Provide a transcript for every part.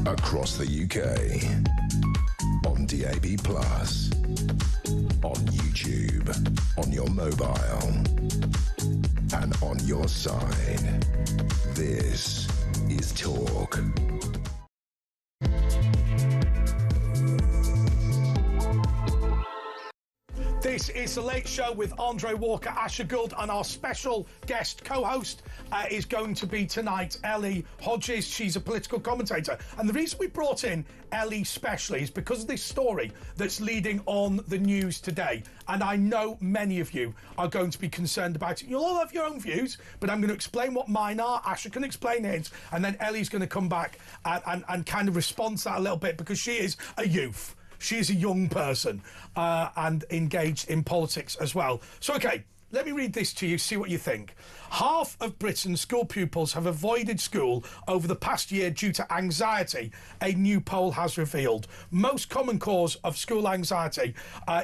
Across the UK, on DAB+, on YouTube, on your mobile, and on your side. This is Talk. This is The Late Show with Andre Walker, Asher Gould, and our special guest co-host is going to be tonight, Ellie Hodges. She's a political commentator. And the reason we brought in Ellie specially is because of this story that's leading on the news today. And I know many of you are going to be concerned about it. You'll all have your own views, but I'm going to explain what mine are. Asher can explain his, and then Ellie's going to come back and kind of respond to that a little bit, because she is a youth. She is a young person and engaged in politics as well. So, OK, let me read this to you, see what you think. Half of Britain's school pupils have avoided school over the past year due to anxiety, a new poll has revealed. Most common cause of school anxiety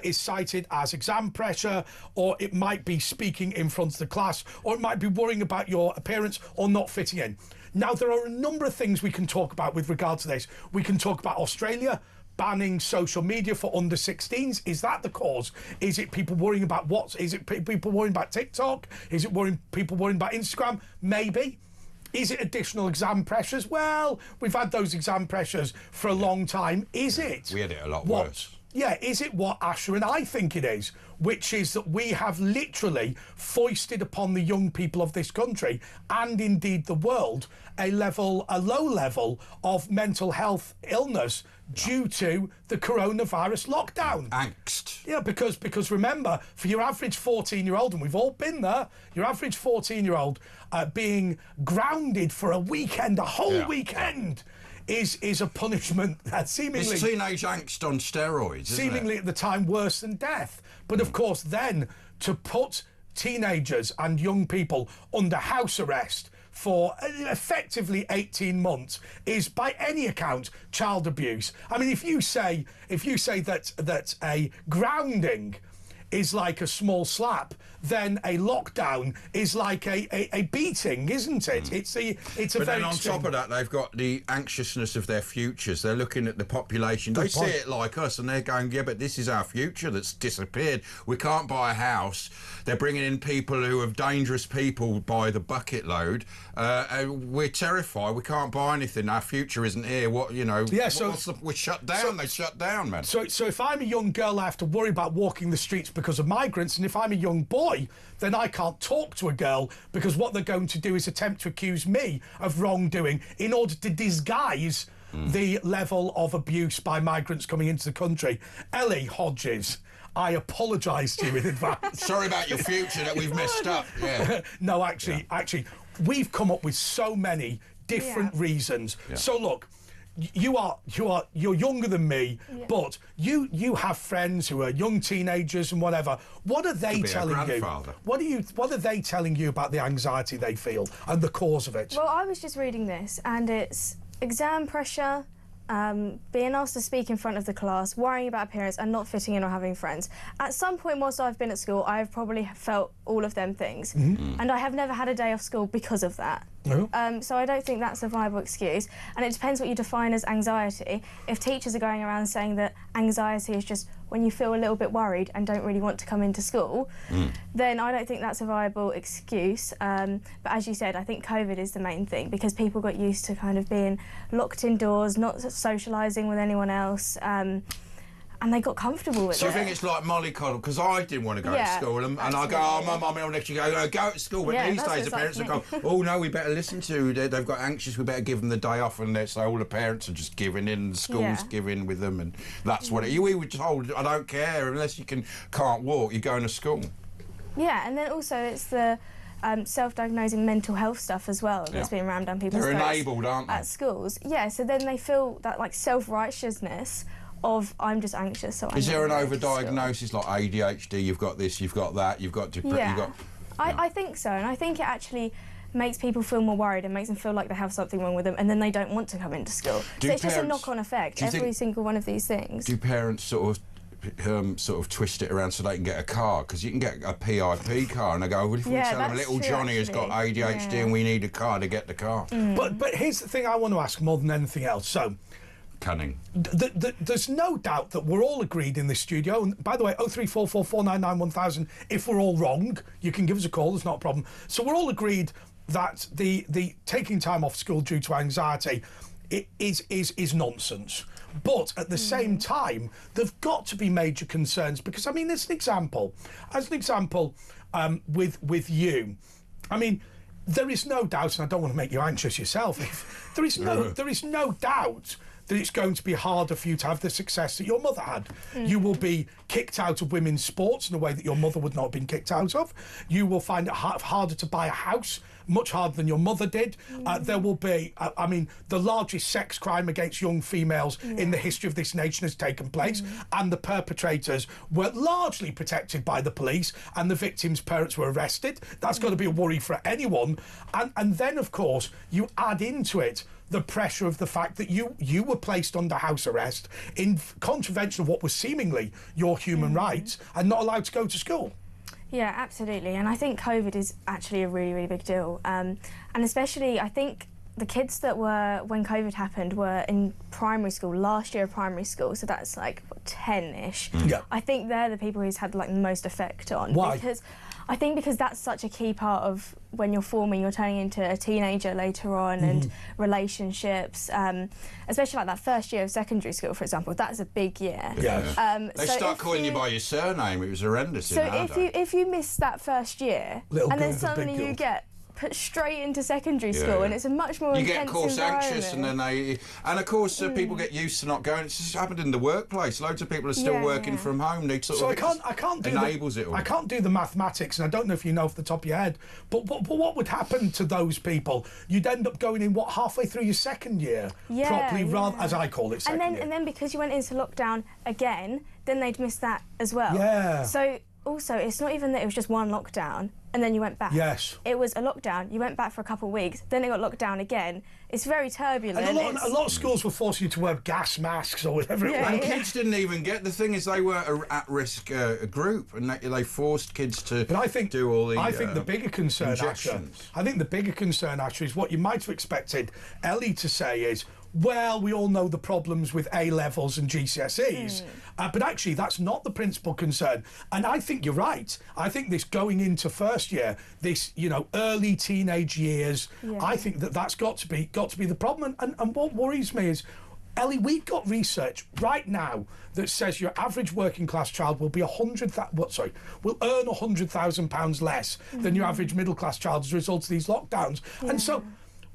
is cited as exam pressure, or it might be speaking in front of the class, or it might be worrying about your appearance or not fitting in. Now, there are a number of things we can talk about with regard to this. We can talk about Australia banning social media for under 16s. Is that the cause? Is it people worrying about is it people worrying about TikTok? Is it people worrying about Instagram? Maybe. Is it additional exam pressures? Well, we've had those exam pressures for a long time. Is it? We had it a lot worse. Yeah, is it what Asher and I think it is, which is that we have literally foisted upon the young people of this country, and indeed the world, a low level of mental health illness due to the coronavirus lockdown. Angst. Yeah, because remember, for your average 14-year-old, and we've all been there, your average 14-year-old being grounded for a weekend, a whole weekend, is a punishment that seemingly... It's teenage angst on steroids, seemingly at the time worse than death. But of course then, to put teenagers and young people under house arrest for effectively 18 months is, by any account, child abuse. I mean, if you say that a grounding is like a small slap, then a lockdown is like a beating, isn't it? It's a but very then on top of that, they've got the anxiousness of their futures. They're looking at the population. They see it like us, and they're going, yeah, but this is our future that's disappeared. We can't buy a house. They're bringing in people who are dangerous people by the bucket load. We're terrified. We can't buy anything. Our future isn't here. What, you know? Yeah, we're shut down. They shut down, man. So if I'm a young girl, I have to worry about walking the streets because of migrants, and if I'm a young boy, then I can't talk to a girl because what they're going to do is attempt to accuse me of wrongdoing in order to disguise the level of abuse by migrants coming into the country. Ellie Hodges, I apologise to you in advance. Sorry about your future that we've messed up. Yeah. No, actually, we've come up with so many different reasons. Yeah. So look, you're younger than me, but you have friends who are young teenagers and whatever. What are they telling you? What are they telling you about the anxiety they feel and the cause of it? Well, I was just reading this, and it's exam pressure, being asked to speak in front of the class, worrying about appearance and not fitting in or having friends. At some point whilst I've been at school, I've probably felt all of them things. And I have never had a day off school because of that. So I don't think that's a viable excuse. And it depends what you define as anxiety. If teachers are going around saying that anxiety is just when you feel a little bit worried and don't really want to come into school, then I don't think that's a viable excuse. But as you said, I think COVID is the main thing, because people got used to kind of being locked indoors, not socialising with anyone else. And they got comfortable with it. So you think it's like mollycoddle? Because I didn't want to go to school, and I go, oh, my mum will let you go to school. But these days the parents are going, oh no, we better listen to, they've got anxious, we better give them the day off, and so all the parents are just giving in, the schools giving with them, and that's what we were told, I don't care, unless you can't walk, you're going to school. Yeah, and then also it's the self-diagnosing mental health stuff as well that's being rammed down people's throats. They're enabled, aren't they? At schools. Yeah, so then they feel that like self-righteousness of I'm just anxious, so Is there an overdiagnosis like ADHD, you've got this, you've got that, you've got depression, I think so, and I think it actually makes people feel more worried and makes them feel like they have something wrong with them, and then they don't want to come into school. So it's just a knock-on effect, every single one of these things. Do parents sort of sort of twist it around so they can get a car, because you can get a PIP car, and I go, well, if we tell them little Johnny has got ADHD and we need a car to get the car. But here's the thing I want to ask more than anything else. So, Cunning. There's no doubt that we're all agreed in this studio. And by the way, 03444991000. If we're all wrong, you can give us a call. There's not a problem. So we're all agreed that the taking time off school due to anxiety is nonsense. But at the same time, there've got to be major concerns, because I mean, as an example, with you, I mean, there is no doubt, and I don't want to make you anxious yourself. There is no doubt that it's going to be harder for you to have the success that your mother had. You will be kicked out of women's sports in a way that your mother would not have been kicked out of. You will find it harder to buy a house, much harder than your mother did. There will be, I mean, the largest sex crime against young females in the history of this nation has taken place, and the perpetrators were largely protected by the police, and the victims' parents were arrested. That's got to be a worry for anyone. And then, of course, you add into it the pressure of the fact that you were placed under house arrest in contravention of what was seemingly your human rights, and not allowed to go to school. Yeah, absolutely. And I think COVID is actually a really, really big deal. And especially, I think the kids that were, when COVID happened, were in primary school, last year of primary school, so that's like 10-ish. Yeah. I think they're the people who's had like the most effect on. Why? Because that's such a key part of when you're forming, you're turning into a teenager later on, and relationships, especially like that first year of secondary school, for example. That's a big year. Yeah. They start calling you by your surname. It was horrendous. So if you miss that first year, and then suddenly you get put straight into secondary school, and it's a much more intense environment. You get, of course, anxious, and then of course, people get used to not going. It's just happened in the workplace. Loads of people are still working from home. They sort of I can't do enables it all. I can't do the mathematics, and I don't know if you know off the top of your head, but what would happen to those people? You'd end up going in halfway through your second year properly, rather, as I call it, second year. And then because you went into lockdown again, then they'd miss that as well. Yeah. So also, it's not even that it was just one lockdown and then you went back. Yes. It was a lockdown. You went back for a couple of weeks, then it got locked down again. It's very turbulent. And a lot of schools will force you to wear gas masks or whatever it was. And kids didn't even get. The thing is, they were an at-risk group, and they forced kids to do all the I think the bigger concern, actually, is what you might have expected Ellie to say is, well, we all know the problems with A-levels and GCSEs, but actually that's not the principal concern. And I think you're right. I think this going into first year, this, early teenage years, I think that's got to be the problem. And what worries me is, Ellie, we've got research right now that says your average working class child will be will earn £100,000 less than your average middle class child as a result of these lockdowns. And so,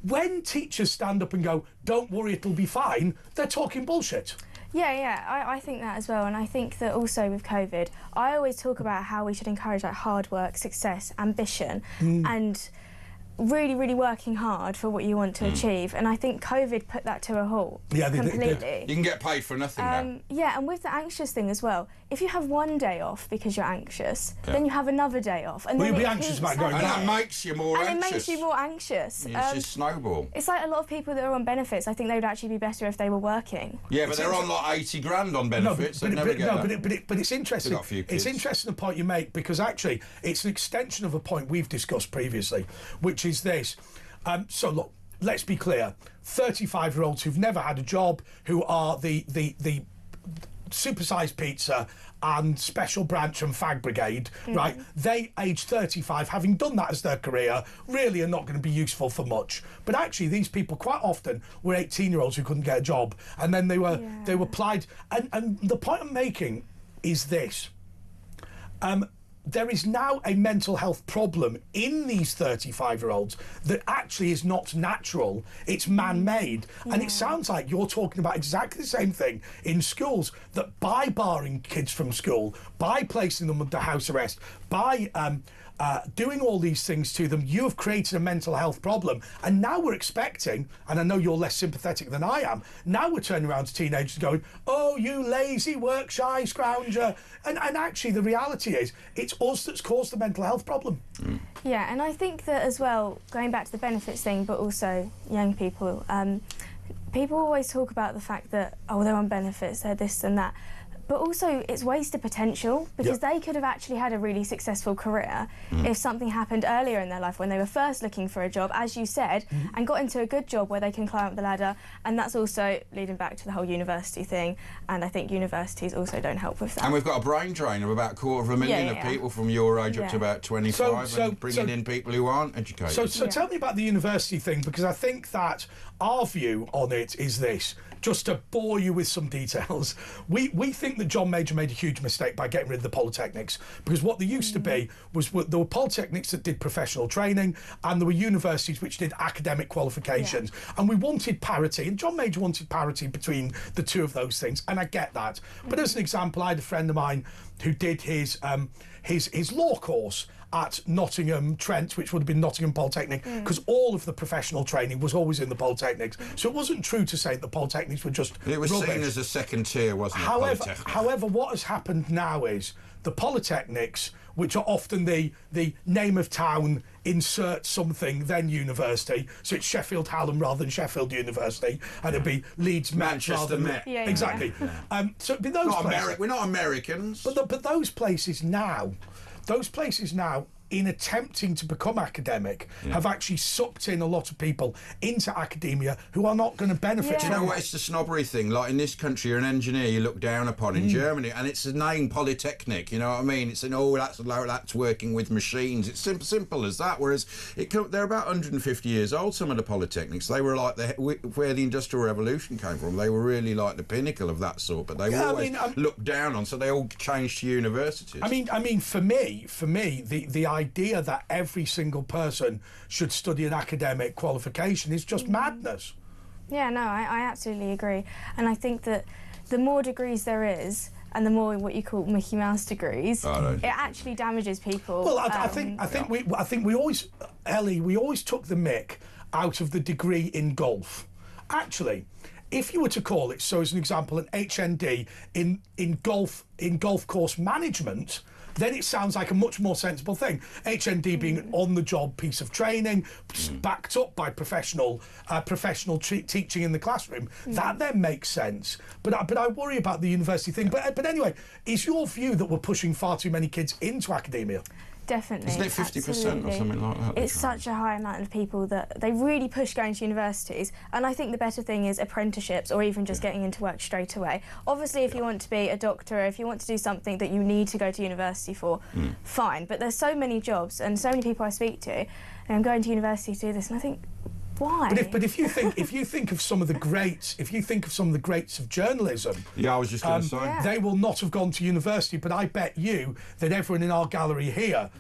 when teachers stand up and go, don't worry, it'll be fine, they're talking bullshit. I think that as well. And I think that also with COVID, I always talk about how we should encourage like hard work, success, ambition, and really, really working hard for what you want to achieve. And I think COVID put that to a halt completely. You can get paid for nothing now. Yeah, and with the anxious thing as well, if you have one day off because you're anxious, then you have another day off. And you'll be anxious about going back. And that makes you more anxious. And it makes you more anxious. It's just snowball. It's like a lot of people that are on benefits, I think they would actually be better if they were working. Yeah, but they're on like 80 grand on benefits. But it's interesting. It's interesting the point you make, because actually it's an extension of a point we've discussed previously, which is this. So look, let's be clear. 35-year-olds who've never had a job, who are the supersized pizza and special branch and fag brigade, right? They, age 35, having done that as their career, really are not going to be useful for much. But actually, these people quite often were 18-year-olds who couldn't get a job, and then they were plied. And the point I'm making is this. There is now a mental health problem in these 35-year-olds that actually is not natural, it's man-made. And it sounds like you're talking about exactly the same thing in schools, that by barring kids from school, by placing them under house arrest, by doing all these things to them, you have created a mental health problem. And now we're expecting, and I know you're less sympathetic than I am, now we're turning around to teenagers going, oh, you lazy, work-shy scrounger. And actually the reality is, it's us that's caused the mental health problem. Yeah, and I think that as well, going back to the benefits thing, but also young people, people always talk about the fact that, oh, they're on benefits, they're this and that. But also, it's wasted potential, because they could have actually had a really successful career if something happened earlier in their life when they were first looking for a job, as you said, and got into a good job where they can climb up the ladder. And that's also leading back to the whole university thing. And I think universities also don't help with that. And we've got a brain drain of about 250,000 of people from your age up to about 25, and bringing in people who aren't educated. So tell me about the university thing, because I think that our view on it is this. Just to bore you with some details, we think that John Major made a huge mistake by getting rid of the polytechnics, because what there used to be was there were polytechnics that did professional training, and there were universities which did academic qualifications, and we wanted parity, and John Major wanted parity between the two of those things, and I get that. But as an example, I had a friend of mine who did his law course at Nottingham Trent, which would have been Nottingham Polytechnic, because all of the professional training was always in the polytechnics. So it wasn't true to say that the polytechnics were just It was rubbish. seen as a second tier, wasn't it? However, what has happened now is the polytechnics, which are often the name of town, insert something, then university. So it's Sheffield Hallam rather than Sheffield University, and it'd be Leeds Manchester Met. Met. Exactly. So it'd be those places. We're not Americans. But those places now, in attempting to become academic, have actually sucked in a lot of people into academia who are not going to benefit Do you know what? It's the snobbery thing. Like in this country, you're an engineer, you look down upon. In Germany, and it's a name, Polytechnic. You know what I mean? It's that's working with machines. It's simple as that. Whereas they're about 150 years old. Some of the polytechnics, they were like where the Industrial Revolution came from. They were really like the pinnacle of that sort. But they were always looked down on. So they all changed to universities. I mean, for me, the idea that every single person should study an academic qualification is just madness. Yeah, no, I absolutely agree. And I think that the more degrees there is, and the more what you call Mickey Mouse degrees, it actually damages people. Well, I think we always, Ellie, we always took the mick out of the degree in golf. Actually, if you were to call it, so as an example, an HND in golf course management, then it sounds like a much more sensible thing. HND being an on-the-job piece of training, backed up by professional teaching in the classroom. That then makes sense. But I worry about the university thing. But anyway, is your view that we're pushing far too many kids into academia? Definitely. Isn't it 50% or something like that? It's such a high amount of people that they really push going to universities, and I think the better thing is apprenticeships, or even just getting into work straight away. Obviously, if you want to be a doctor, or if you want to do something that you need to go to university for, fine. But there's so many jobs and so many people I speak to, and I'm going to university to do this, and I think, why? But if you think of some of the greats, of journalism, I was just going to say, they will not have gone to university. But I bet you that everyone in our gallery here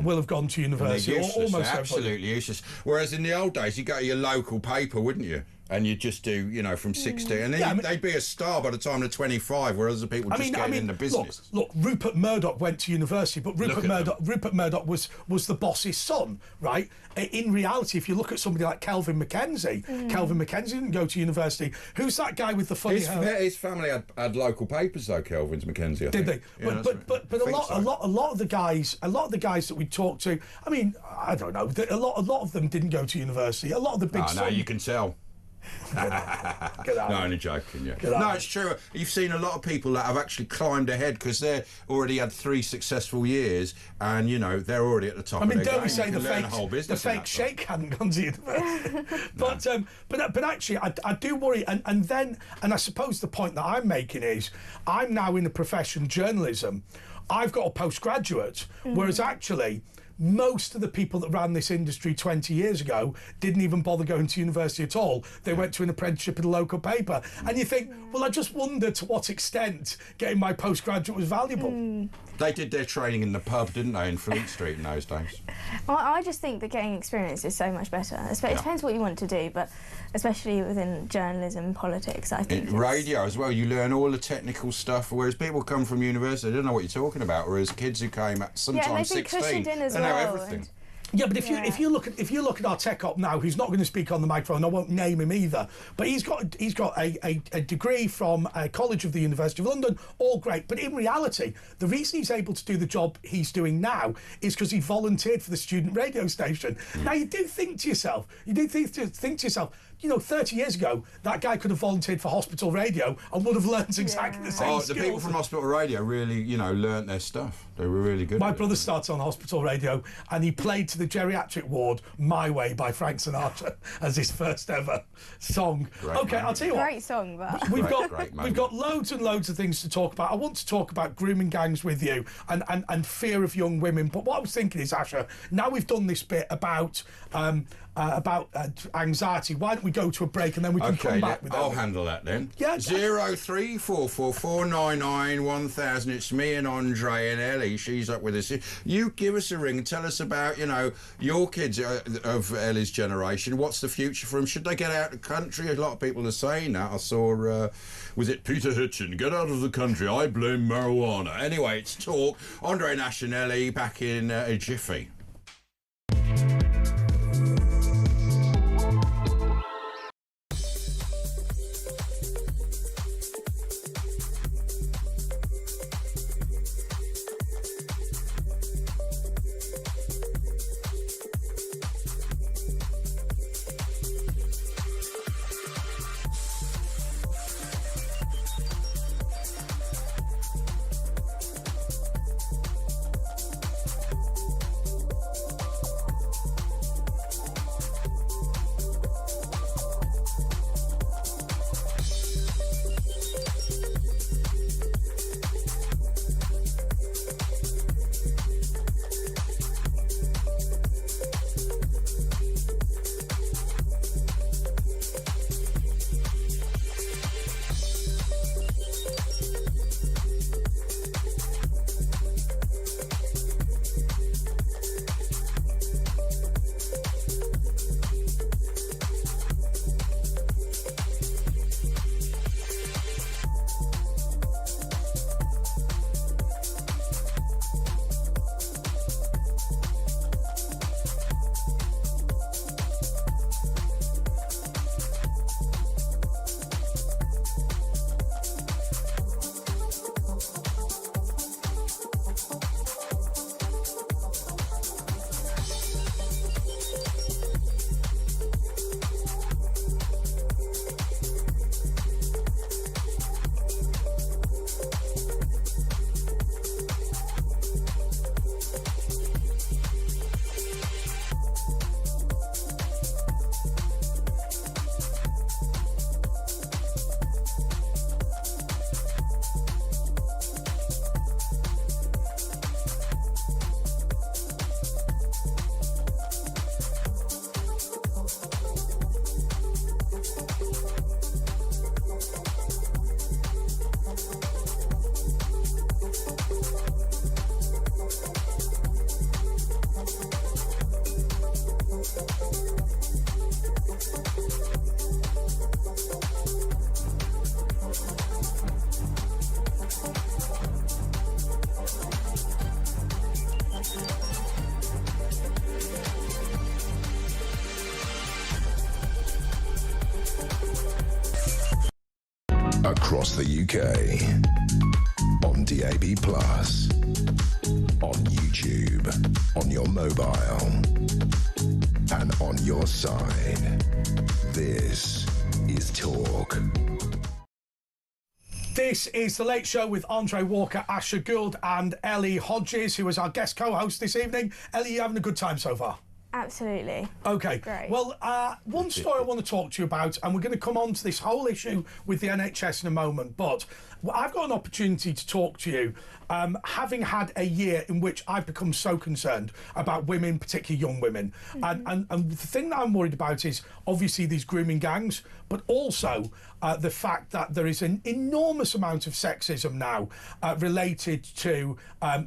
will have gone to university. They're useless, almost absolutely useless. Whereas in the old days, you go to your local paper, wouldn't you? And you just do, from 16, and then they'd be a star by the time they're 25, where other people just get in the business. Look, Rupert Murdoch went to university, but Rupert Murdoch was the boss's son, right? In reality, if you look at somebody like Kelvin Mackenzie, Kelvin Mackenzie didn't go to university. Who's that guy with the funny hair? His family had local papers though. Kelvin's Mackenzie, I think. Did they? Yeah, but a lot of the guys that we talked to, I mean, I don't know, a lot of them didn't go to university. A lot of the big. No, you can tell. Get out. No, only joking. Yeah. No, it's true. You've seen a lot of people that have actually climbed ahead because they're already had 3 successful years, and they're already at the top. I mean, of their don't we game. say the fake Sheikh hadn't gone to university? but actually, I do worry, and I suppose the point that I'm making is, I'm now in the profession journalism. I've got a postgraduate, whereas actually, most of the people that ran this industry 20 years ago didn't even bother going to university at all. They went to an apprenticeship at a local paper. And you think, well, I just wonder to what extent getting my postgraduate was valuable. They did their training in the pub, didn't they, in Fleet Street in those days? Well, I just think that getting experience is so much better. It depends what you want to do, but especially within journalism and politics, I think. Radio as well, you learn all the technical stuff, whereas people come from university, they don't know what you're talking about, whereas kids who came at sometimes 16, cushioned in as they know well, everything. Yeah, but if you look at our tech op now, who's not going to speak on the microphone, I won't name him either, but he's got a degree from a college of the University of London, all great. But in reality, the reason he's able to do the job he's doing now is because he volunteered for the student radio station. Now you do think to yourself, you know, 30 years ago, that guy could have volunteered for hospital radio and would have learned exactly the same skills. The people from hospital radio really, you know, learnt their stuff. They were really good. My brother started on hospital radio and he played to the geriatric ward My Way by Frank Sinatra as his first ever song. I'll tell you what. Great song, but we've got loads and loads of things to talk about. I want to talk about grooming gangs with you and fear of young women. But what I was thinking is, Asha, now we've done this bit about anxiety, why don't we go to a break and then we can come back with that? I'll handle that then. Yeah. 03444991000. It's me and Andre and Ellie. She's up with us. You give us a ring and tell us about, you know, your kids of Ellie's generation. What's the future for them? Should they get out of the country? A lot of people are saying that. I saw, was it Peter Hitchin? Get out of the country. I blame marijuana. Anyway, it's talk. Andre and Ash and Ellie back in a jiffy. Across the UK, on DAB+, on YouTube, on your mobile, and on your side. This is Talk. This is The Late Show with Andre Walker, Asha Gould and Ellie Hodges, who is our guest co-host this evening. Ellie, you having a good time so far? Absolutely. Okay. Great. Well, one story I want to talk to you about, and we're going to come on to this whole issue with the NHS in a moment, but I've got an opportunity to talk to you, having had a year in which I've become so concerned about women, particularly young women. Mm-hmm. And the thing that I'm worried about is obviously these grooming gangs, but also the fact that there is an enormous amount of sexism now related to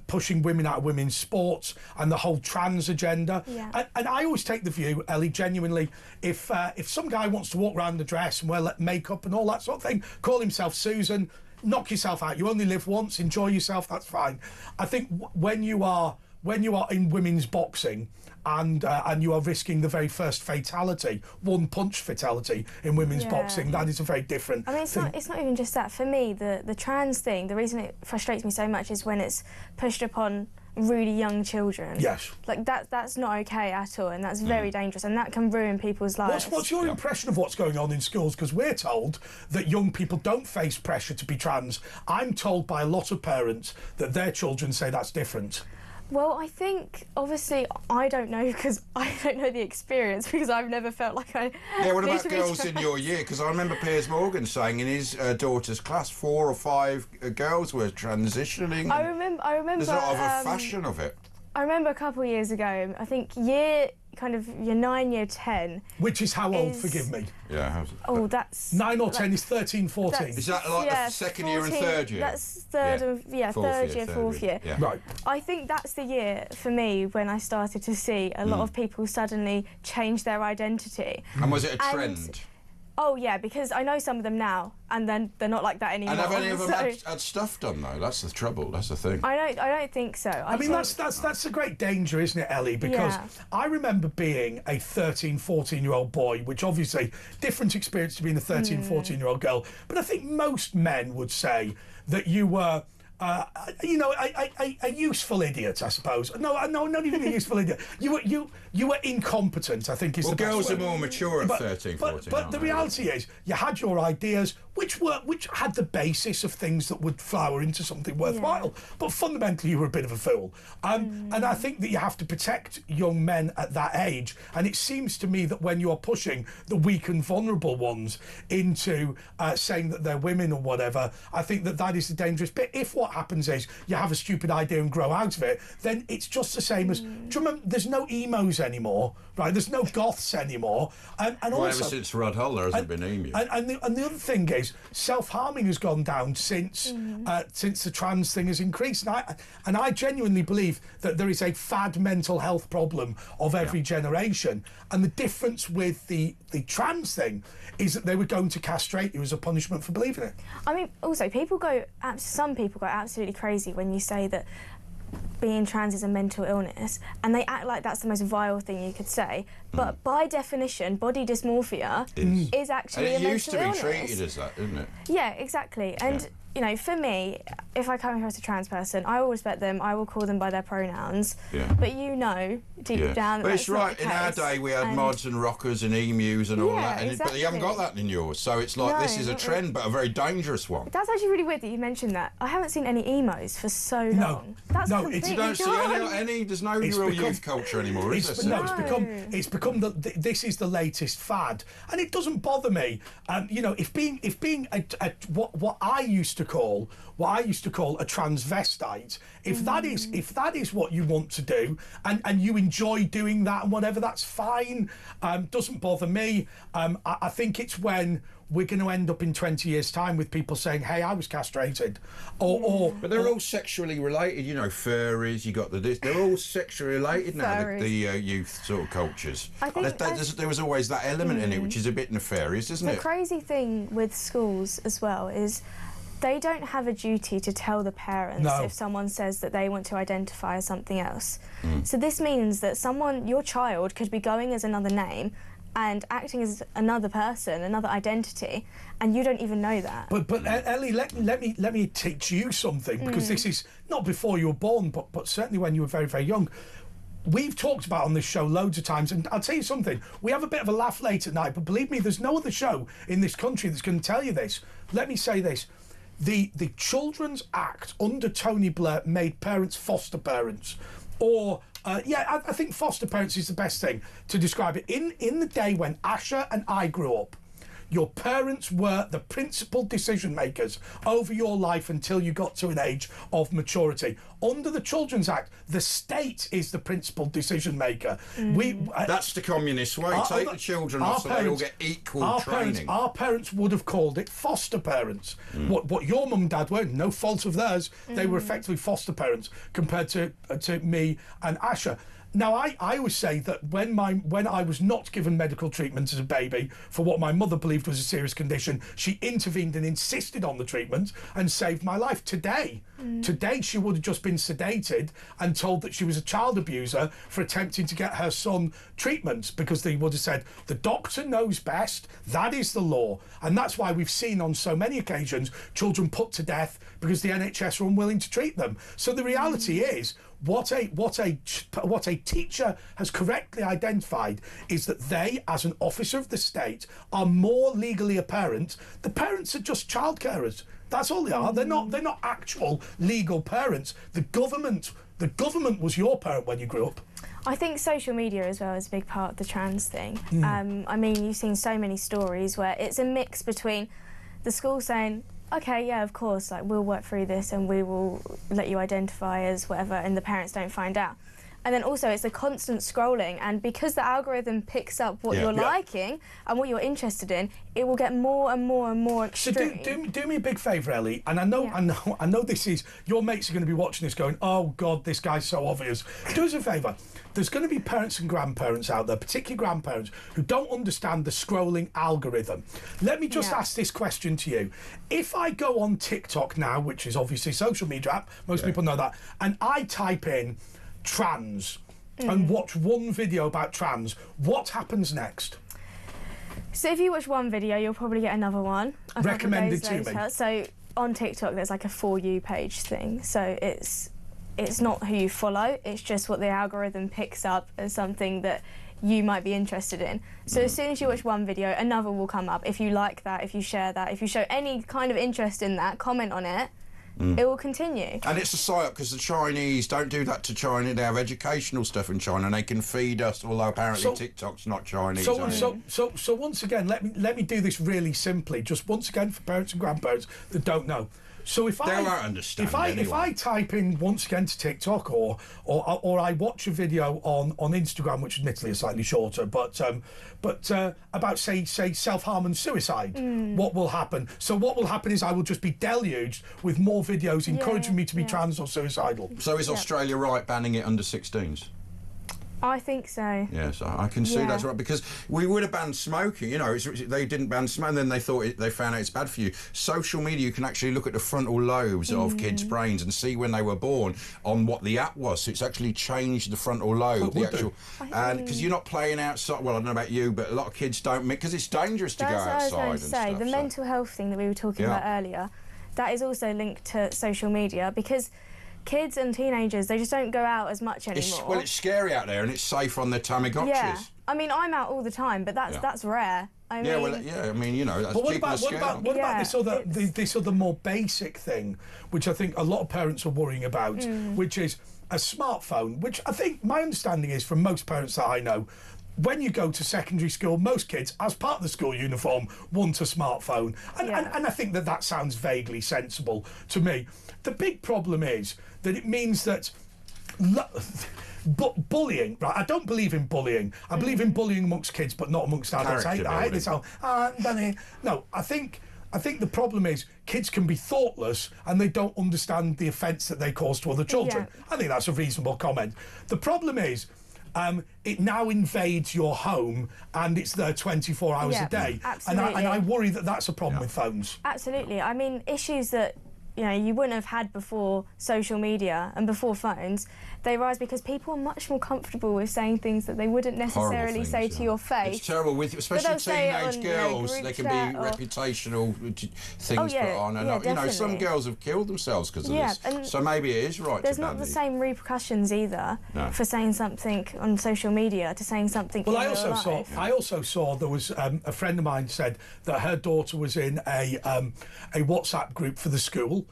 pushing women out of women's sports and the whole trans agenda. Yeah. And I always take the view, Ellie, genuinely, if some guy wants to walk around the dress and wear makeup and all that sort of thing, call himself Susan, knock yourself out. You only live once, enjoy yourself, that's fine. I think when you are when you are in women's boxing and you are risking the very first fatality, one punch fatality in women's boxing, that is a very different thing. It's not even just that. For me, the trans thing, the reason it frustrates me so much is when it's pushed upon really young children. Yes. Like that's not okay at all, and that's very dangerous, and that can ruin people's lives. What's your impression of what's going on in schools? Because we're told that young people don't face pressure to be trans. I'm told by a lot of parents that their children say that's different. Well, I think, obviously, I don't know because I don't know the experience because I've never felt like I... Yeah, what about girls in your year? Because I remember Piers Morgan saying in his daughter's class 4 or 5 girls were transitioning. I remember... There's a lot of a fashion of it. I remember a couple of years ago, I think year 9, year 10. Which is how old, forgive me? Yeah, how's it? Oh, that's... 9 or 10 is 13, 14. Is that like the second 14, year and third year? That's third year, fourth year. Yeah. Right. I think that's the year, for me, when I started to see a lot of people suddenly change their identity. And was it a trend? Oh, yeah, because I know some of them now, and then they're not like that anymore. And have any of them had stuff done, though? That's the trouble, that's the thing. I don't think so. I mean, that's a great danger, isn't it, Ellie? Because I remember being a 13, 14-year-old boy, which obviously, different experience to being a 13, 14-year-old girl, but I think most men would say that you were... a useful idiot, I suppose. No, not even a useful idiot. You were incompetent, I think is the best girls word. are more mature at 13, 14. But the reality is, you had your ideas, which had the basis of things that would flower into something worthwhile. But fundamentally, you were a bit of a fool. And I think that you have to protect young men at that age. And it seems to me that when you're pushing the weak and vulnerable ones into saying that they're women or whatever, I think that is the dangerous bit. If what happens is you have a stupid idea and grow out of it, then it's just the same as... Do you remember, there's no emos anymore, right? There's no goths anymore. And also... Ever since Rod Hull, there hasn't been emu. And the other thing is, self-harming has gone down since the trans thing has increased. And I genuinely believe that there is a fad mental health problem of every generation. And the difference with the trans thing is that they were going to castrate you as a punishment for believing it. I mean, also, some people go absolutely crazy when you say that being trans is a mental illness, and they act like that's the most vile thing you could say. But by definition, body dysmorphia is actually a mental illness. It used to be treated as that, isn't it? Yeah, exactly. And you know, for me, if I come across a trans person, I will respect them. I will call them by their pronouns. Yeah. But you know, deep down, but it's right. In our day, we had mods and rockers and emus and all that, but you haven't got that in yours. So it's like this is a trend, but a very dangerous one. That's actually really weird that you mentioned that. I haven't seen any emos for so long. That's completely you don't see any. There's no real youth culture anymore, is there? No, it's become this is the latest fad, and it doesn't bother me. You know, if being what I used to call a transvestite, if that is what you want to do, and you enjoy doing that and whatever, that's fine. Doesn't bother me. I think it's when we're going to end up in 20 years' time with people saying, "Hey, I was castrated," But they're all sexually related, you know. Furries, you got they're all sexually related now. The youth sort of cultures. I think there was always that element in it, which is a bit nefarious, isn't it? The crazy thing with schools as well is they don't have a duty to tell the parents if someone says that they want to identify as something else. So this means that your child could be going as another name and acting as another person, another identity, and you don't even know that. But Ellie, let me teach you something, because this is not before you were born, but certainly when you were very, very young. We've talked about on this show loads of times, and I'll tell you something, we have a bit of a laugh late at night, but believe me, there's no other show in this country that's going to tell you this. Let me say this. The Children's Act under Tony Blair made parents foster parents, or I think foster parents is the best thing to describe it. In the day when Asher and I grew up, your parents were the principal decision makers over your life until you got to an age of maturity. Under the Children's Act, the state is the principal decision maker. That's the communist way. Take the children off so they all get equal training. Our parents would have called it foster parents. What your mum and dad were, no fault of theirs, they were effectively foster parents compared to me and Asher. Now, I always say that when I was not given medical treatment as a baby for what my mother believed was a serious condition, she intervened and insisted on the treatment and saved my life. Today, she would have just been sedated and told that she was a child abuser for attempting to get her son treatment, because they would have said, the doctor knows best, that is the law. And that's why we've seen on so many occasions children put to death because the NHS are unwilling to treat them. So the reality is, what a teacher has correctly identified is that they, as an officer of the state, are more legally a parent. The parents are just child carers. That's all they are. They're not actual legal parents. The government was your parent when you grew up. I think social media as well is a big part of the trans thing. I mean, you've seen so many stories where it's a mix between the school saying, okay, yeah, of course, like, we'll work through this and we will let you identify as whatever, and the parents don't find out. And then also it's a constant scrolling, and because the algorithm picks up what you're liking and what you're interested in, it will get more and more and more extreme. So do me a big favour, Ellie, and I know this is, your mates are going to be watching this going, oh God, this guy's so obvious. Do us a favour. There's going to be parents and grandparents out there, particularly grandparents, who don't understand the scrolling algorithm. Let me just ask this question to you. If I go on TikTok now, which is obviously a social media app, most people know that, and I type in trans and watch one video about trans, what happens next? So if you watch one video, you'll probably get another one. Recommended to me. So on TikTok, there's like a For You page thing. So it's not who you follow, it's just what the algorithm picks up as something that you might be interested in. So as soon as you watch one video, another will come up. If you like that, if you share that, if you show any kind of interest in that, comment on it, it will continue. And it's a psyop, because the Chinese don't do that to China. They have educational stuff in China and they can feed us, although apparently TikTok's not Chinese. So once again, let me do this really simply, just once again for parents and grandparents that don't know. So if they won't understand if I type in once again to TikTok or I watch a video on Instagram, which admittedly is slightly shorter, but about say self-harm and suicide, what will happen? So what will happen is I will just be deluged with more videos encouraging me to be trans or suicidal. So is Australia right banning it under 16s? I think so. Yes, I can see that's right, because we would have banned smoking. You know, they didn't ban smoking, and then they found out it's bad for you. Social media, you can actually look at the frontal lobes of kids' brains and see when they were born on what the app was. So it's actually changed the frontal lobe, and because you're not playing outside. Well, I don't know about you, but a lot of kids don't, because it's dangerous to go outside. That's what I was going to say. The mental health thing that we were talking about earlier, that is also linked to social media, because kids and teenagers, they just don't go out as much anymore. It's scary out there, and it's safe on their Tamagotchis. Yeah, I mean, I'm out all the time, but that's rare. I mean, you know, that's but what about this other more basic thing, which I think a lot of parents are worrying about, which is a smartphone, which I think my understanding is from most parents that I know, when you go to secondary school, most kids, as part of the school uniform, want a smartphone. And I think that sounds vaguely sensible to me. The big problem is that it means that bullying, right? I don't believe in bullying. I believe in bullying amongst kids, but not amongst adults. I hate this whole, no, I think the problem is kids can be thoughtless and they don't understand the offence that they cause to other children. I think that's a reasonable comment. The problem is, it now invades your home and it's there 24 hours a day. Absolutely. And I worry that that's a problem with phones. Absolutely. I mean, issues that you wouldn't have had before social media and before phones, they rise because people are much more comfortable with saying things that they wouldn't necessarily say to your face. It's terrible, especially teenage girls. They can be reputational things put on. And some girls have killed themselves because of this. And so maybe it is right. There's not the same repercussions either for saying something on social media to saying something in real life. I also saw there was a friend of mine said that her daughter was in a WhatsApp group for the school,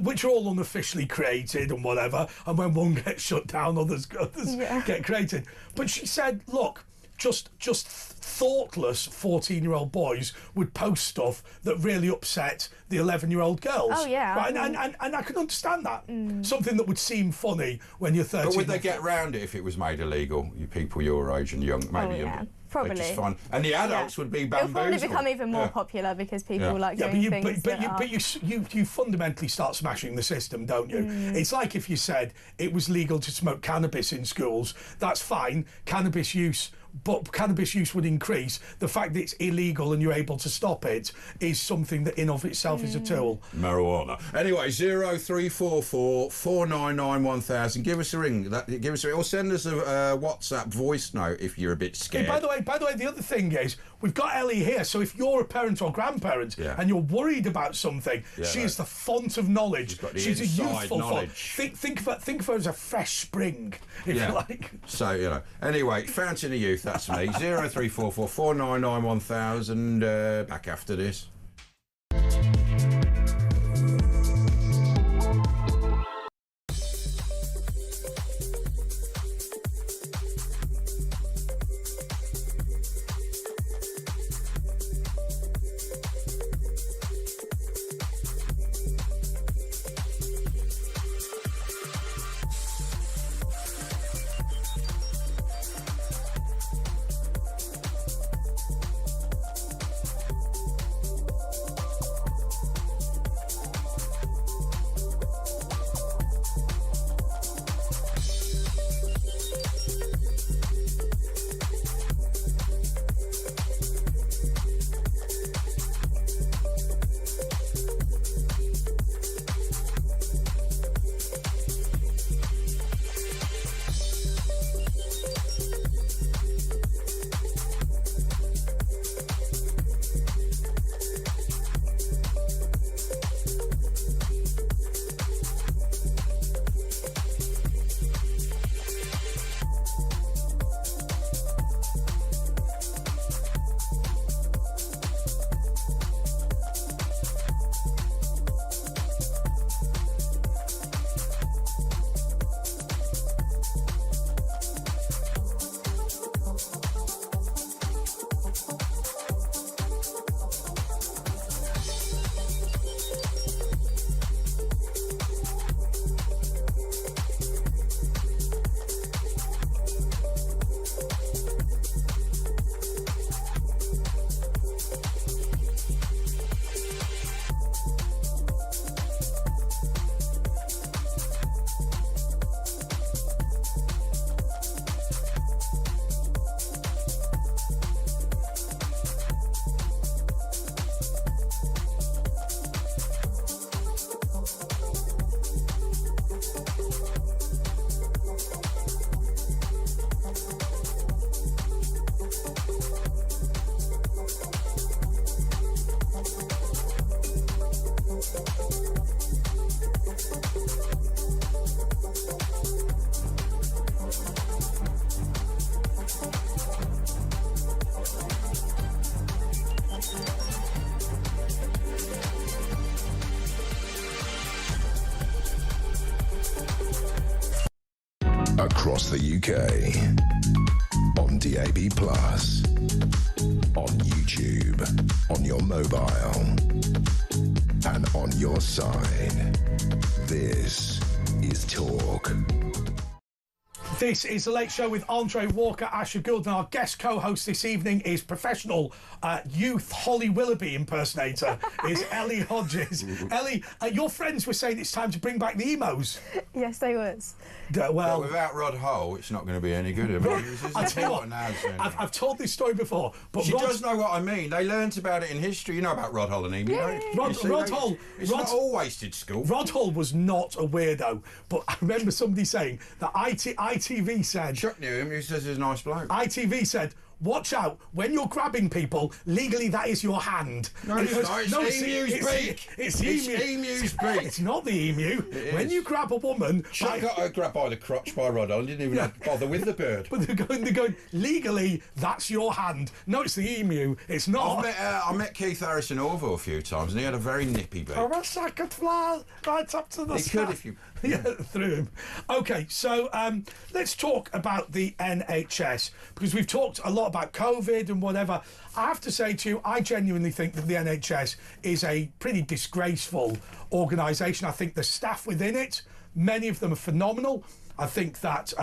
which are all unofficially created and whatever, and when one gets shut down, others get created. But she said, look, just thoughtless 14-year-old boys would post stuff that really upset the 11-year-old girls. Oh, yeah. Right? And I can understand that. Something that would seem funny when you're 13. But would they get round it if it was made illegal, you people your age and young, maybe younger? Probably. Which is fun. And the adults would be bamboozled. It'll probably become even more popular because people like doing things. But you fundamentally start smashing the system, don't you? It's like if you said it was legal to smoke cannabis in schools. That's fine. Cannabis use would increase. The fact that it's illegal and you're able to stop it is something that in of itself is a tool. Marijuana. Anyway, 0344 499 1000. Give us a ring. Give us a ring. Or send us a WhatsApp voice note if you're a bit scared. Hey, by the way, the other thing is we've got Ellie here. So if you're a parent or grandparent and you're worried about something, she is the font of knowledge. She's a youthful font. Think of her as a fresh spring, if you like. So Anyway, Fountain of Youth. That's me. 0344 499 1000. Back after this. Across the UK, on DAB+, on YouTube, on your mobile, and on your side. This is Talk. This is The Late Show with Andre Walker, Asher Gould, and our guest co-host this evening is professional youth Holly Willoughby impersonator, is Ellie Hodges. Ellie, your friends were saying it's time to bring back the emos. Yes, they was. Well, without Rod Hull, it's not going to be any good. I'll tell you what, I've told this story before, but she does know what I mean. They learnt about it in history. You know about Rod Hull and Emu, don't you? Rod Hull. It's not all wasted school. Rod Hull was not a weirdo, but I remember somebody saying that ITV said... Chuck knew him, he says he's a nice bloke. ITV said, watch out, when you're grabbing people, legally that is your hand. No, it's not. It's emu's beak. It's emu's beak. It's not the emu. When you grab a woman... Chuck got grabbed by the crotch by Rod Hull and didn't even bother with the bird. But they're going, legally, that's your hand. No, it's the emu. It's not. I met Keith Harrison Orville a few times and he had a very nippy beak. I wish I could fly right up to the sky. He could if you... Yeah, through him. OK, so let's talk about the NHS, because we've talked a lot about COVID and whatever. I have to say to you, I genuinely think that the NHS is a pretty disgraceful organisation. I think the staff within it, many of them are phenomenal. I think that,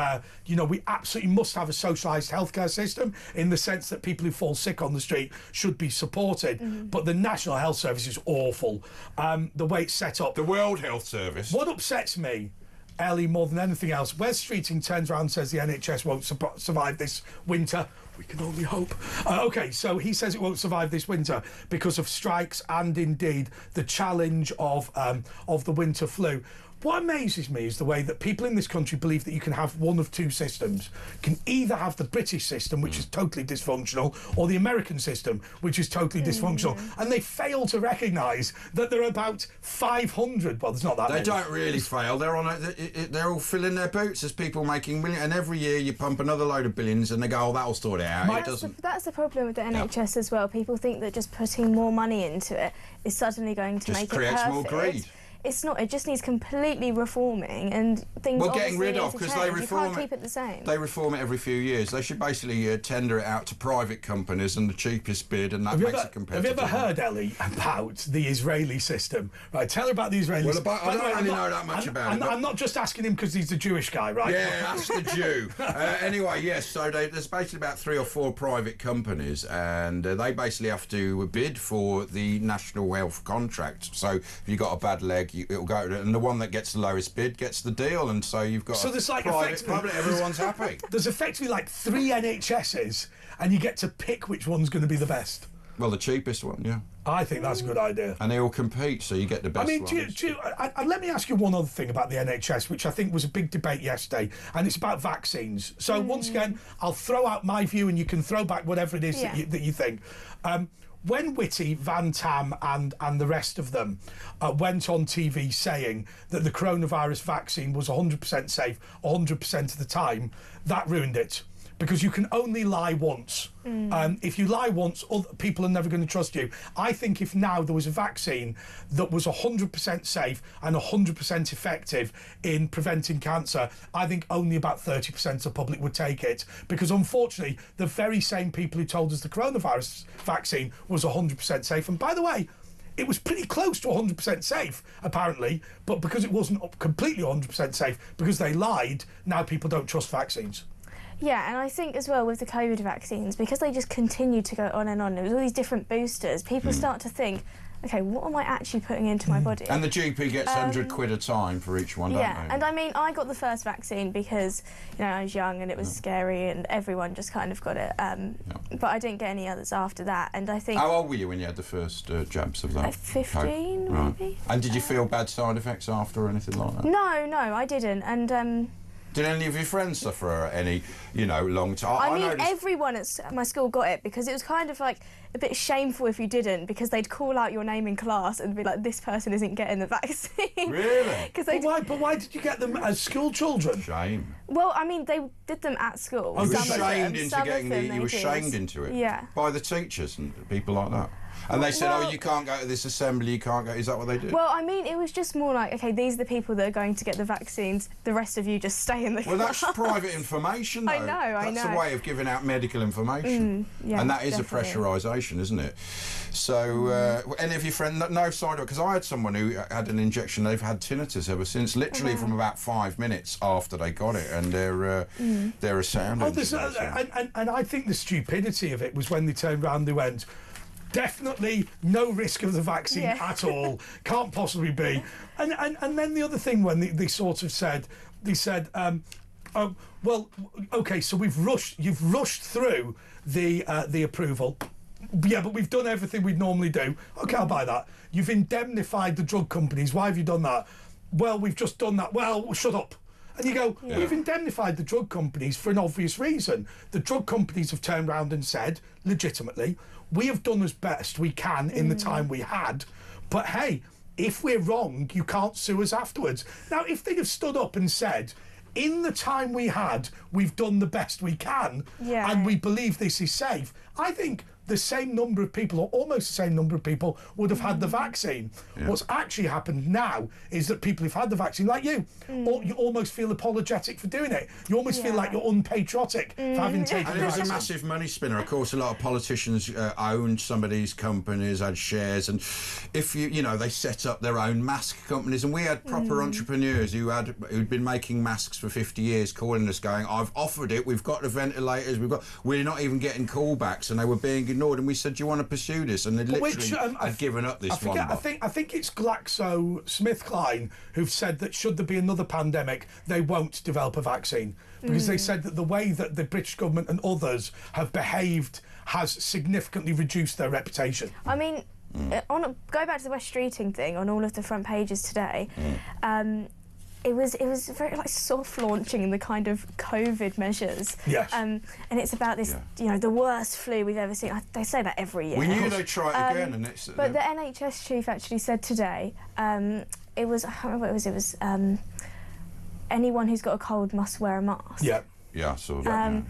you know, we absolutely must have a socialised healthcare system in the sense that people who fall sick on the street should be supported. But the National Health Service is awful. The way it's set up. The World Health Service. What upsets me, Ellie, more than anything else, Wes Streeting turns around and says the NHS won't survive this winter. We can only hope. OK, so he says it won't survive this winter because of strikes and indeed the challenge of the winter flu. What amazes me is the way that people in this country believe that you can have one of two systems. You can either have the British system, which is totally dysfunctional, or the American system, which is totally dysfunctional. And they fail to recognise that there are about 500. Well, there's not that many. They don't really fail. They're on. They're all filling their boots. There's people making millions, and every year you pump another load of billions, and they go, "Oh, that'll sort it out." It doesn't. That's the problem with the NHS as well. People think that just putting more money into it is suddenly going to make it perfect. Just creates more greed. It's not. It just needs completely reforming and things. Well, getting rid of, because they reform you can't keep it the same. They reform it every few years. They should basically tender it out to private companies and the cheapest bid, and that makes it competitive. Have you ever heard, Ellie, about the Israeli system? Right, tell her about the Israelis. Well, I don't really know that much about it. I'm not just asking him because he's a Jewish guy, right? Yeah, that's the Jew. Anyway, yes, so there's basically about 3 or 4 private companies, and they basically have to bid for the national health contract. So if you've got a bad leg, it'll go to, and the one that gets the lowest bid gets the deal, and so you've got there's like private, everyone's happy. There's effectively like 3 NHSs, and you get to pick which one's going to be the best. Well, the cheapest one, yeah. I think that's a good idea. And they all compete, so you get the best one. Let me ask you one other thing about the NHS, which I think was a big debate yesterday, and it's about vaccines. So once again, I'll throw out my view, and you can throw back whatever it is that you think. When Whitty, Van Tam and the rest of them went on TV saying that the coronavirus vaccine was 100% safe 100% of the time, that ruined it. Because you can only lie once. If you lie once, other people are never going to trust you. I think if now there was a vaccine that was 100% safe and 100% effective in preventing cancer, I think only about 30% of the public would take it. Because unfortunately, the very same people who told us the coronavirus vaccine was 100% safe, and by the way, it was pretty close to 100% safe, apparently, but because it wasn't completely 100% safe, because they lied, now people don't trust vaccines. Yeah, and I think as well with the COVID vaccines, because they just continue to go on and on, there was all these different boosters, people start to think, OK, what am I actually putting into my body? And the GP gets £100 a time for each one, don't they? Yeah, and I mean, I got the first vaccine because, you know, I was young and it was scary and everyone just kind of got it. But I didn't get any others after that, and I think... How old were you when you had the first jabs of that? Like 15, maybe. And did you feel bad side effects after or anything like that? No, I didn't, and... Did any of your friends suffer any, long time? I mean, everyone at my school got it because it was kind of like a bit shameful if you didn't, because they'd call out your name in class and be like, this person isn't getting the vaccine. Really? But why did you get them as school children? Shame. Well, I mean, they did them at school. You were shamed into it? Yeah. By the teachers and people like that? And they said, you can't go to this assembly, you can't go... Is that what they did? Well, I mean, it was just more like, OK, these are the people that are going to get the vaccines, the rest of you just stay in the class. That's private information, though. I know. That's a way of giving out medical information. Yeah, and that is definitely. a pressurisation, isn't it? So, any of your friends... No side effect... Because I had someone who had an injection, they've had tinnitus ever since, literally from about 5 minutes after they got it, and they're a sound engineer. And I think the stupidity of it was when they turned around, they went... Definitely no risk of the vaccine at all. Can't possibly be. And then the other thing when they sort of said, well, OK, so you've rushed through the approval. Yeah, but we've done everything we'd normally do. OK, I'll buy that. You've indemnified the drug companies. Why have you done that? Well, we've just done that. Well, shut up. And you go, we've indemnified the drug companies for an obvious reason. The drug companies have turned around and said, legitimately, we have done as best we can in the time we had, but hey, if we're wrong, you can't sue us afterwards. Now, if they'd have stood up and said, in the time we had, we've done the best we can, and we believe this is safe, I think the same number of people, or almost the same number of people, would have had the vaccine. What's actually happened now is that people who've had the vaccine, like you, you almost feel apologetic for doing it. You almost feel like you're unpatriotic for having taken the And it was vaccine. a massive money spinner. Of course, a lot of politicians owned some of these companies, had shares, and if you know, they set up their own mask companies, and we had proper entrepreneurs who'd been making masks for 50 years, calling us, going, "I've offered it. We've got the ventilators. We're not even getting callbacks," and they were being ignored. And we said, "Do you want to pursue this?" And they literally had given up this one. I think it's GlaxoSmithKline who've said that should there be another pandemic, they won't develop a vaccine, because they said that the way that the British government and others have behaved has significantly reduced their reputation. I mean, go back to the West Streeting thing on all of the front pages today. It was very like soft launching the kind of COVID measures. Yes. And it's about this, you know, the worst flu we've ever seen. They say that every year. We knew they'd try it again, and it's. But the NHS chief actually said today, it was, I can't remember what it was. Anyone who's got a cold must wear a mask. Yeah. Yeah, I saw that.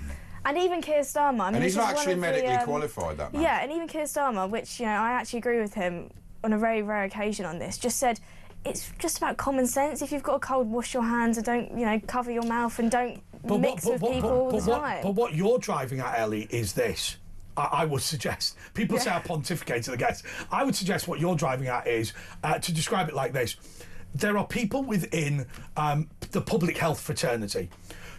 And even Keir Starmer. I mean, and he's not actually one of medically the, qualified, that man. Yeah, and even Keir Starmer, which, you know, I actually agree with him on a very rare occasion on this, just said it's just about common sense. If you've got a cold, wash your hands and don't, you know, cover your mouth and don't mix with people all the time. But what you're driving at, Ellie, is this. I would suggest, people say I pontificate to the guests. I would suggest what you're driving at is, to describe it like this. There are people within the public health fraternity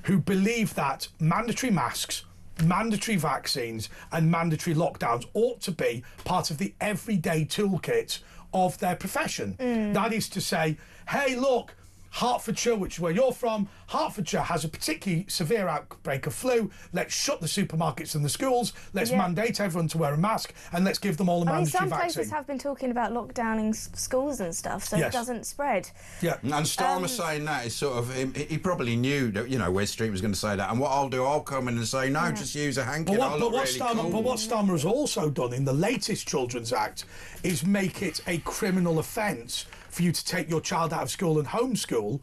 who believe that mandatory masks, mandatory vaccines and mandatory lockdowns ought to be part of the everyday toolkit of their profession. That is to say, hey, look, Hertfordshire, which is where you're from, Hertfordshire has a particularly severe outbreak of flu. Let's shut the supermarkets and the schools. Let's mandate everyone to wear a mask, and let's give them all a mandatory vaccine. Some places have been talking about lockdowning schools and stuff, so it doesn't spread. Yeah, and Starmer saying that is sort of, he probably knew that, you know, West Street was going to say that. And what I'll do, I'll come in and say, no, just use a hanky. But what Starmer has also done in the latest Children's Act is make it a criminal offence for you to take your child out of school and homeschool,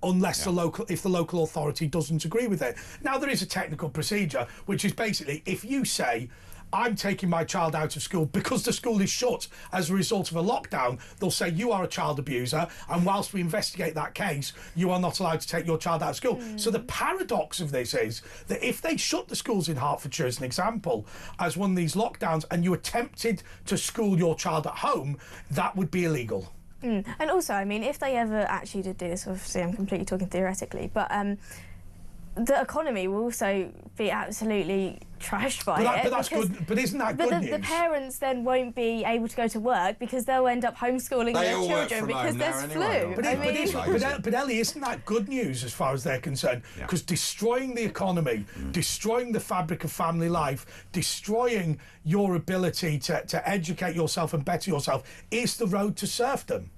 unless if the local authority doesn't agree with it. Now, there is a technical procedure, which is basically, if you say, I'm taking my child out of school because the school is shut as a result of a lockdown, they'll say you are a child abuser, and whilst we investigate that case, you are not allowed to take your child out of school. So the paradox of this is that if they shut the schools in Hertfordshire, as an example, as one of these lockdowns, and you attempted to school your child at home, that would be illegal. And also, I mean, if they ever actually did do this, obviously I'm completely talking theoretically, but the economy will also be absolutely trashed by it. But that's good. But isn't that good news? The parents then won't be able to go to work because they'll end up homeschooling their children because there's flu. But Ellie, isn't that good news as far as they're concerned? Because destroying the economy, destroying the fabric of family life, destroying your ability to educate yourself and better yourself is the road to serfdom.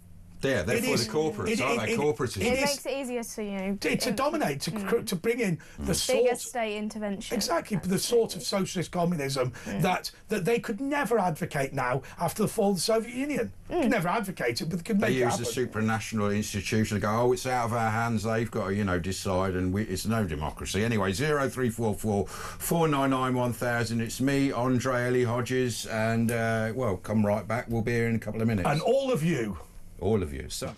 Yeah, they're for the corporates, aren't they? Corporates. It makes it easier to, you know... To dominate, to bring in the sort... Bigger state intervention. Exactly, the sort of socialist communism that they could never advocate now after the fall of the Soviet Union. Could never advocate it, but they could make it happen. They use the supranational institution to go, oh, it's out of our hands, they've got to, you know, decide, and it's no democracy. Anyway, 0344 499 1000, it's me, Andre Ellie Hodges, and, well, come right back, we'll be here in a couple of minutes. And all of you. All of you. So.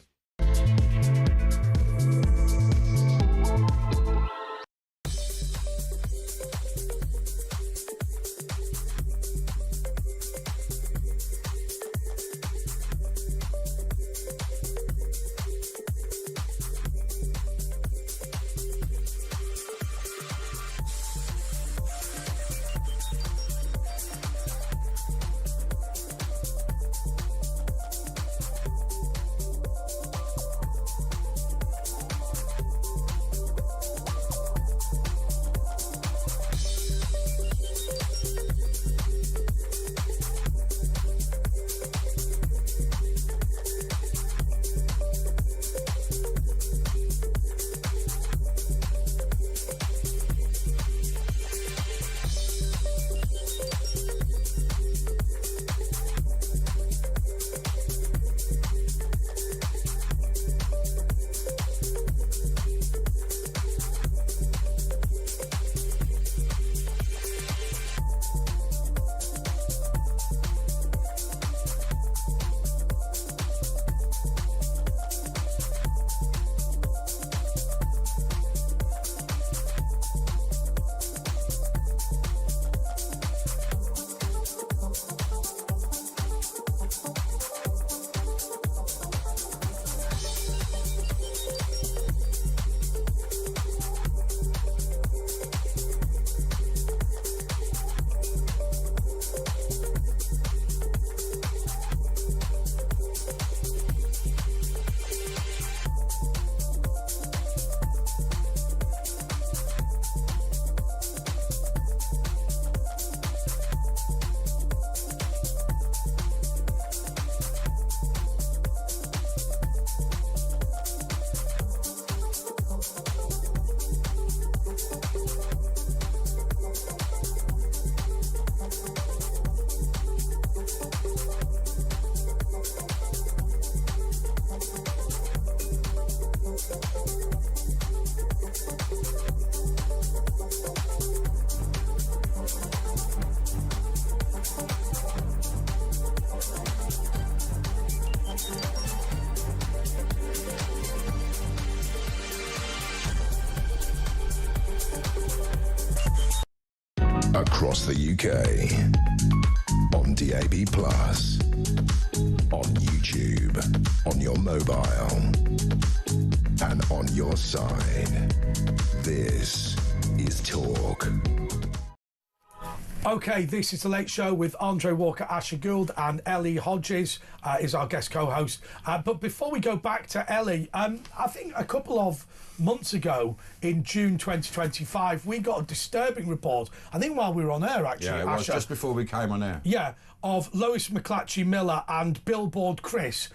Across the UK. On DAB+. On YouTube. On your mobile. And on your side. This is Talk. Okay, this is The Late Show with Andre Walker, Asher Gould, and Ellie Hodges is our guest co-host. But before we go back to Ellie, I think a couple of months ago, in June 2025, we got a disturbing report, I think while we were on air, actually. Yeah, it was Asher, just before we came on air. Yeah, of Lois McClatchy Miller and Billboard Chris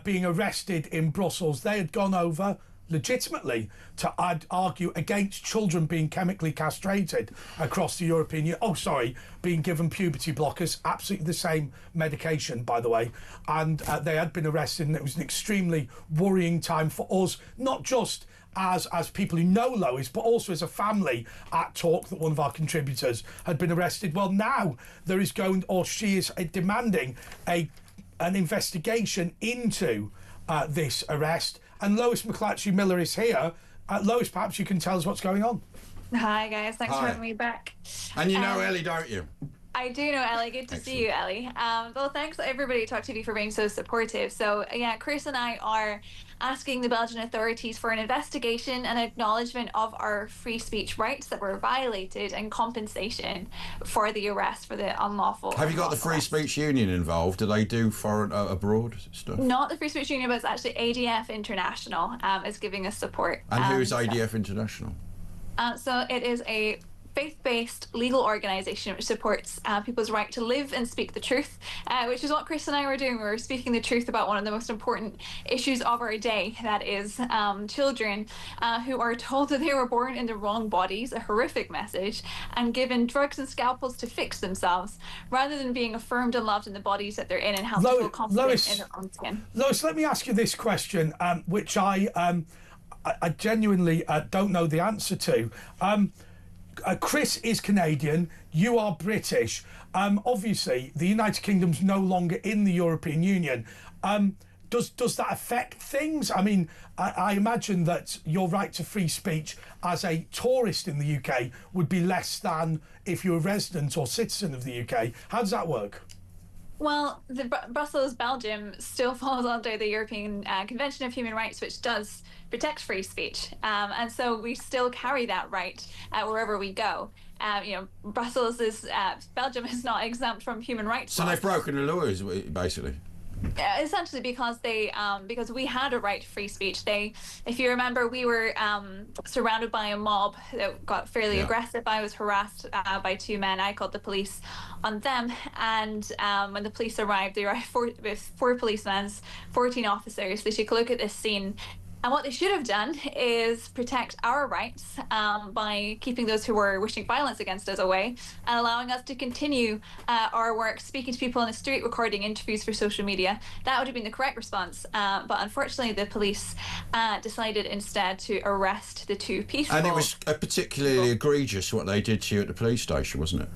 being arrested in Brussels. They had gone over legitimately to argue against children being chemically castrated across the European Union. Being given puberty blockers, absolutely the same medication, by the way. And they had been arrested, and it was an extremely worrying time for us, not just as people who know Lois, but also as a family at Talk, that one of our contributors had been arrested. Well, now there is she is demanding an investigation into this arrest. And Lois McClatchy Miller is here. Lois, perhaps you can tell us what's going on. Hi guys, thanks for having me back. And you know Ellie, don't you? I do know Ellie. Good to see you, Ellie. Well, thanks everybody at talkTV for being so supportive. So yeah, Chris and I are asking the Belgian authorities for an investigation and acknowledgement of our free speech rights that were violated and compensation for the arrest, for the unlawful. Have you got the Free Speech Union involved? Do they do foreign abroad stuff? Not the Free Speech Union, but it's actually ADF International is giving us support. And who is ADF International? So it is a faith-based legal organisation which supports people's right to live and speak the truth, which is what Chris and I were doing. We were speaking the truth about one of the most important issues of our day, that is children who are told that they were born in the wrong bodies, a horrific message, and given drugs and scalpels to fix themselves, rather than being affirmed and loved in the bodies that they're in and have to feel confident in their own skin. Lois, let me ask you this question, which I genuinely don't know the answer to. Chris is Canadian, you are British. Obviously, the United Kingdom's no longer in the European Union. Does that affect things? I mean, I imagine that your right to free speech as a tourist in the UK would be less than if you're a resident or citizen of the UK. How does that work? Well, Brussels, Belgium still falls under the European Convention of Human Rights, which does protect free speech. And so we still carry that right wherever we go. Brussels Belgium is not exempt from human rights. So they've broken the laws, basically. Essentially, because we had a right to free speech. If you remember, we were surrounded by a mob that got fairly aggressive. I was harassed by two men. I called the police on them, and when the police arrived, they arrived with 4 policemen, 14 officers. They took a look at this scene. And what they should have done is protect our rights by keeping those who were wishing violence against us away and allowing us to continue our work, speaking to people on the street, recording interviews for social media. That would have been the correct response. But unfortunately, the police decided instead to arrest the 2 peaceful. And it was particularly egregious what they did to you at the police station, wasn't it?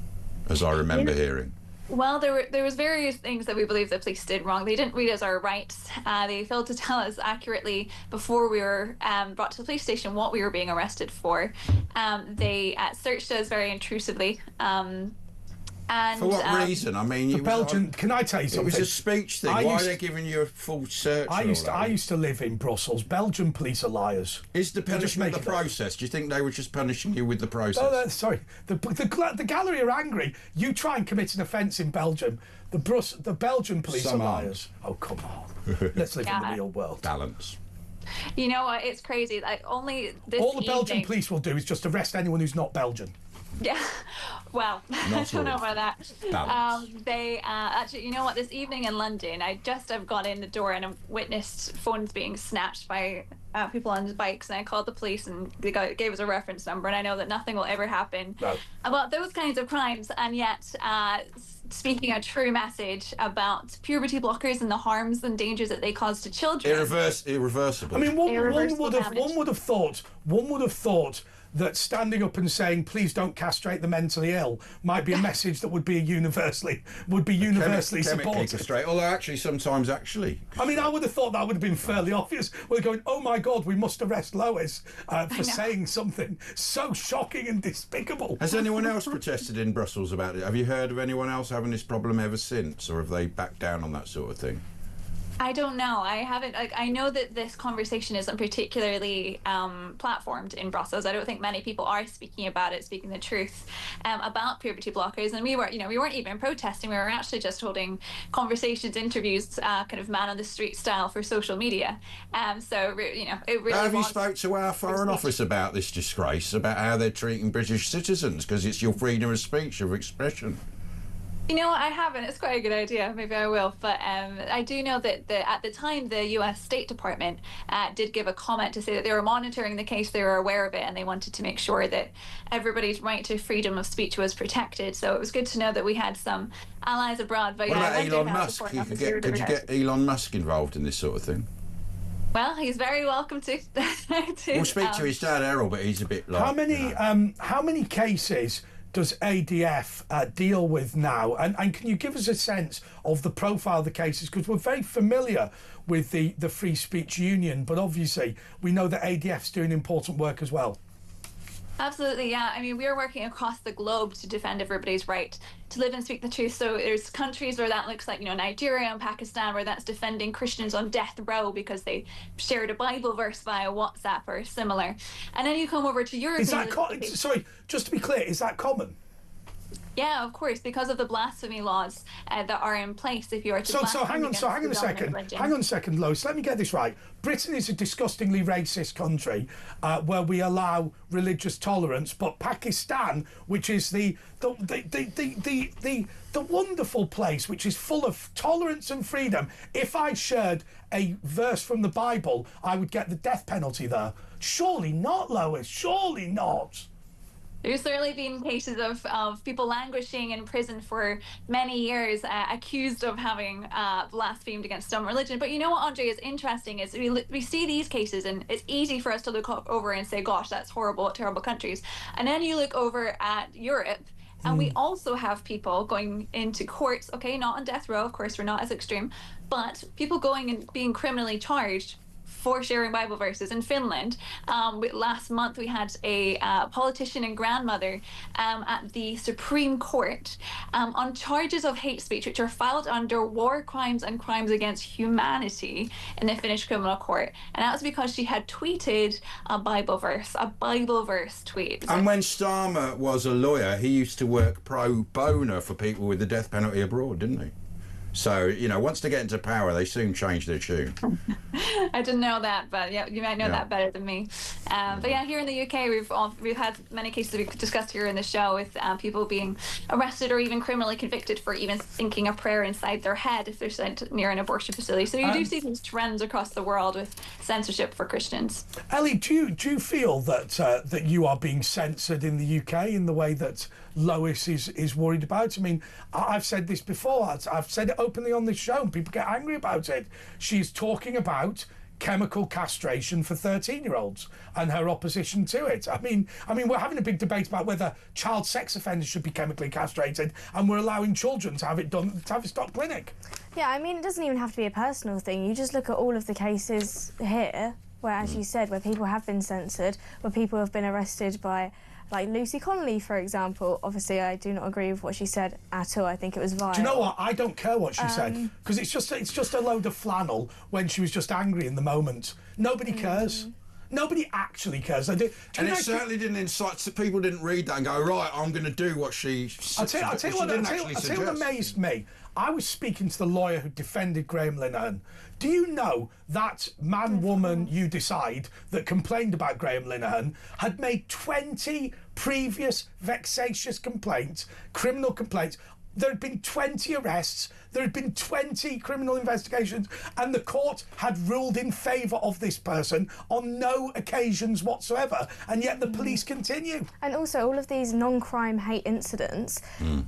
As I remember hearing. Well, there was various things that we believe the police did wrong. They didn't read us our rights. They failed to tell us accurately before we were brought to the police station what we were being arrested for. They searched us very intrusively. And, for what reason? I mean, the Belgian. Can I tell you something? It was a speech thing. Why are they giving you a full search? I used to live in Brussels. Belgian police are liars. Is the punishment the process? Do you think they were just punishing you with the process? No, sorry. The gallery are angry. You try and commit an offence in Belgium. The Belgian police are liars. Oh, come on. Let's live in the real world. Balance. You know what? It's crazy. Like, only this all the Belgian police will do is just arrest anyone who's not Belgian. Yeah, well, I don't know about that. They actually, you know what? This evening in London, I just have got in the door and I've witnessed phones being snatched by people on bikes, and I called the police and they gave us a reference number, and I know that nothing will ever happen about those kinds of crimes, and yet speaking a true message about puberty blockers and the harms and dangers that they cause to children. Irreversible. I mean, one would have thought that standing up and saying, please don't castrate the mentally ill, might be a message that would be universally supported. Castrate, although actually sometimes I mean, I would have thought that would have been fairly obvious. We're going, oh my God, we must arrest Lois for saying something so shocking and despicable. Has anyone else protested in Brussels about it? Have you heard of anyone else having this problem ever since, or have they backed down on that sort of thing? I don't know. I haven't. I know that this conversation isn't particularly platformed in Brussels. I don't think many people are speaking about it, speaking the truth about puberty blockers. And we weren't even protesting. We were actually just holding conversations, interviews, kind of man on the street style for social media. So it really. Have you spoke to our Foreign Office about this disgrace, about how they're treating British citizens, because it's your freedom of speech, of expression? You know what, I haven't. It's quite a good idea. Maybe I will. But I do know that at the time, the US State Department did give a comment to say that they were monitoring the case, they were aware of it, and they wanted to make sure that everybody's right to freedom of speech was protected. So it was good to know that we had some allies abroad. But what about Elon Musk? Could you get Elon Musk involved in this sort of thing? Well, he's very welcome to. We'll speak to his dad, Errol, but he's a bit like... How many cases does ADF deal with now? And can you give us a sense of the profile of the cases? Because we're very familiar with the Free Speech Union, but obviously we know that ADF's doing important work as well. Absolutely, yeah. I mean, we're working across the globe to defend everybody's right to live and speak the truth. So there's countries where that looks like, Nigeria and Pakistan, where that's defending Christians on death row because they shared a Bible verse via WhatsApp or similar. And then you come over to Europe. Is that sorry, just to be clear, is that common? Yeah, of course, because of the blasphemy laws that are in place. If you are to so hang on a second, Lois. Let me get this right. Britain is a disgustingly racist country where we allow religious tolerance, but Pakistan, which is the wonderful place, which is full of tolerance and freedom. If I shared a verse from the Bible, I would get the death penalty there. Surely not, Lois. Surely not. There's certainly been cases of people languishing in prison for many years, accused of having blasphemed against some religion. But you know what, Andre, is interesting is we see these cases, and it's easy for us to look over and say, gosh, that's horrible, terrible countries. And then you look over at Europe, and we also have people going into courts, okay, not on death row, of course, we're not as extreme, but people going and being criminally charged for sharing Bible verses. In Finland, last month we had a politician and grandmother at the Supreme Court on charges of hate speech, which are filed under war crimes and crimes against humanity in the Finnish criminal court. And that was because she had tweeted a Bible verse tweet. And when Starmer was a lawyer, he used to work pro bono for people with the death penalty abroad, didn't he? So, once they get into power, they soon change their tune. I didn't know that, but yeah, you might know that better than me. But yeah, here in the UK, we've had many cases we've discussed here in the show with people being arrested or even criminally convicted for even thinking a prayer inside their head if they're sent near an abortion facility. So you do see these trends across the world with censorship for Christians. Ellie, do you feel that you are being censored in the UK in the way that Lois is worried about? I mean, I've said this before. I've said it openly on this show, and people get angry about it. She's talking about chemical castration for 13-year-olds and her opposition to it. I mean, we're having a big debate about whether child sex offenders should be chemically castrated, and we're allowing children to have it done, to have a stop clinic. Yeah, I mean, it doesn't even have to be a personal thing. You just look at all of the cases here where, as you said, where people have been censored, where people have been arrested by, like Lucy Connolly, for example. Obviously, I do not agree with what she said at all. I think it was vile. Do you know what? I don't care what she said, because it's just a load of flannel when she was just angry in the moment. Nobody cares. Nobody actually cares. And it certainly didn't incite. People didn't read that and go, right, I'm going to do what she said. I'll tell you what amazed me. I was speaking to the lawyer who defended Graham Linehan. Do you know that woman, you decide, that complained about Graham Linehan had made 20 previous vexatious complaints, criminal complaints? There had been 20 arrests. There had been 20 criminal investigations, and the court had ruled in favour of this person on no occasions whatsoever, and yet the police continue. And also, all of these non-crime hate incidents,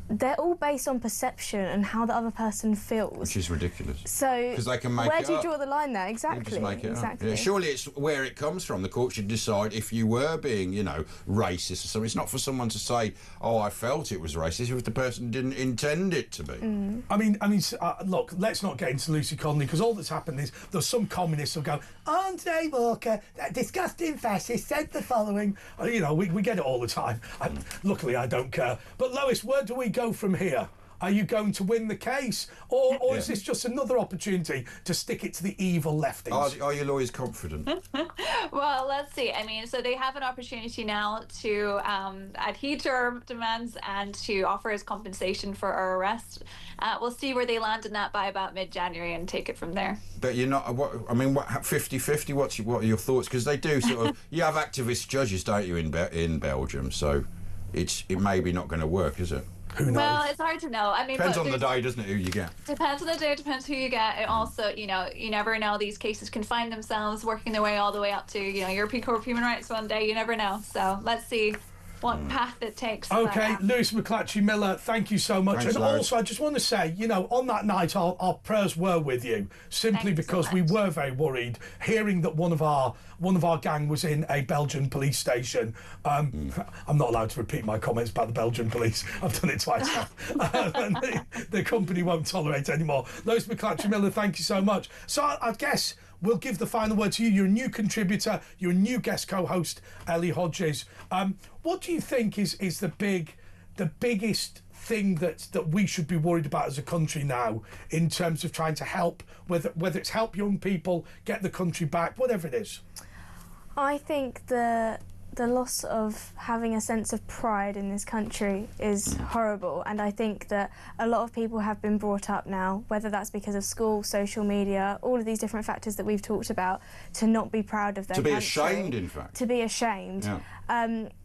they're all based on perception and how the other person feels. Which is ridiculous. So, because they can make where it do you up. draw the line there? Exactly. Just make it exactly. up. Yeah, surely it's where it comes from. The court should decide if you were being, you know, racist or something. It's not for someone to say, "Oh, I felt it was racist," if the person didn't intend it to be. I mean, look, let's not get into Lucy Conley, because all that's happened is there's some communists who go, Andre Walker, that disgusting fascist, said the following. You know, we get it all the time. Luckily, I don't care. But Lois, where do we go from here? Are you going to win the case, or is this just another opportunity to stick it to the evil lefties? Are your lawyers confident? Well, let's see. I mean, so they have an opportunity now to adhere to our demands and to offer us compensation for our arrest. We'll see where they land in that by about mid-January and take it from there. But you're not. What 50-50? What are your thoughts? Because they do sort of. You have activist judges, don't you, in Belgium? So it may be not going to work, is it? Who knows? Well, it's hard to know. I mean, depends on the day, doesn't it? Who you get. Depends on the day. Depends who you get. And also, you know, you never know. These cases can find themselves working their way all the way up to, you know, European Court of Human Rights one day. You never know. So let's see what path it takes. Okay, Lewis McClatchy-Miller, thank you so much. Thanks, and Lois. also, I just want to say, you know, on that night, our prayers were with you, simply Thanks so because we much. were very worried, hearing that one of our gang was in a Belgian police station. I'm not allowed to repeat my comments about the Belgian police. I've done it twice now. And the company won't tolerate anymore. Lewis McClatchy-Miller, thank you so much. So I guess we'll give the final word to you. You're a new contributor. You're a new guest co-host, Ellie Hodges. What do you think is the biggest thing that we should be worried about as a country now, in terms of trying to help, whether it's help young people get the country back, whatever it is? I think the loss of having a sense of pride in this country is horrible, and I think that a lot of people have been brought up now, whether that's because of school, social media, all of these different factors that we've talked about, to not be proud of their country. To be ashamed, in fact. To be ashamed. Yeah.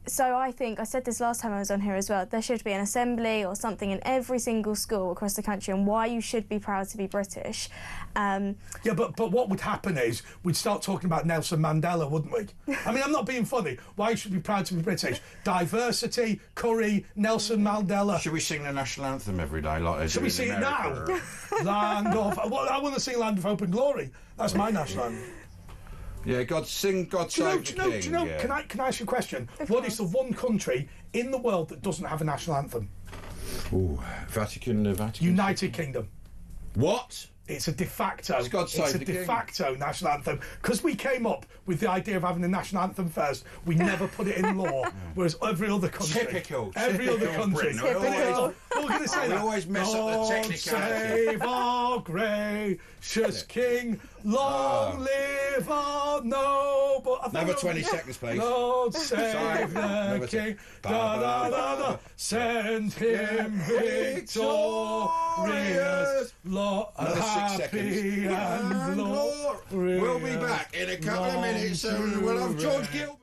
So I think, I said this last time I was on here as well, there should be an assembly or something in every single school across the country on why you should be proud to be British. Yeah, but what would happen is we'd start talking about Nelson Mandela, wouldn't we? I mean, I'm not being funny. Why you should be proud to be British? Diversity, curry, Nelson Mandela. Should we sing the national anthem every day like they Should do we in sing it America? now? Land of... Well, I want to sing Land of Hope and Glory. That's my national anthem. Yeah, God Save the King. Do you know, yeah. can I ask you a question? Of What is the course. one country in the world that doesn't have a national anthem? Ooh, Vatican. United Kingdom. What? It's a de facto. God Save it's a the de King. facto national anthem. Because we came up with the idea of having a national anthem first, we never put it in law. Whereas every other country, Typical other country, Britain. we're going to say We that. always mess up the God technicality. save our gracious King, long live our noble. I think Another that- 20 seconds, please. Lord Sorry. save the Another King, Da, da da da, da da, send him victorious, Lord, Another 6 seconds. happy and glorious. We'll be back in a couple of minutes and we'll have George Gilbert.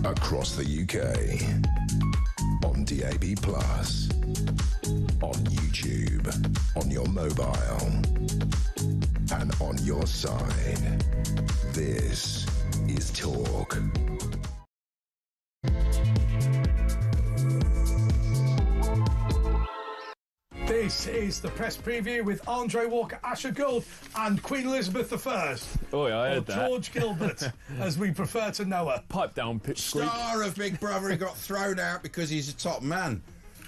Across the UK. On DAB+. On YouTube. On your mobile. And on your side. This is Talk. This is the press preview with Andre Walker, Asher Gould, and Queen Elizabeth I. Oh, yeah, I heard that. George Gilbert, as we prefer to know her. Pipe down, pitch squeak. Star of Big Brother, he got thrown out because he's a top man.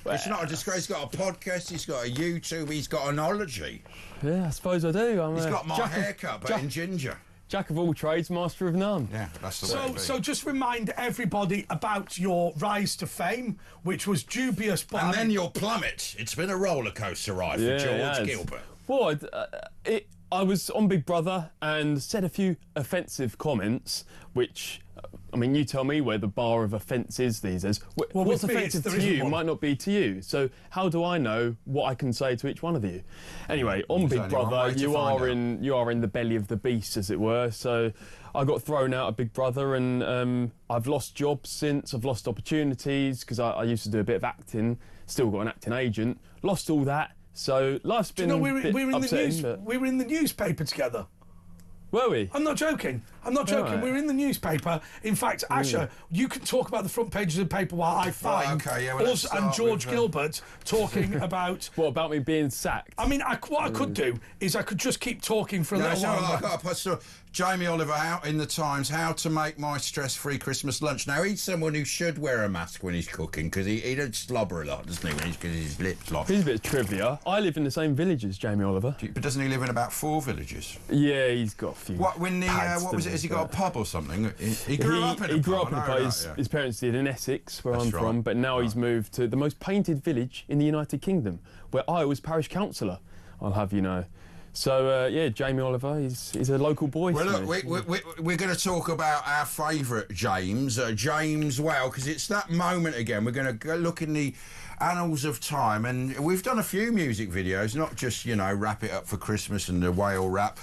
Well, it's not a disgrace. He's got a podcast, he's got a YouTube, he's got an ology. Yeah, I suppose I do. He's got my haircut, but in ginger. Jack of all trades, master of none. Yeah, that's the way it is. So just remind everybody about your rise to fame, which was dubious. But and then your plummet. It's been a roller coaster ride for George Gilbert. Well, I was on Big Brother and said a few offensive comments, which, I mean, you tell me where the bar of offence is these days. Well, what's offensive to you might not be to you. So how do I know what I can say to each one of you? Anyway, on Big Brother, you are in the belly of the beast, as it were. So I got thrown out of Big Brother, and I've lost jobs since. I've lost opportunities because I used to do a bit of acting. Still got an acting agent. Lost all that. So life's been we were in the newspaper together. Were we? I'm not joking. Right. We were in the newspaper. In fact, Asher, you can talk about the front pages of the paper while I find us and George Gilbert talking about... What, about me being sacked? I mean, what I could do is I could just keep talking for a little while. Jamie Oliver out in the Times, how to make my stress-free Christmas lunch. Now, he's someone who should wear a mask when he's cooking, because he does slobber a lot, doesn't he, because his lips lock. Here's a bit of trivia. I live in the same village as Jamie Oliver. But doesn't he live in about 4 villages? Yeah, he's got a few. What was it? Has he got a pub or something? He grew up in a pub. He grew up in a pub. His parents did in Essex, where I'm from, but now he's moved to the most painted village in the United Kingdom, where I was parish councillor, I'll have you know. So, yeah, Jamie Oliver, he's a local boy. Well, look, we're going to talk about our favourite James Whale, because it's that moment again. We're going to go look in the annals of time, and we've done a few music videos, not just, wrap it up for Christmas and the whale rap.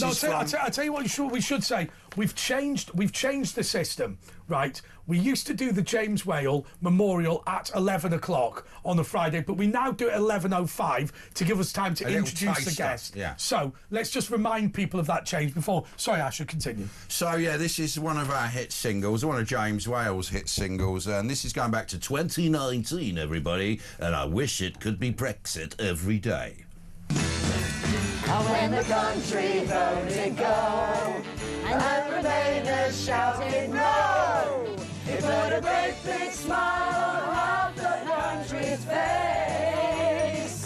I'll tell you what we should say. We've changed the system, right? We used to do the James Whale Memorial at 11 o'clock on a Friday, but we now do it at 11:05 to give us time to introduce the guest. Yeah. So let's just remind people of that change before. Sorry, I should continue. So, yeah, this is one of our hit singles, one of James Whale's hit singles, and this is going back to 2019, everybody, and I wish it could be Brexit every day. When the country voted go and the Remainers shouted no, it put a great big smile on half the country's face.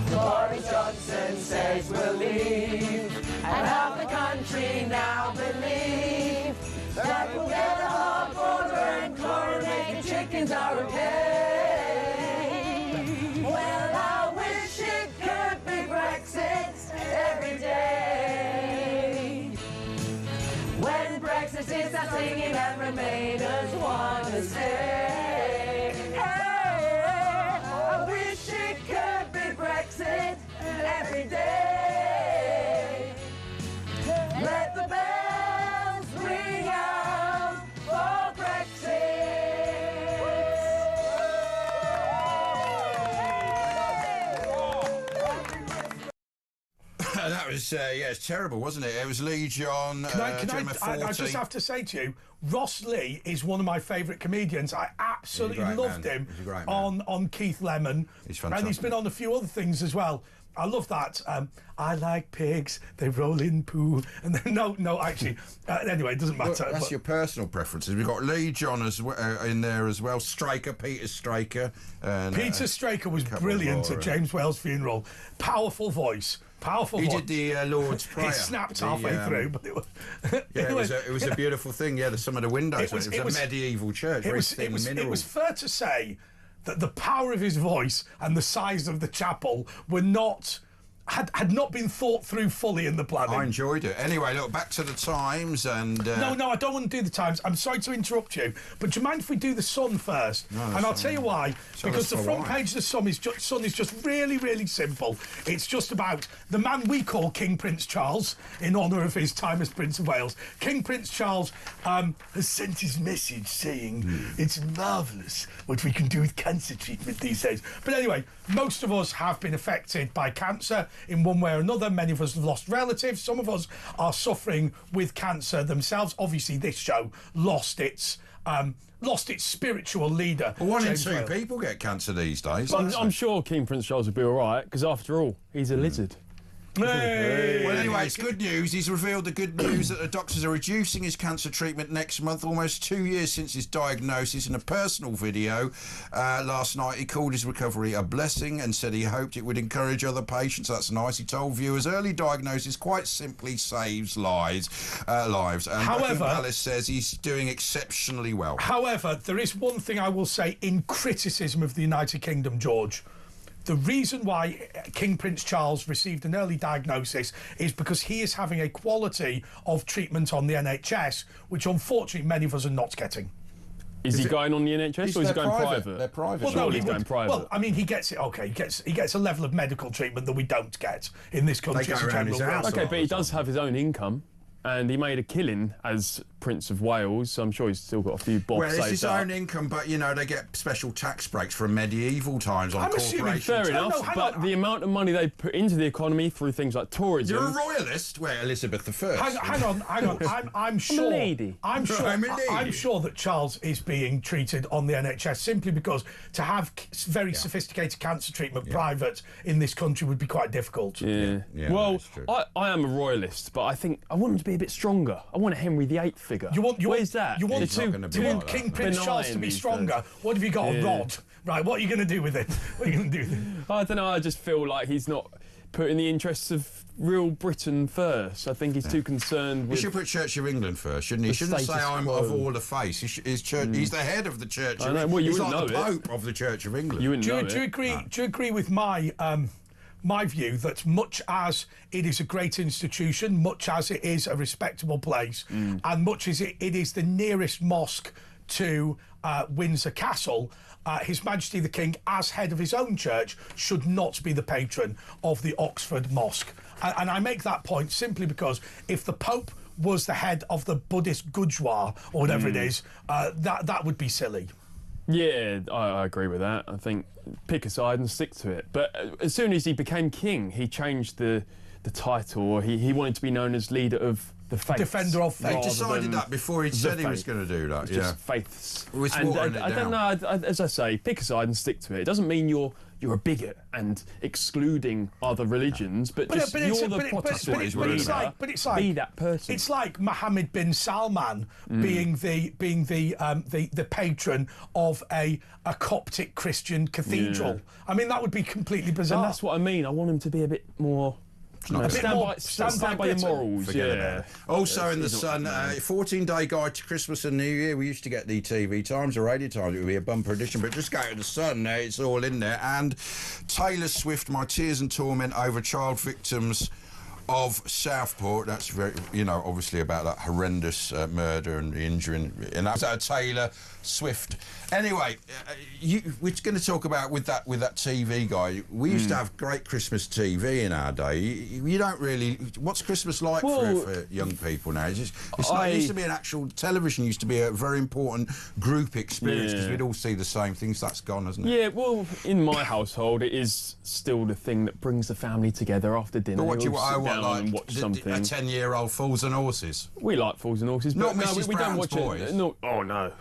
Boris Johnson says we'll leave, and half the country now believe that we'll get a hard border and chlorinated chickens are okay. Well, I wish it could be Brexit every day. When Brexiteers are singing and Remainers want to stay. Hey, I wish it could be Brexit every day. Let the bells ring out for Brexit. That was, it's terrible, wasn't it? It was Lee John. I just have to say to you, Ross Lee is one of my favourite comedians. I absolutely loved him on Keith Lemon. He's fantastic. And he's been on a few other things as well. I love that. I like pigs, they roll in poo. And then, actually, anyway, it doesn't matter. Well, that's your personal preferences. We've got Lee John in there as well. Peter Straker. And, Peter Straker was brilliant at James Whale's funeral. Powerful voice. He did the Lord's Prayer. It snapped halfway through, but it was... it was a beautiful thing. Yeah, some of the windows. It was a medieval church. It was fair to say that the power of his voice and the size of the chapel were not had not been thought through fully in the planning. I enjoyed it. Anyway, look, back to the Times and... No, I don't want to do the Times. I'm sorry to interrupt you, but do you mind if we do the Sun first? No, and I'll tell you why. Because the front why. page of the Sun is just really, really simple. It's just about the man we call King Prince Charles, in honour of his time as Prince of Wales. King Prince Charles has sent his message saying it's marvellous what we can do with cancer treatment these days. But anyway, most of us have been affected by cancer in one way or another. Many of us have lost relatives. Some of us are suffering with cancer themselves. Obviously, this show lost its spiritual leader. Well, 1 in James 2 Whale. people get cancer these days. I'm sure King Prince Charles will be all right, because after all, he's a lizard. Hey. Well, anyway, it's good news. He's revealed the good news that the doctors are reducing his cancer treatment next month, almost 2 years since his diagnosis. In a personal video last night, he called his recovery a blessing and said he hoped it would encourage other patients. That's nice. He told viewers early diagnosis quite simply saves lives. And However, Buckingham Palace says he's doing exceptionally well. However, there is one thing I will say in criticism of the United Kingdom, George. The reason why King Prince Charles received an early diagnosis is because he is having a quality of treatment on the NHS, which unfortunately many of us are not getting. Is he going on the NHS or is he going private? They're private. Well, no, Surely he's going private. Well, I mean, he gets it. Okay, he gets a level of medical treatment that we don't get in this country. They go as a around general his house. rule. Okay, but he does have his own income, and he made a killing as Prince of Wales, so I'm sure he's still got a few bob Well, it's saved his up. own income, but, you know, they get special tax breaks from medieval times on I'm assuming corporations. Fair No, enough, hang but on. the amount of money they put into the economy through things like tourism... You're a royalist? Where Elizabeth I. Hang on. I'm sure. lady. I'm sure. I'm a lady. I'm sure that Charles is being treated on the NHS simply because to have very sophisticated cancer treatment private in this country would be quite difficult. Yeah. Yeah, Well, that's true. I am a royalist, but I think I want him to be a bit stronger. I want a Henry VIII figure. Where's that? You want, He's not gonna be like that, King no. Prince Charles to be Benign stronger. these What have you got? A rod, right? What are you going to do with it? What are you going to do with it? I don't know. I just feel like he's not putting the interests of real Britain first. I think he's too concerned He with. should put Church of England first, shouldn't he? He the shouldn't say status I'm quo. of all the faith. He's the head of the Church of I know, England. well, you He's like wouldn't the know it. Pope of the Church of England. You wouldn't know Do you it. agree? Do you agree with my view that much as it is a great institution, much as it is a respectable place, and much as it is the nearest mosque to Windsor Castle, His Majesty the King, as head of his own church, should not be the patron of the Oxford Mosque. And I make that point simply because if the Pope was the head of the Buddhist Gurdwara, or whatever it is, that would be silly. Yeah, I agree with that. I think pick a side and stick to it. But as soon as he became king, he changed the title. He wanted to be known as leader of the faith. Defender of faith. He rather decided than that before he the said he was faith. going to do that. It's Yeah. just faiths. It's And watering it I don't down. know. As I say, pick a side and stick to it. It doesn't mean you're a bigot and excluding other religions, but just you're the Protestant leader. But it's like be that person. It's like Mohammed bin Salman being the patron of a Coptic Christian cathedral. Yeah. I mean, that would be completely bizarre. And that's what I mean. I want him to be a bit more. not a bit stand more- by, stand stand by by your Britain. morals. Forget Yeah. about it. Also in the he's not Sun, 14-day guide to Christmas and New Year. We used to get the TV Times or Radio Times. It would be a bumper edition, but just go to the Sun. It's all in there. And Taylor Swift, My Tears and Torment Over Child Victims of Southport. That's very, obviously about that horrendous murder and injury. And that's Taylor Swift. Anyway, we're going to talk about with that TV guy. We used to have great Christmas TV in our day. You don't really. What's Christmas like for young people now? It's like, it used to be an actual television. Used to be a very important group experience because we'd all see the same things. That's gone, hasn't it? Yeah, well, in my household, it is still the thing that brings the family together after dinner. But what do you We all sit want? down and watch something. A 10-year-old Fools and Horses. We like Fools and Horses, Not but no, Mrs. we don't Brown's watch Boys? it. No, oh no.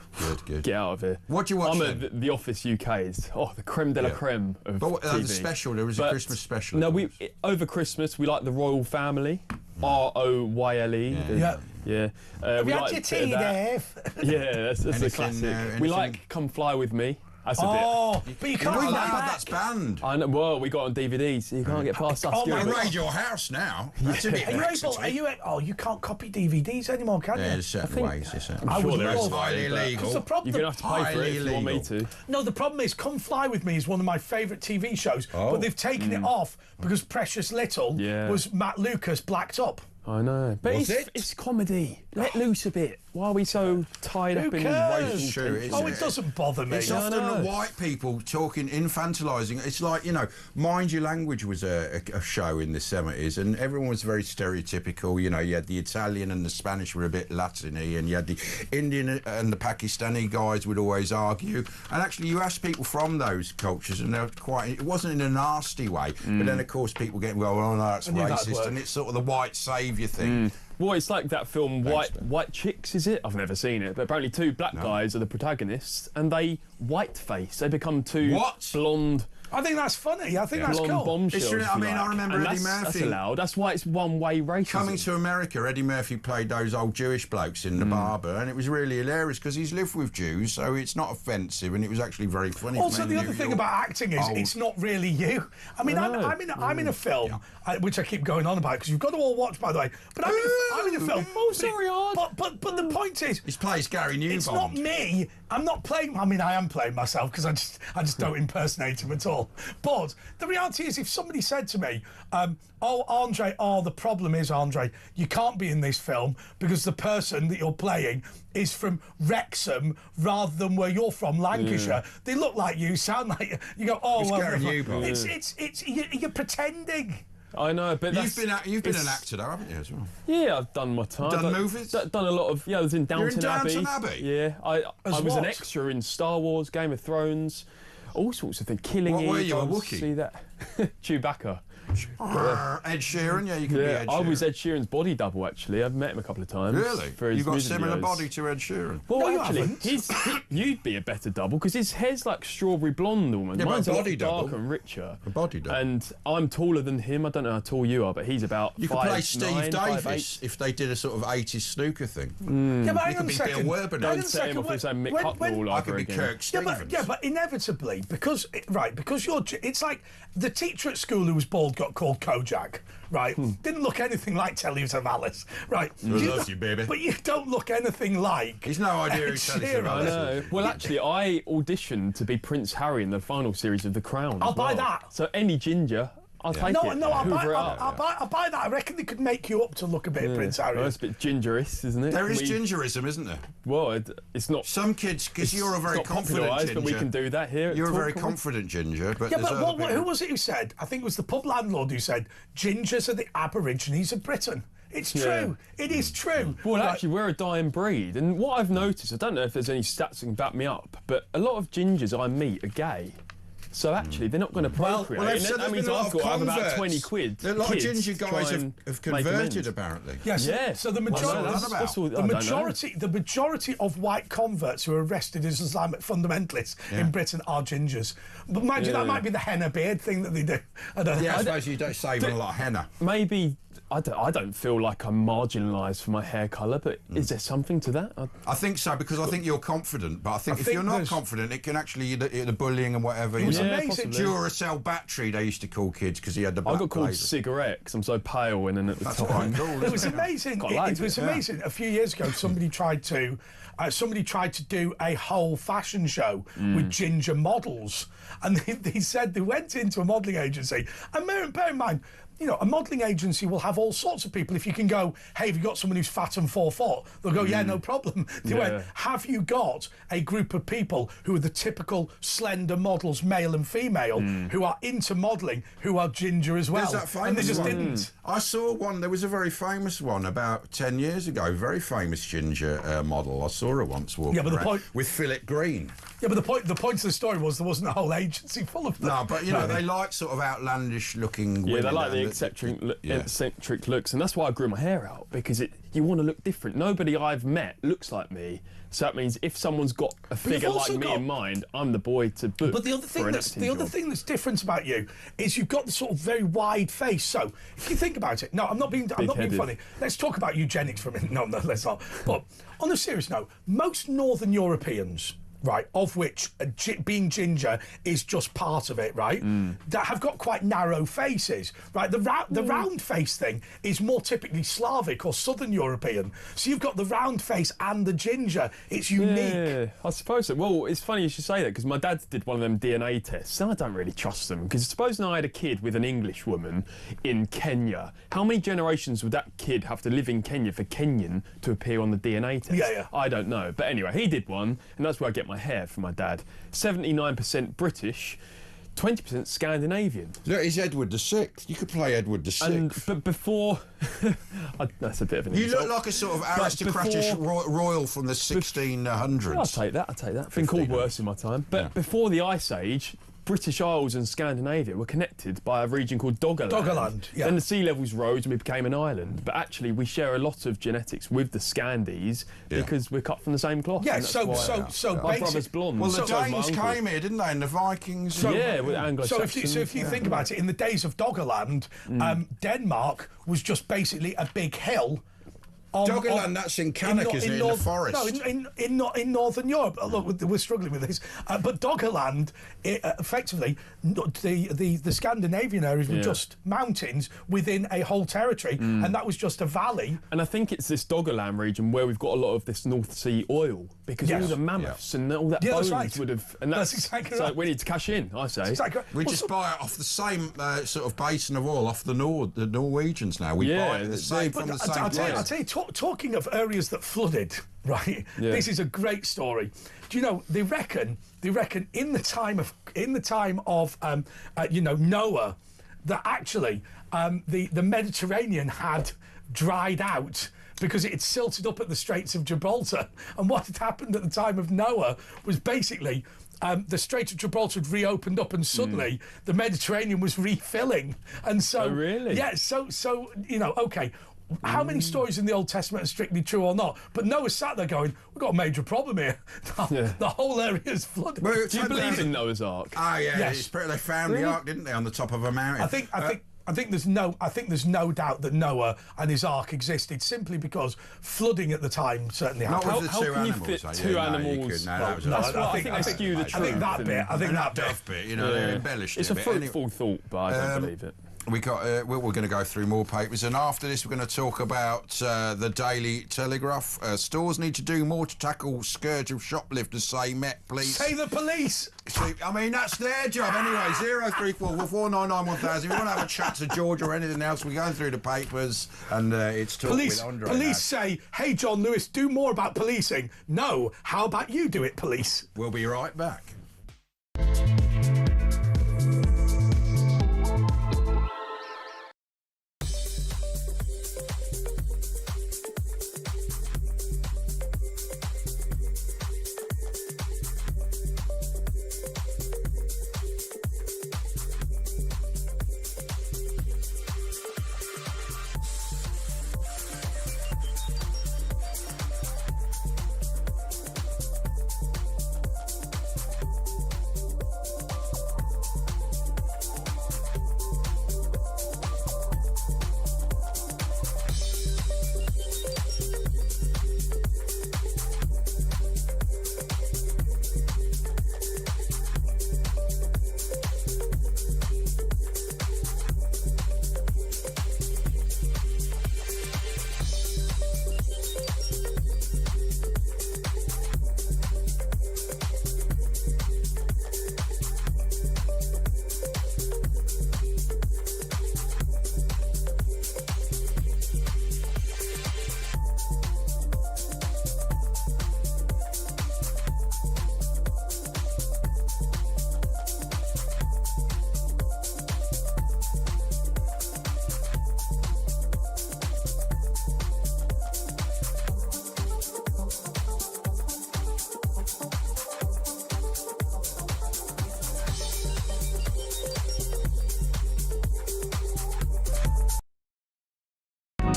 Good. Get out of here. What do you watch then? The Office UK is the creme de la creme of But TV. the special, there was a Christmas special. No, over Christmas we like the Royal Family, ROYLE. Yeah. Yeah. Have we you had like your a bit of tea, that. Dave? Yeah, that's the Anything, classic. anything? We like Come Fly With Me. That's a bit. Oh, but you can't. We know have that's banned. I know, well, we got on DVDs, so you can't get past us. They raid your house now. That's a bit you can't copy DVDs anymore, can you? There's certain ways, is it? I'm sure there is. Highly illegal. The problem, You're going to have to pay for it if you want me to. No, the problem is Come Fly With Me is one of my favourite TV shows, but they've taken it off because Precious Little was Matt Lucas blacked up. I know. But it's comedy. Let loose a bit. Why are we so tied up in racial tension? Oh, it doesn't bother me. It's often the white people talking, infantilising. It's like, you know, Mind Your Language was a show in the 70s, and everyone was very stereotypical. You know, you had the Italian and the Spanish were a bit Latin-y, and you had the Indian and the Pakistani guys would always argue. And actually, you ask people from those cultures, and they're quite... It wasn't in a nasty way, but then, of course, people get, well, oh, no, that's racist, and it's sort of the white saviour thing. Well, it's like that film White Chicks, is it? I've never seen it, but apparently two black guys are the protagonists, and they white-face. They become two blonde... I think that's funny. I think that's cool. Bombshells, I mean, I remember Eddie Murphy. That's allowed. That's why it's one-way racism. Coming to America, Eddie Murphy played those old Jewish blokes in The Barber, and it was really hilarious because he's lived with Jews, so it's not offensive, and it was actually very funny. Also, the other thing about acting is it's not really you. I mean, I'm in a film, which I keep going on about because you've got to all watch, by the way. But I'm in a film. Oh, sorry, Ard. But the point is, he plays Gary Newbond. It's not me. I'm not playing. I mean, I am playing myself because I just don't impersonate him at all. But the reality is, if somebody said to me, "Oh, Andre, the problem is, Andre, you can't be in this film because the person that you're playing is from Wrexham rather than where you're from, Lancashire. They look like you, sound like you." You go, "Oh, it's well, Gary Newbond." It's you're pretending." I know, but you've been an actor, though, haven't you, as well? Yeah, I've done my time. Done movies? Done a lot of... Yeah, I was in Downton Abbey. Downton Abbey? Yeah, I was an extra in Star Wars, Game of Thrones, all sorts of things. Killing Eve. What were you, a Wookiee? See that? Chewbacca. Ed Sheeran, you could be Ed Sheeran. I was Ed Sheeran's body double, actually. I've met him a couple of times. Really? You've got a similar body to Ed Sheeran. Well, actually, you'd be a better double because his hair's like strawberry blonde almost. Yeah, mine's a body darker and richer. A body double. And I'm taller than him. I don't know how tall you are, but he's about 5'9". You could play Steve Davis if they did a sort of 80s snooker thing. Yeah, but hang on a second. Don't set him off as Mick Hucknall all I over could be again. Kirk Stevens. Yeah, but inevitably, because you're... It's like the teacher at school who was bald got called Kojak, right? Didn't look anything like Telly Savalas, right? Love you, baby. But you don't look anything like... He's no idea who Telly Savalas is. I know. Well, actually, I auditioned to be Prince Harry in the final series of The Crown. I'll buy that. So any ginger... I'll take it. No, I'll buy that. I reckon they could make you up to look a bit Prince Harry. Well, it's a bit gingerous, isn't it? There is gingerism, isn't there? Well, it's not... Some kids, because you're a very confident ginger. But we can do that here. You're a very confident ginger, but who was it who said? I think it was the pub landlord who said, gingers are the Aborigines of Britain. It's true. It is true. Well, actually, we're a dying breed. And what I've noticed, I don't know if there's any stats that can back me up, but a lot of gingers I meet are gay. So actually, they're not going to procreate. Well, that means I've got to have about 20 quid. A lot of ginger guys have converted, apparently. Yes. Yeah. So the majority of white converts who are arrested as Islamic fundamentalists in Britain are gingers. But mind you, that might be the henna beard thing that they do. I don't know. Yeah, I suppose you don't save a lot of henna. Maybe. I don't feel like I'm marginalised for my hair colour, but is there something to that? I think so, because I think you're confident, but I think if you're not confident, it can actually, the bullying and whatever. It was amazing. Duracell battery, they used to call kids, because he had the black I got called blazer. cigarette, because I'm so pale and then at the time. Cool, it was amazing. It was amazing. A few years ago, somebody tried to do a whole fashion show with ginger models, and they said they went into a modelling agency, and bear in mind, you know, a modelling agency will have all sorts of people. If you can go, hey, have you got someone who's fat and 4 foot? They'll go, yeah, no problem. They went, have you got a group of people who are the typical slender models, male and female, who are into modelling, who are ginger as well? There's that famous and they just one. didn't. I saw one, there was a very famous one about 10 years ago, very famous ginger model. I saw her once walking around with Philip Green. Yeah, but the point of the story was there wasn't a whole agency full of them. No, but, you know, they like sort of outlandish looking women. Yeah, they like the eccentric looks, and that's why I grew my hair out, because you want to look different. Nobody I've met looks like me, so that means if someone's got a figure like me in mind, I'm the boy to book. But the other thing that's different about you is you've got the sort of very wide face. So if you think about it, no, I'm not being funny. Let's talk about eugenics for a minute. No, let's not. But on a serious note, most Northern Europeans right, of which being ginger is just part of it, right, that have got quite narrow faces, right? The round face thing is more typically Slavic or Southern European. So you've got the round face and the ginger. It's unique. Yeah, I suppose so. Well, it's funny you should say that, because my dad did one of them DNA tests, and I don't really trust them, because supposing I had a kid with an English woman in Kenya, how many generations would that kid have to live in Kenya for Kenyan to appear on the DNA test? Yeah. I don't know. But anyway, he did one, and that's where I get my hair from my dad. 79% British, 20% Scandinavian. Look, he's Edward VI. You could play Edward VI. But before... that's a bit of an You insult. look like a sort of aristocratic royal from the 1600s. I'll take that. Been called worse in my time. But before the Ice Age, British Isles and Scandinavia were connected by a region called Doggerland. Doggerland, yeah. Then the sea levels rose and we became an island. But actually, we share a lot of genetics with the Scandies because we're cut from the same cloth. Yeah, my brother's blonde. Well, the so Danes came here, didn't they? And the Vikings. With Anglo-Saxons. So if you think about it, in the days of Doggerland, Denmark was just basically a big hill. Doggerland, that's in Cannock, isn't it? In the forest. No, in Northern Europe. Look, we're struggling with this. But Doggerland, effectively, the Scandinavian areas were just mountains within a whole territory, and that was just a valley. And I think it's this Doggerland region where we've got a lot of this North Sea oil, because all the mammoths and all that bones would have... And that's exactly so right. we need to cash in, I say. Exactly. We just buy it off the same sort of basin of oil, off the Norwegians now. We buy it the same from the same place. I'll tell you, talking of areas that flooded, right? Yeah. This is a great story. Do you know they reckon in the time of Noah, that actually the Mediterranean had dried out because it had silted up at the Straits of Gibraltar, and what had happened at the time of Noah was basically the Strait of Gibraltar had reopened up, and suddenly the Mediterranean was refilling, and so okay. How many stories in the Old Testament are strictly true or not? But Noah sat there going, we've got a major problem here. The whole area is flooded. Do you believe in Noah's Ark? Ah, yeah. Yes. They found the Ark, didn't they, on the top of a mountain? I think there's no doubt that Noah and his ark existed, simply because flooding at the time certainly happened. Not with the How two can you animals, fit two animals? I think they skew the truth. I think that bit. They're embellished. It's a fruitful thought, but I don't believe it. We're going to go through more papers, and after this we're going to talk about the Daily Telegraph. Stores need to do more to tackle scourge of shoplifters, say Met Police. Say the police! I mean, that's their job anyway. 034 499 1000. If you want to have a chat to George or anything else, we're going through the papers, and it's Talk with Andre. Police say, hey, John Lewis, do more about policing. No, how about you do it, police? We'll be right back.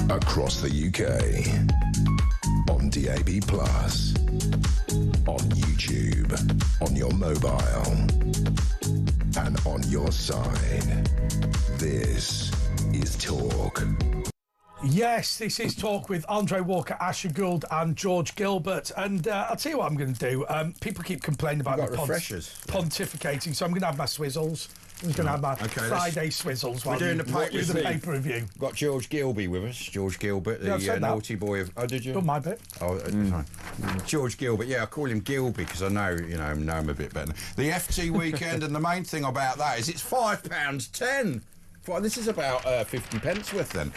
Across the UK, on DAB+, on YouTube, on your mobile, and on your side. This is Talk. Yes, this is Talk with Andre Walker, Asher Gould and George Gilbert. And I'll tell you what I'm going to do. People keep complaining about the pontificating, so I'm going to have my swizzles. I'm going to have my Friday swizzles while we're doing the paper review. Got George Gilby with us. George Gilbert, the naughty boy of... Oh, did you? Done my bit. Oh, fine. George Gilbert, yeah, I call him Gilby because I know him a bit better. The FT weekend, and the main thing about that is it's £5.10. This is about 50 pence worth then.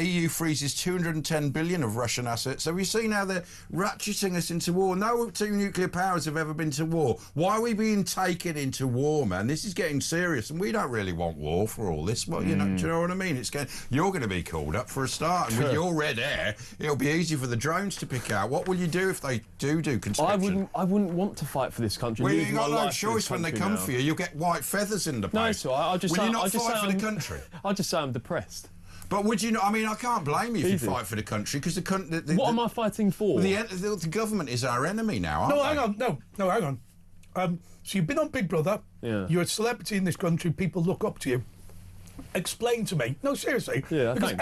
EU freezes 210 billion of Russian assets. So we've seen how they're ratcheting us into war. No two nuclear powers have ever been to war. Why are we being taken into war, man? This is getting serious, and we don't really want war for all this. Well, do you know what I mean? You're going to be called up for a start, and with your red hair, it'll be easy for the drones to pick out. What will you do if they do conscription? I wouldn't want to fight for this country. Well, you've got no choice when they come for you. You'll get white feathers in the place. No, I'll just Will you not fight for the country? I'll just say I'm depressed. But would you not? I mean, I can't blame you if you fight for the country because what am I fighting for? The government is our enemy now, aren't they? Hang on. So you've been on Big Brother. Yeah. You're a celebrity in this country. People look up to you. Explain to me. No, seriously. Yeah, because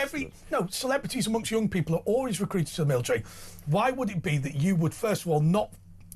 celebrities amongst young people are always recruited to the military. Why would it be that you would, first of all, not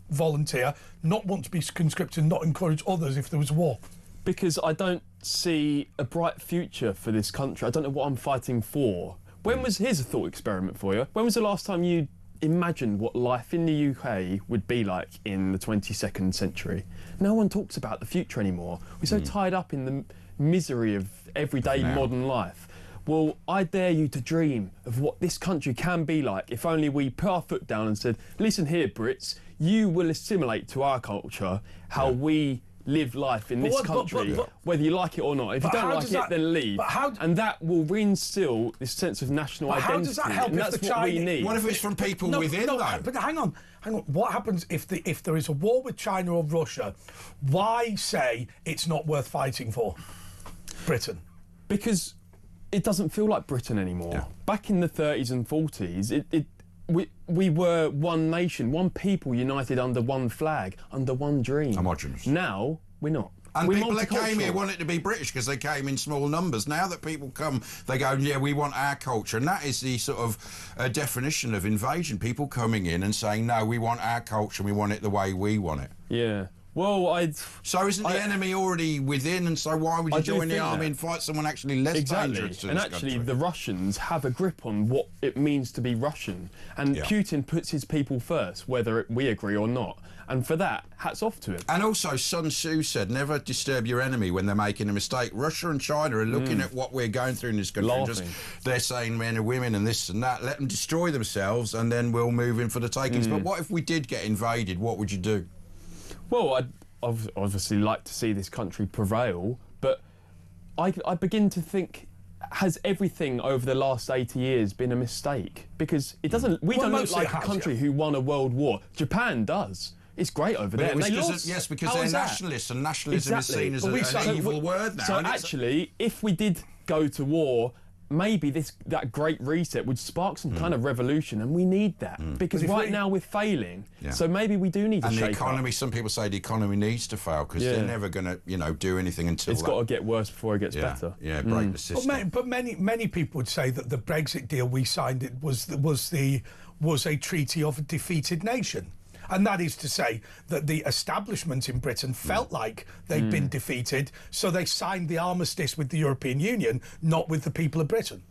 volunteer, not want to be conscripted, not encourage others if there was a war? Because I don't see a bright future for this country. I don't know what I'm fighting for. Here's a thought experiment for you. When was the last time you imagined what life in the UK would be like in the 22nd century? No one talks about the future anymore. We're so tied up in the misery of everyday modern life. Well, I dare you to dream of what this country can be like if only we put our foot down and said, listen here, Brits, you will assimilate to our culture how we live life in this country, whether you like it or not. If you don't like it, then leave. And that will reinstill this sense of national identity. How does that help? And that's what we need. What if it's from people within, though? But hang on. What happens if there is a war with China or Russia? Why say it's not worth fighting for Britain? Because it doesn't feel like Britain anymore. Yeah. Back in the 30s and 40s, we were one nation, one people united under one flag, under one dream. Homogenous. Now, we're not. And people that came here wanted to be British because they came in small numbers. Now that people come, they go, yeah, we want our culture. And that is the sort of definition of invasion. People coming in and saying, no, we want our culture, we want it the way we want it. Yeah. Well, So isn't the enemy already within, and so why would you join the army and fight someone actually less dangerous to and this actually, country? the Russians have a grip on what it means to be Russian. And Putin puts his people first, whether we agree or not. And for that, hats off to him. And also, Sun Tzu said, never disturb your enemy when they're making a mistake. Russia and China are looking at what we're going through in this country. They're saying men and women and this and that. Let them destroy themselves, and then we'll move in for the takings. But what if we did get invaded? What would you do? Well, I'd obviously like to see this country prevail, but I begin to think, has everything over the last 80 years been a mistake? Because it doesn't. We don't look like a country who won a world war. Japan does. It's great over there. Yes, because they're nationalists, and nationalism is seen as an evil word now. So actually, if we did go to war, maybe that great reset would spark some kind of revolution, and we need that because right now we're failing. So maybe we do need to shake up. And the economy. Some people say the economy needs to fail because they're never going to, do anything until it's got to get worse before it gets better. Yeah, break the system. But many people would say that the Brexit deal we signed was a treaty of a defeated nation. And that is to say that the establishment in Britain felt like they'd been defeated, so they signed the armistice with the European Union, not with the people of Britain.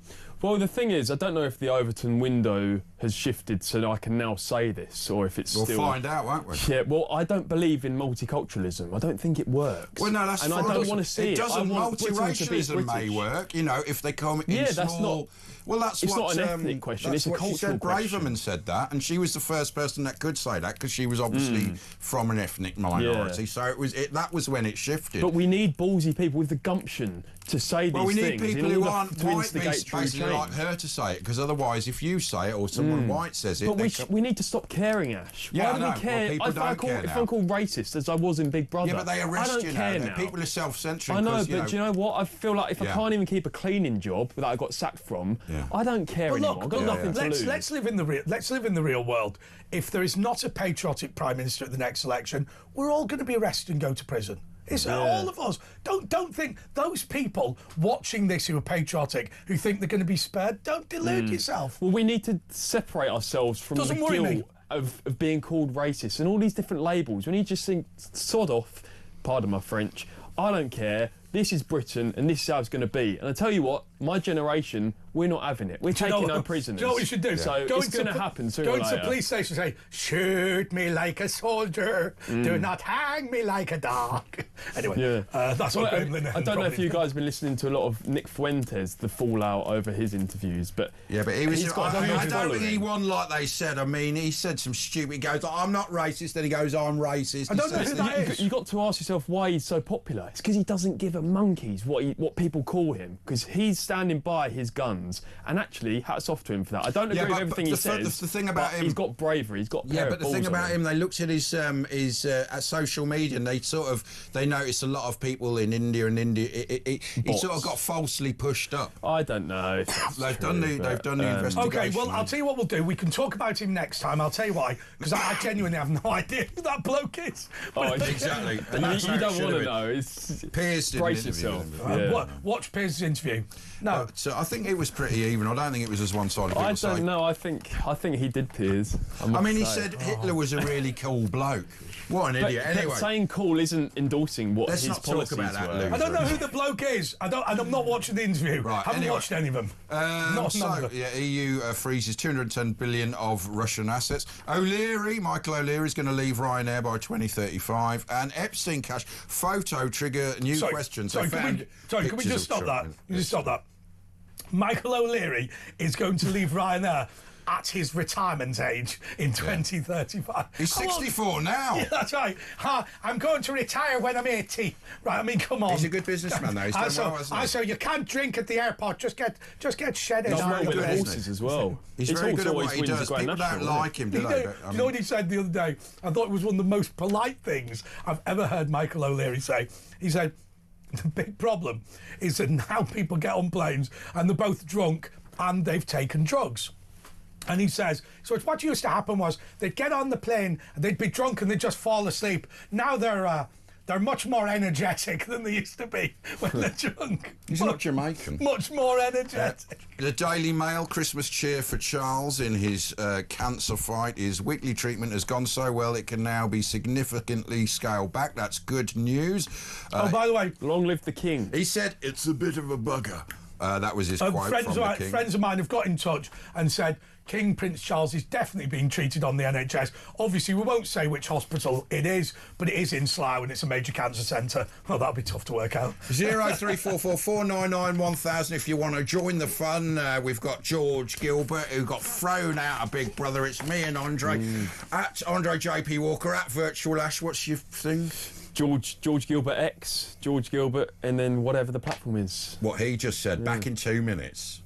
Well, the thing is, I don't know if the Overton window has shifted so I can now say this, or if it's still... We'll find out, won't we? Yeah, well, I don't believe in multiculturalism. I don't think it works. Well, no, that's and fine. I don't want to see it. Multiracialism may work, if they come in small... That's not... Well, it's not an ethnic question, it's a cultural question. Braverman said that, and she was the first person that could say that because she was obviously from an ethnic minority. So that was when it shifted. But we need ballsy people with the gumption to say these things. Well, we need people who aren't white, basically like her, to say it, because otherwise, if you say it or someone white says it... But we need to stop caring, Ash. Why do we care? Well, if I'm called racist, as I was in Big Brother, yeah, but they arrest you now. People are self-censoring. I know, but do you know what? I feel like if I can't even keep a cleaning job that I got sacked from, I don't care anymore. I've got nothing to lose. Let's live in the real world. If there is not a patriotic prime minister at the next election, we're all going to be arrested and go to prison. It's all of us. Don't think those people watching this who are patriotic, who think they're going to be spared. Don't delude yourself. Well, we need to separate ourselves from the guilt of being called racist and all these different labels. We need to just think, sod off, pardon my French, I don't care. This is Britain and this is how it's going to be. And I tell you what, my generation, we're not having it. We're taking no prisoners. Do you know what we should do? So it's going to happen sooner or later. Go into the police station and say, shoot me like a soldier, do not hang me like a dog. Anyway, that's what I don't know if you guys have been listening to a lot of Nick Fuentes, the fallout over his interviews, but... Yeah, but he was... I don't think he won like they said. I mean, he said some stupid... He goes, I'm not racist, then he goes, I'm racist. I don't know who that is. You've got to ask yourself why he's so popular. It's because he doesn't give a monkey's what people call him, because he's standing by his guns, and actually, hats off to him for that. I don't agree with everything he says. The thing about him, he's got bravery. He's got but the thing about him, they looked at his at social media, and they noticed a lot of people in India, and he sort of got falsely pushed up. I don't know. They've done the investigation. Okay, well, I'll tell you what we'll do. We can talk about him next time. I'll tell you why, because I genuinely have no idea who that bloke is. Exactly. And you don't want to know. Piers did brace yourself. Watch Piers' interview. No, so I think it was pretty even. I don't think it was as one-sided. I don't know. I think he did Piers. I mean, he said Hitler was a really cool bloke. What an idiot. Anyway, saying cool isn't endorsing what let's his not policies talk about that, I don't know who the bloke is. I'm not watching the interview. Right, haven't watched any of them. EU freezes 210 billion of Russian assets. Michael O'Leary is going to leave Ryanair by 2035, and Epstein cash photo trigger new questions. Can we just stop that? Just stop that. Michael O'Leary is going to leave Ryanair at his retirement age in 2035. He's 64 now. Yeah, that's right. I'm going to retire when I'm 80. Right, I mean, come on. He's a good businessman, though. He's done well, hasn't he? Also, you can't drink at the airport. Just get shedded. He's very good with horses as well. He's very good at what he does. People don't like him, do they? You know what he said the other day? I thought it was one of the most polite things I've ever heard Michael O'Leary say. He said, the big problem is that now people get on planes and they're both drunk and they've taken drugs. And he says, so it's what used to happen was they'd get on the plane and they'd be drunk and they'd just fall asleep. Now they're much more energetic than they used to be when they're drunk. He's not Jamaican. Much more energetic. The Daily Mail Christmas cheer for Charles in his cancer fight. His weekly treatment has gone so well it can now be significantly scaled back. That's good news. By the way, long live the King. He said it's a bit of a bugger. That was his quote from the King. Friends of mine have got in touch and said King Prince Charles is definitely being treated on the NHS. Obviously, we won't say which hospital it is, but it is in Slough and it's a major cancer centre. Well, that'll be tough to work out. 0344 499 1000 if you want to join the fun. We've got George Gilbert, who got thrown out of Big Brother. It's me and Andre. At Andre JP Walker, at Virtual Ash. What's your thing? George Gilbert X, George Gilbert, and then whatever the platform is. What he just said, back in 2 minutes.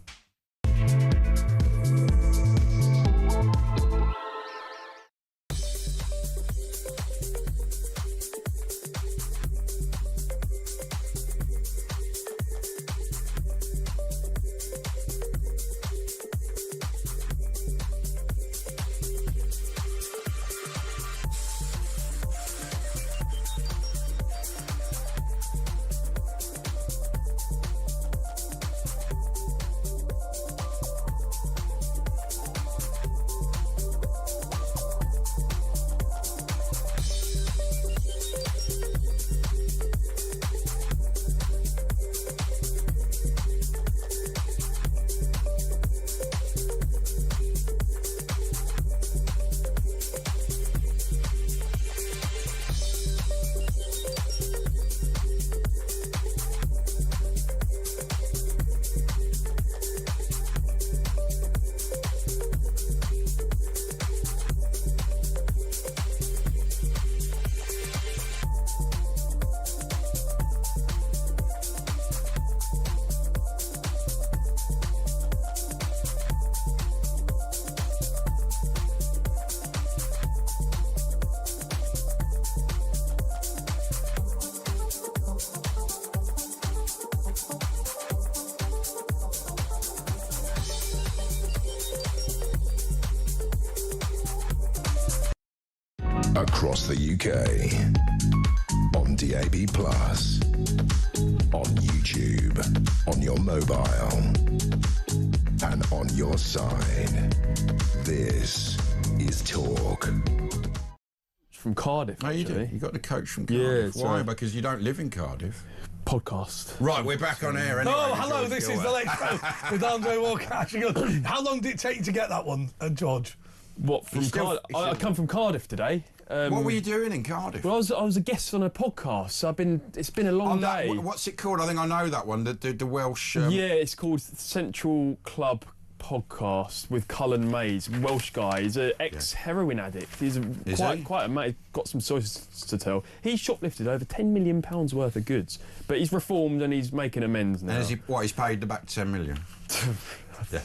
Across the UK, on on DAB+, on YouTube, on your mobile, and on your side. This is Talk. From Cardiff. Oh, you actually. do? You got the coach from Cardiff. Yeah, Why? Because you don't live in Cardiff. Podcast. Right, we're back on air anyway. Oh, hello, George this is Gilbert. the late show with Andre Walker. How long did it take you to get that one, George? What, from Cardiff? I come from Cardiff today. What were you doing in Cardiff? Well, I was a guest on a podcast, so it's been a long day. What's it called? I think I know that one, the Welsh... Yeah, it's called Central Club Podcast with Cullen Mays, Welsh guy. He's an ex-heroin addict. He's quite a mate. Got some stories to tell. He shoplifted over £10 million worth of goods, but he's reformed and he's making amends now. And he's paid the back 10 million? Yeah.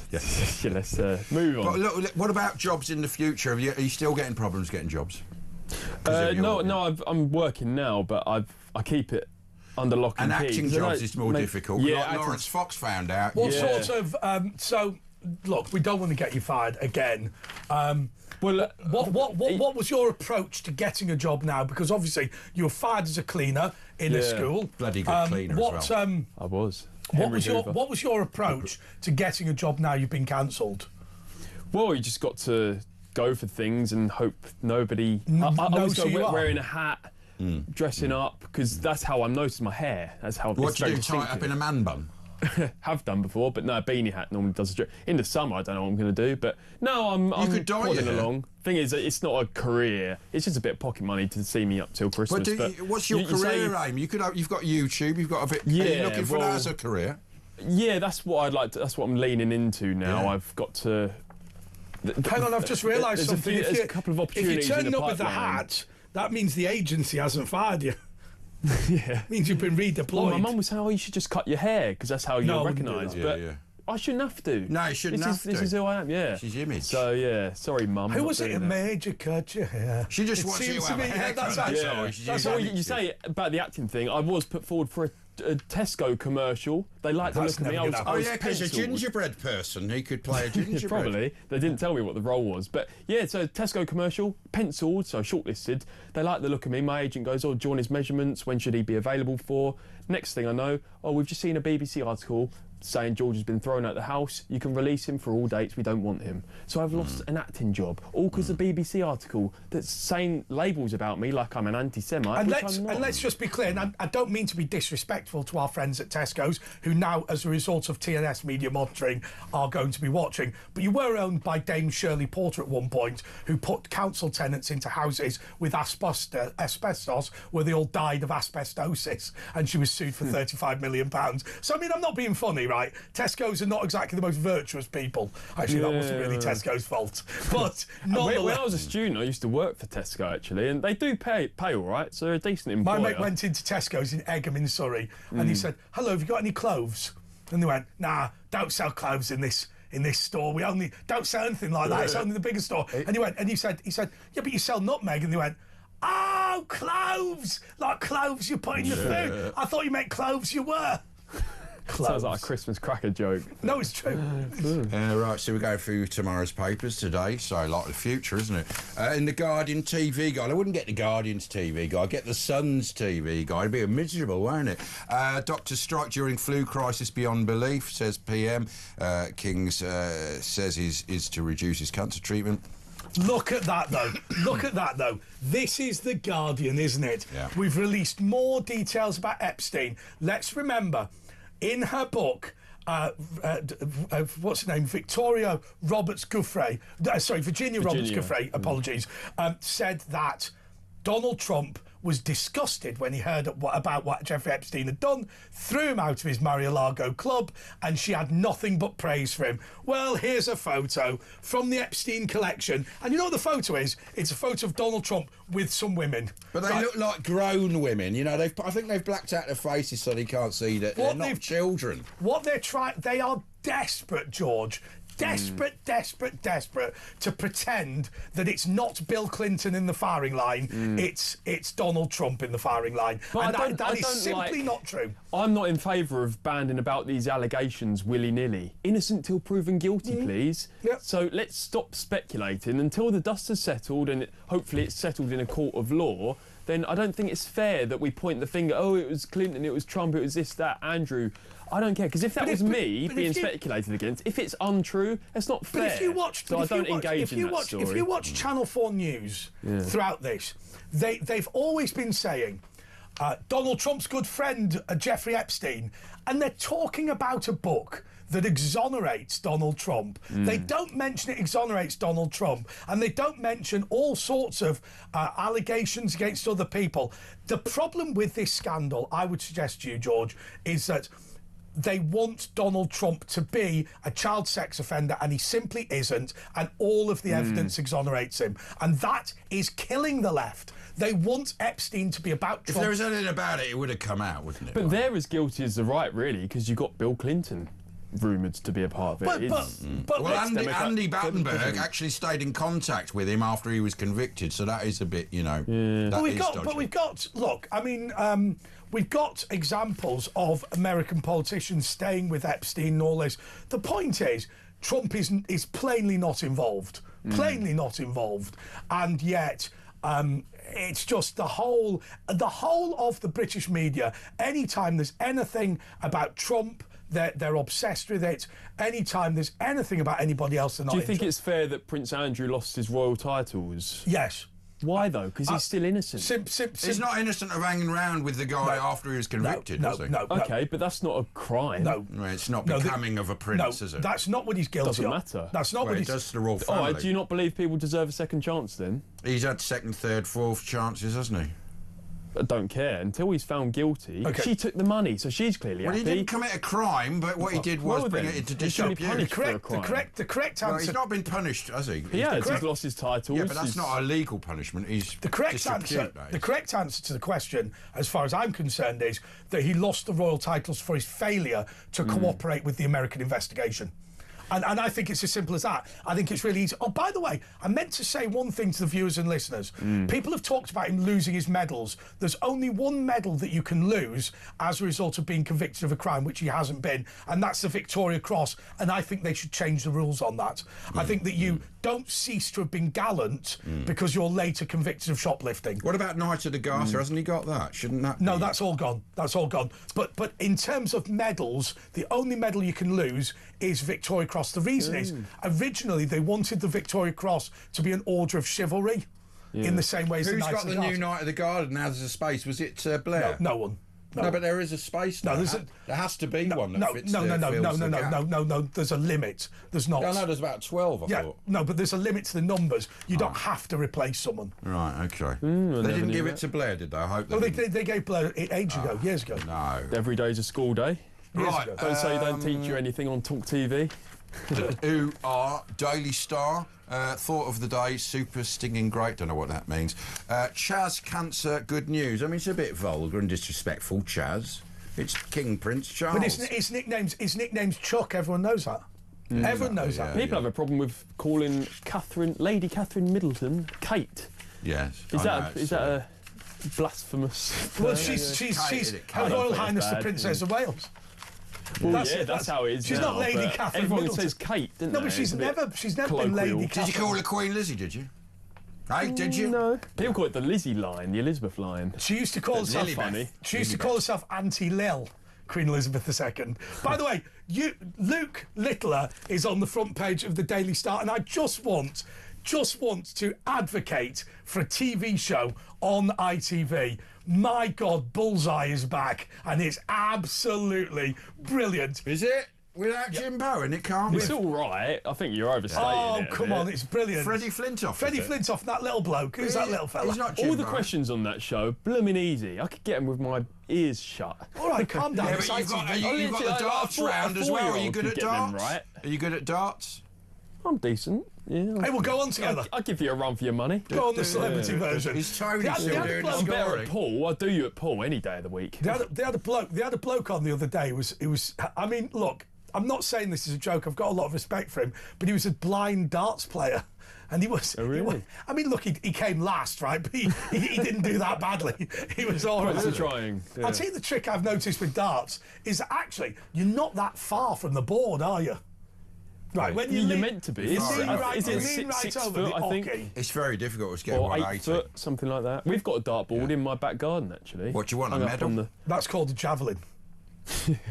Let's move on. But look, what about jobs in the future? Are you still getting problems getting jobs? No, I'm working now, but I keep it under lock and key. And acting jobs is more difficult. Yeah, like Lawrence Fox found out. What sort of... so, look, we don't want to get you fired again. What was your approach to getting a job now? Because obviously you were fired as a cleaner in a school. Bloody good cleaner as well. I was. What was your approach to getting a job now you've been cancelled? Well, you just got to go for things and hope nobody... I always go wearing a hat, dressing up, because that's how I'm noticed my hair. That's how... What do you do, tie it up in a man bun? Have done before, but no, a beanie hat normally does the trick. In the summer, I don't know what I'm going to do, but no, I'm plodding along. Thing is, it's not a career. It's just a bit of pocket money to see me up till Christmas. What's your career aim? You've got YouTube. You've got a bit. Yeah, are you looking for that as a career? Yeah, that's what I'd like to. That's what I'm leaning into now. Yeah. Have got to. Hang on, I've just realised something. There's a couple of opportunities. If you're turning in the up with the pipeline. hat, that means the agency hasn't fired you. Yeah, means you've been redeployed. Well, my mum was saying, "Oh, you should just cut your hair because that's how you're recognised." But I shouldn't have to. No, you shouldn't have to. This is who I am. Yeah, she's image. So yeah, sorry, mum. Who was it who made you cut your hair? She just wants you to have a haircut. That's all you say about the acting thing. I was put forward for a Tesco commercial. They liked the look of me. Oh yeah, because a gingerbread person, he could play a gingerbread. Probably. They didn't tell me what the role was, but yeah. So Tesco commercial, penciled, so shortlisted. They liked the look of me. My agent goes, "Oh, do you want his measurements? When should he be available for?" Next thing I know, oh, we've just seen a BBC article saying George has been thrown out the house. You can release him for all dates. We don't want him. So I've lost an acting job, all because of the BBC article that's saying labels about me like I'm an anti-Semite. And let's just be clear, and I don't mean to be disrespectful to our friends at Tesco's, who now, as a result of TNS media monitoring, are going to be watching. But you were owned by Dame Shirley Porter at one point, who put council tenants into houses with asbestos, where they all died of asbestosis, and she was sued for £35 million. So, I mean, I'm not being funny, right? Tesco's are not exactly the most virtuous people. Actually, that wasn't really Tesco's fault. But nonetheless... When I was a student, I used to work for Tesco, actually, and they do pay all right, so they're a decent employer. My mate went into Tesco's in Egham in Surrey, and he said, "Hello, have you got any clothes?" And they went, "Nah, don't sell clothes in this store. We only don't sell anything like that. It's only the bigger store." And he said, "Yeah, but you sell nutmeg." And they went, "Oh, cloves! Like cloves you put in the food. I thought you meant clothes you were." Sounds like a Christmas cracker joke. No, it's true. Right, so we're going through tomorrow's papers today, so like the future, isn't it? In the Guardian TV guide, I wouldn't get the Guardian's TV guide, I'd get the Sun's TV guide. It'd be miserable, won't it? Doctors strike during flu crisis beyond belief, says PM. Kings says is to reduce his cancer treatment. Look at that, though. Look at that, though. This is The Guardian, isn't it? Yeah. We've released more details about Epstein. Let's remember, in her book, what's her name? Virginia Roberts Giuffre, apologies, said that Donald Trump was disgusted when he heard about what Jeffrey Epstein had done, threw him out of his Mar-a-Lago club, and she had nothing but praise for him. Well, here's a photo from the Epstein collection, and you know what the photo is? It's a photo of Donald Trump with some women. But they look like grown women, you know. I think they've blacked out their faces so they can't see that they're not children. What they are desperate, George, desperate to pretend that it's not Bill Clinton in the firing line, it's Donald Trump in the firing line. But And that is simply not true. I'm not in favour of banding about these allegations willy-nilly. Innocent till proven guilty, please. Yep. So let's stop speculating until the dust has settled, and hopefully it's settled in a court of law. Then I don't think it's fair that we point the finger, oh, it was Clinton, it was Trump, it was this, that, Andrew. I don't care, because if that was me being speculated against, if it's untrue, it's not fair. But if you watch, so I don't engage in that story. If you watch Channel 4 News throughout this, they've always been saying, Donald Trump's good friend, Jeffrey Epstein, and they're talking about a book that exonerates Donald Trump. They don't mention it exonerates Donald Trump, and they don't mention all sorts of allegations against other people. The problem with this scandal, I would suggest to you, George, is that they want Donald Trump to be a child sex offender, and he simply isn't, and all of the evidence exonerates him. And that is killing the left. They want Epstein to be about Trump. If there was anything about it, it would have come out, wouldn't it? But they're as guilty as the right, really, because you've got Bill Clinton rumoured to be a part of it. Well, Andy Battenberg actually stayed in contact with him after he was convicted, so that is a bit, you know. But we've got. Look, I mean, we've got examples of American politicians staying with Epstein and all this. The point is, Trump is plainly not involved. Plainly not involved, and yet. It's just the whole of the British media. Anytime there's anything about Trump, they're obsessed with it. Anytime there's anything about anybody else, they're not. Do you think it's fair that Prince Andrew lost his royal titles? Yes. Why though? Because he's still innocent. He's not innocent of hanging around with the guy after he was convicted, is he? No. Okay, but that's not a crime. No. Well, it's not becoming of a prince, is it? That's not what he's guilty Doesn't of. matter. That's not what he he's... does to the royal family. Do you not believe people deserve a second chance then? He's had second, third, fourth chances, hasn't he? I don't care until he's found guilty. Okay. She took the money, so she's clearly happy. He didn't commit a crime, but what he did was bring it into disrepute. The correct answer. Well, he's not been punished, has he? He has. He's lost his titles. Yeah, but that's not a legal punishment. He's the correct answer. The correct answer to the question, as far as I'm concerned, is that he lost the royal titles for his failure to cooperate with the American investigation. And I think it's as simple as that. I think it's really easy. Oh, by the way, I meant to say one thing to the viewers and listeners. People have talked about him losing his medals. There's only one medal that you can lose as a result of being convicted of a crime, which he hasn't been, and that's the Victoria Cross. And I think they should change the rules on that. I think that you don't cease to have been gallant because you're later convicted of shoplifting. What about Knight of the Garter? Hasn't he got that? Shouldn't that No, be? that's all gone. That's all gone. But in terms of medals, the only medal you can lose is Victoria Cross. The reason is, originally they wanted the Victoria Cross to be an order of chivalry in the same way as the Knights of the Garter. Who's got the new Knight of the Garter now? There's a space. Was it Blair? No one. No, but there is a space now. There has to be one that fits the gap. No. There's a limit. There's not. No, there's about 12, I thought. No, but there's a limit to the numbers. You don't have to replace someone. Right, OK. They didn't give it to Blair, did they? I hope they gave Blair it ages ago, years ago. No. Every day's a school day. Right. Don't say don't teach you anything on talkTV. Who are Daily Star? Thought of the day, super stinging great. Don't know what that means. Chaz cancer, good news. I mean, it's a bit vulgar and disrespectful, Chaz. It's King Prince Charles. But his nickname's Chuck. Everyone knows that. Everyone knows that. People have a problem with calling Lady Catherine Middleton Kate. Yes. Is that a blasphemous? Well, she's Her Royal Highness the Princess of Wales. Well, that's how it is. She's not Lady Catherine Everyone Middleton. says Kate, didn't No, they? but she's never been Lady Catherine. Did you call her Queen Lizzie, did you? Hey, did you? No. People call it the Lizzie line, the Elizabeth line. She used to call herself funny. She used to call herself Auntie Lil, Queen Elizabeth II. By the way, Luke Littler is on the front page of the Daily Star, and I just want to advocate for a TV show on ITV. My God, Bullseye is back, and it's absolutely brilliant. Is it? Without Jim Bowen, it can't be. It's all right. I think you're overstating it. Oh, come on, it's brilliant. Freddie Flintoff. Freddie Flintoff, that little bloke. Who's that little fella? He's not Jim All the Bowen. questions on that show, blooming easy. I could get them with my ears shut. All right, calm down. Yeah, but you've got the darts round as well. Are you good at darts? Right? Are you good at darts? I'm decent. Yeah. Hey, we'll go on together. I'll give you a run for your money. Go on the celebrity version. Is Tony They had still a doing bloke- the I'm better scoring? at pool. I'll do you at pool any day of the week. They had a bloke on the other day. It was. I mean, look. I'm not saying this is a joke. I've got a lot of respect for him, but he was a blind darts player. And he was. Oh, really? I mean, look, he came last, right? But he didn't do that badly. He was all right. Really? Trying. Yeah. I'll tell you the trick I've noticed with darts is that actually you're not that far from the board, are you? Right, when you're meant to be. Is it six over foot, the I think? hockey? It's very difficult to get Or 180. 8 foot, something like that. We've got a dartboard in my back garden, actually. What, do you want, a medal? That's called a javelin.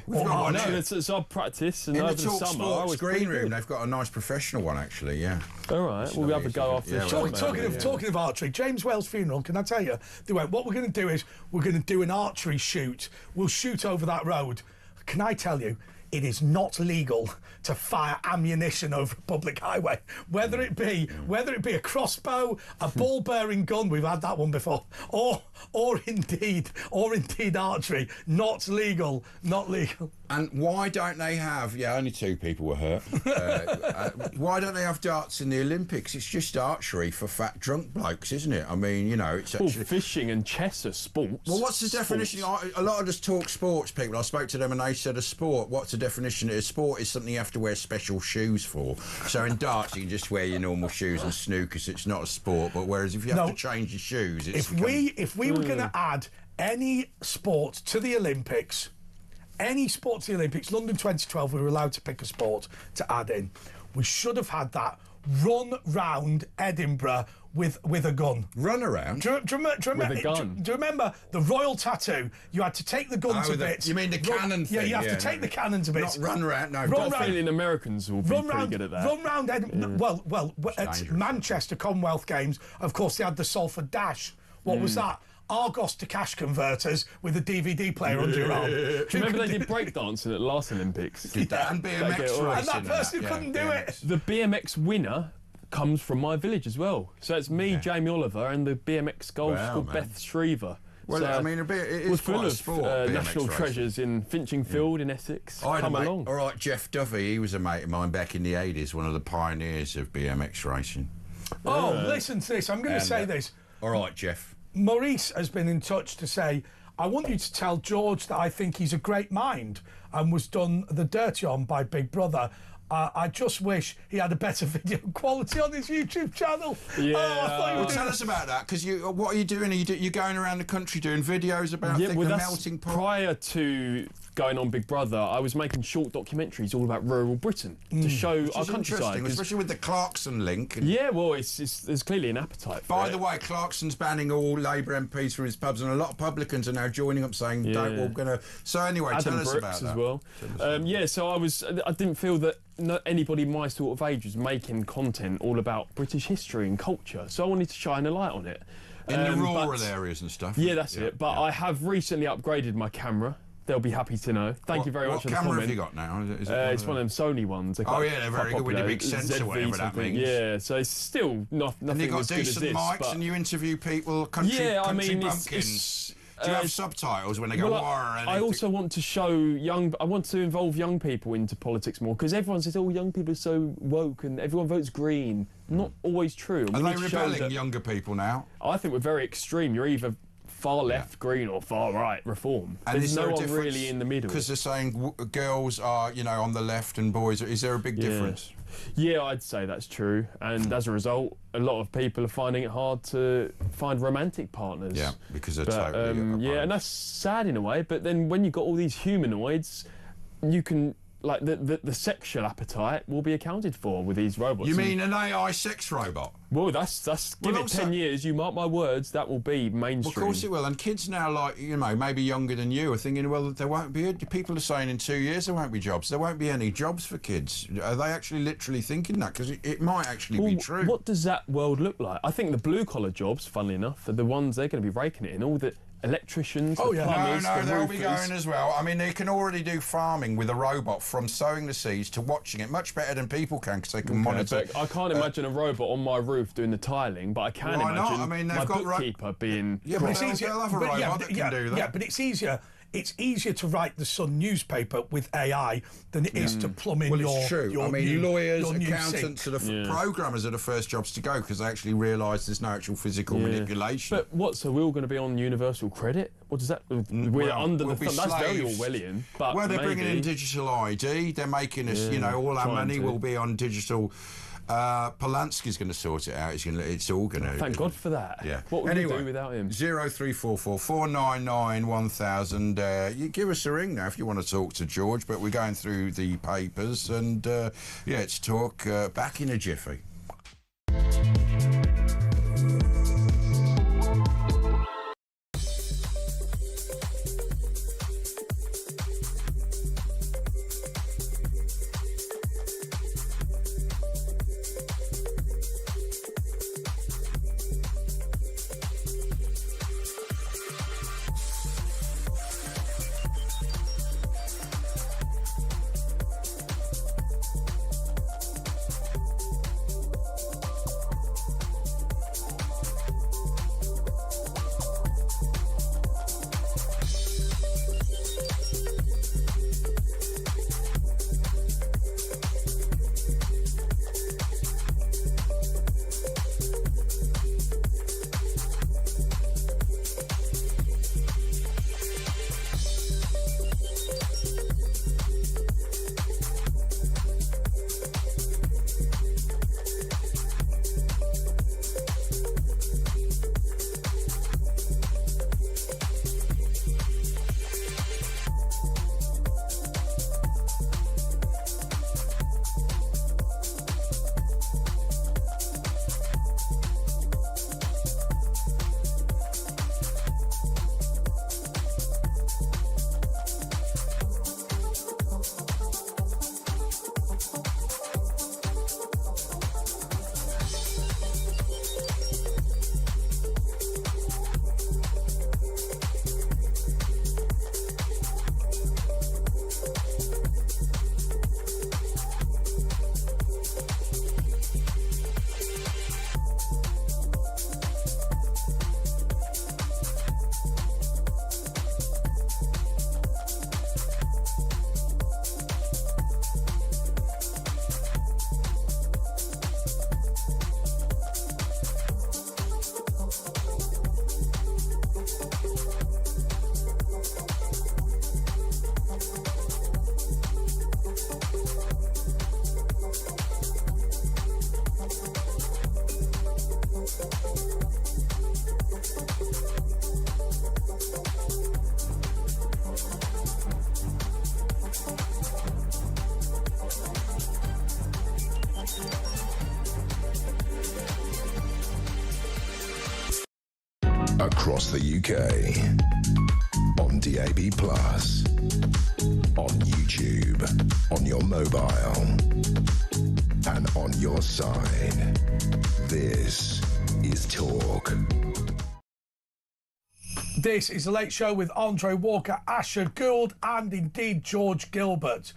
We've got one here. It's our practice, and In over the the Talk summer, I Sports was green room, they've got a nice professional one, actually, yeah. All right, we'll have a go after the show. Talking of archery, James Wales' funeral, can I tell you, they went, what we're going to do is we're going to do an archery shoot. We'll shoot over that road. Can I tell you, it is not legal to fire ammunition over a public highway, whether it be a crossbow, a ball-bearing gun, we've had that one before, or indeed archery. Not legal. And why don't they have? Yeah, only 2 people were hurt. Why don't they have darts in the Olympics? It's just archery for fat drunk blokes, isn't it? I mean, you know, it's actually fishing and chess are sports. Well, what's the definition? A lot of us talk sports people. I spoke to them and they said a sport. What's the definition of a sport? Is something you have to wear special shoes for. So in darts, you can just wear your normal shoes, and snooker, it's not a sport. But whereas if you have to change your shoes, it's if we were going to add any sport to the Olympics. London 2012, we were allowed to pick a sport to add in. We should have had that run round Edinburgh with a gun. Run around? Do you remember the royal tattoo? You had to take the gun to bits. You mean the cannon thing? Yeah, you have to take the cannon to bits. Not run around, no. Run round. Americans will be pretty good at that. Run round Edinburgh. Well, at Manchester Commonwealth Games, of course, they had the Salford Dash. What was that? Argos to cash converters with a DVD player under your arm. Do you remember they did breakdancing at the last Olympics? Did that and BMX racing? And that person couldn't do it. The BMX winner comes from my village as well. So it's me, Jamie Oliver, and the BMX golf called Beth Shrever. Well, so I mean, it is full quite a of sport, national racing. treasures in Finchingfield in Essex. Come along. All right, Jeff Duffy, he was a mate of mine back in the 80s, one of the pioneers of BMX racing. Listen to this. I'm going to say this. All right, Jeff. Maurice has been in touch to say, I want you to tell George that I think he's a great mind and was done the dirty on by Big Brother. I just wish he had a better video quality on his YouTube channel. Yeah. Tell us about that, because what are you doing? You're going around the country doing videos about the melting pot? Prior to going on Big Brother, I was making short documentaries all about rural Britain to show our countryside. Especially with the Clarkson link. Yeah, well, there's clearly an appetite for By the way, Clarkson's banning all Labour MPs from his pubs, and a lot of publicans are now joining up saying, "Don't, we're going to." So anyway, Adam tell us Brooks about that as well. So I didn't feel that anybody my sort of age was making content all about British history and culture, so I wanted to shine a light on it. In the rural areas and stuff. Yeah, that's it. But I have recently upgraded my camera. They'll be happy to know. Thank you very much for the comment. What camera have you got now? It's one of them Sony ones. Oh yeah, they're very good with the big sensor, whatever that means. Yeah, so it's still nothing and you got as good as decent this. mics, and you interview people, country bumpkins. Do you have subtitles when they go? I also want to show I want to involve young people into politics more, because everyone says, "Oh, young people are so woke and everyone votes Green." Not always true. Are they rebelling, younger people now? I think we're very extreme. You're either far left Green or far right Reform. And there's no one really in the middle. Because they're saying girls are, on the left and boys. Is there a big difference? Yeah, I'd say that's true. And as a result, a lot of people are finding it hard to find romantic partners. Yeah, because they're totally and that's sad in a way. But then when you've got all these humanoids, you can... Like, the sexual appetite will be accounted for with these robots. You mean an AI sex robot? Well, give it 10 years, you mark my words, that will be mainstream. Well, of course it will. And kids now, like, maybe younger than you, are thinking, well, there won't be... People are saying in 2 years there won't be jobs. There won't be any jobs for kids. Are they actually literally thinking that? Because it might actually be true. What does that world look like? I think the blue-collar jobs, funnily enough, are the ones they're going to be raking it in. All the electricians, plumbers, they'll be going as well. I mean, they can already do farming with a robot, from sowing the seeds to watching it, much better than people can, because they can monitor. I can't imagine a robot on my roof doing the tiling, but I can imagine my bookkeeper being... Yeah, but it's easier. They'll have a robot that can do that. Yeah, but it's easier it's easier to write the Sun newspaper with AI than it is to plumb in your. It's true. Your I mean, new, lawyers, your accountants, programmers are the first jobs to go because they actually realise there's no actual physical manipulation. But what? So we're all going to be on universal credit? What does that? We're under the thumb. That's very Orwellian. But well, they're bringing in digital ID. They're making us, you know, all our money will be on digital. Polanski's going to sort it out. It's all going to. Thank God for that. Yeah. What would we do without him? 0344 499 1000. You give us a ring now if you want to talk to George. But we're going through the papers, and it's talk back in a jiffy. Across the UK, on DAB+, on YouTube, on your mobile, and on your side. This is Talk. This is The Late Show with Andre Walker, Asher Gould, and indeed George Gilbert.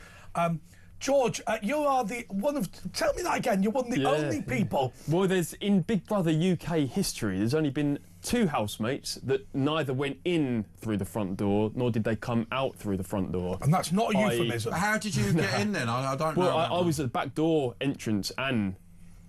George, you are the one of... Tell me that again. You're one of the only people... Well, there's in Big Brother UK history, there's only been 2 housemates that neither went in through the front door, nor did they come out through the front door. And that's not a euphemism. How did you get in then? I don't know. Well, I was at the back door entrance, and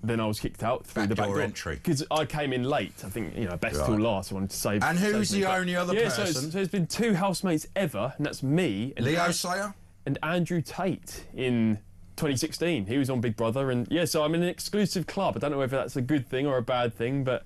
then I was kicked out through the back door entry. Because I came in late. I think, you know, best till last. I wanted to save. And who's the only other person? So there's been 2 housemates ever, and that's me. And Leo Sayer? And Andrew Tate in 2016. He was on Big Brother, and so I'm in an exclusive club. I don't know whether that's a good thing or a bad thing, but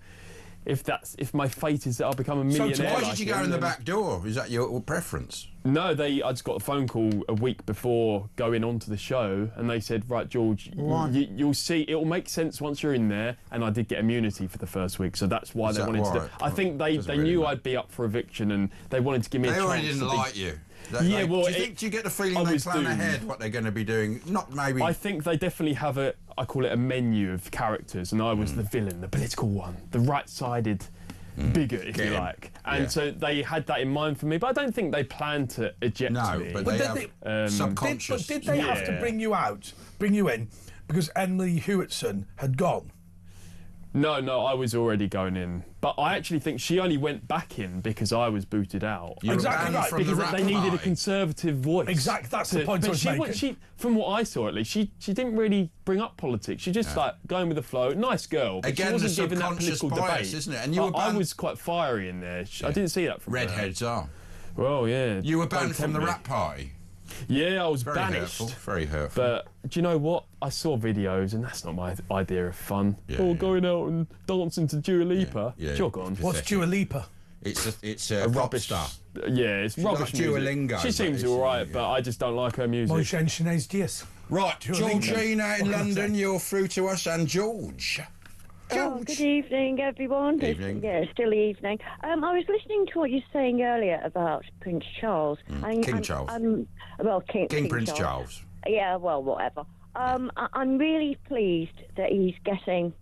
if my fate is that I'll become a millionaire. So why did you go in the back door? Is that your preference? No, I just got a phone call a week before going on to the show, and they said, right, George, you'll see, it'll make sense once you're in there, and I did get immunity for the first week, so that's why they wanted to do it. I think they knew I'd be up for eviction, and they wanted to give me a chance. They already didn't like you. Do you get the feeling they plan ahead what they're going to be doing? Not maybe. I think they definitely have I call it a menu of characters, and I was the villain, the political one, the right-sided bigot, if you like. And so they had that in mind for me, but I don't think they planned to eject me. But they have subconscious. Did they have to bring you in, because Emily Hewitson had gone? No, I was already going in. But I actually think she only went back in because I was booted out. You were Exactly banned right. from Because the rap they needed a party. conservative voice. Exactly, that's the point I was making. She, from what I saw at least, she didn't really bring up politics. She just like going with the flow. Nice girl. But Again, she wasn't the giving that subconscious political bias, debate. isn't it? And you were I banned- was quite fiery in there. I didn't see that from her. Redheads are. Well, yeah. You were Don't banned from tempt the me. rap party. Yeah, I was Very banished. hurtful. Very hurtful. But do you know what? I saw videos, and that's not my idea of fun. Yeah, or yeah. going out and dancing to Dua Lipa. Yeah, yeah. Jog on. What's Dua Lipa? It's a pop rubbish star. Yeah, it's rubbish like music. Duolingo, She but seems it's, all right, yeah. but I just don't like her music. Moi Chinese dies. Right, Duolingo. Georgina in What can I London, say? you're through to us, and George. Oh, good evening, everyone. Evening. Yeah, still evening. I was listening to what you were saying earlier about Prince Charles. King Charles. Well, King Prince Charles. Yeah, well, whatever. I'm really pleased that he's getting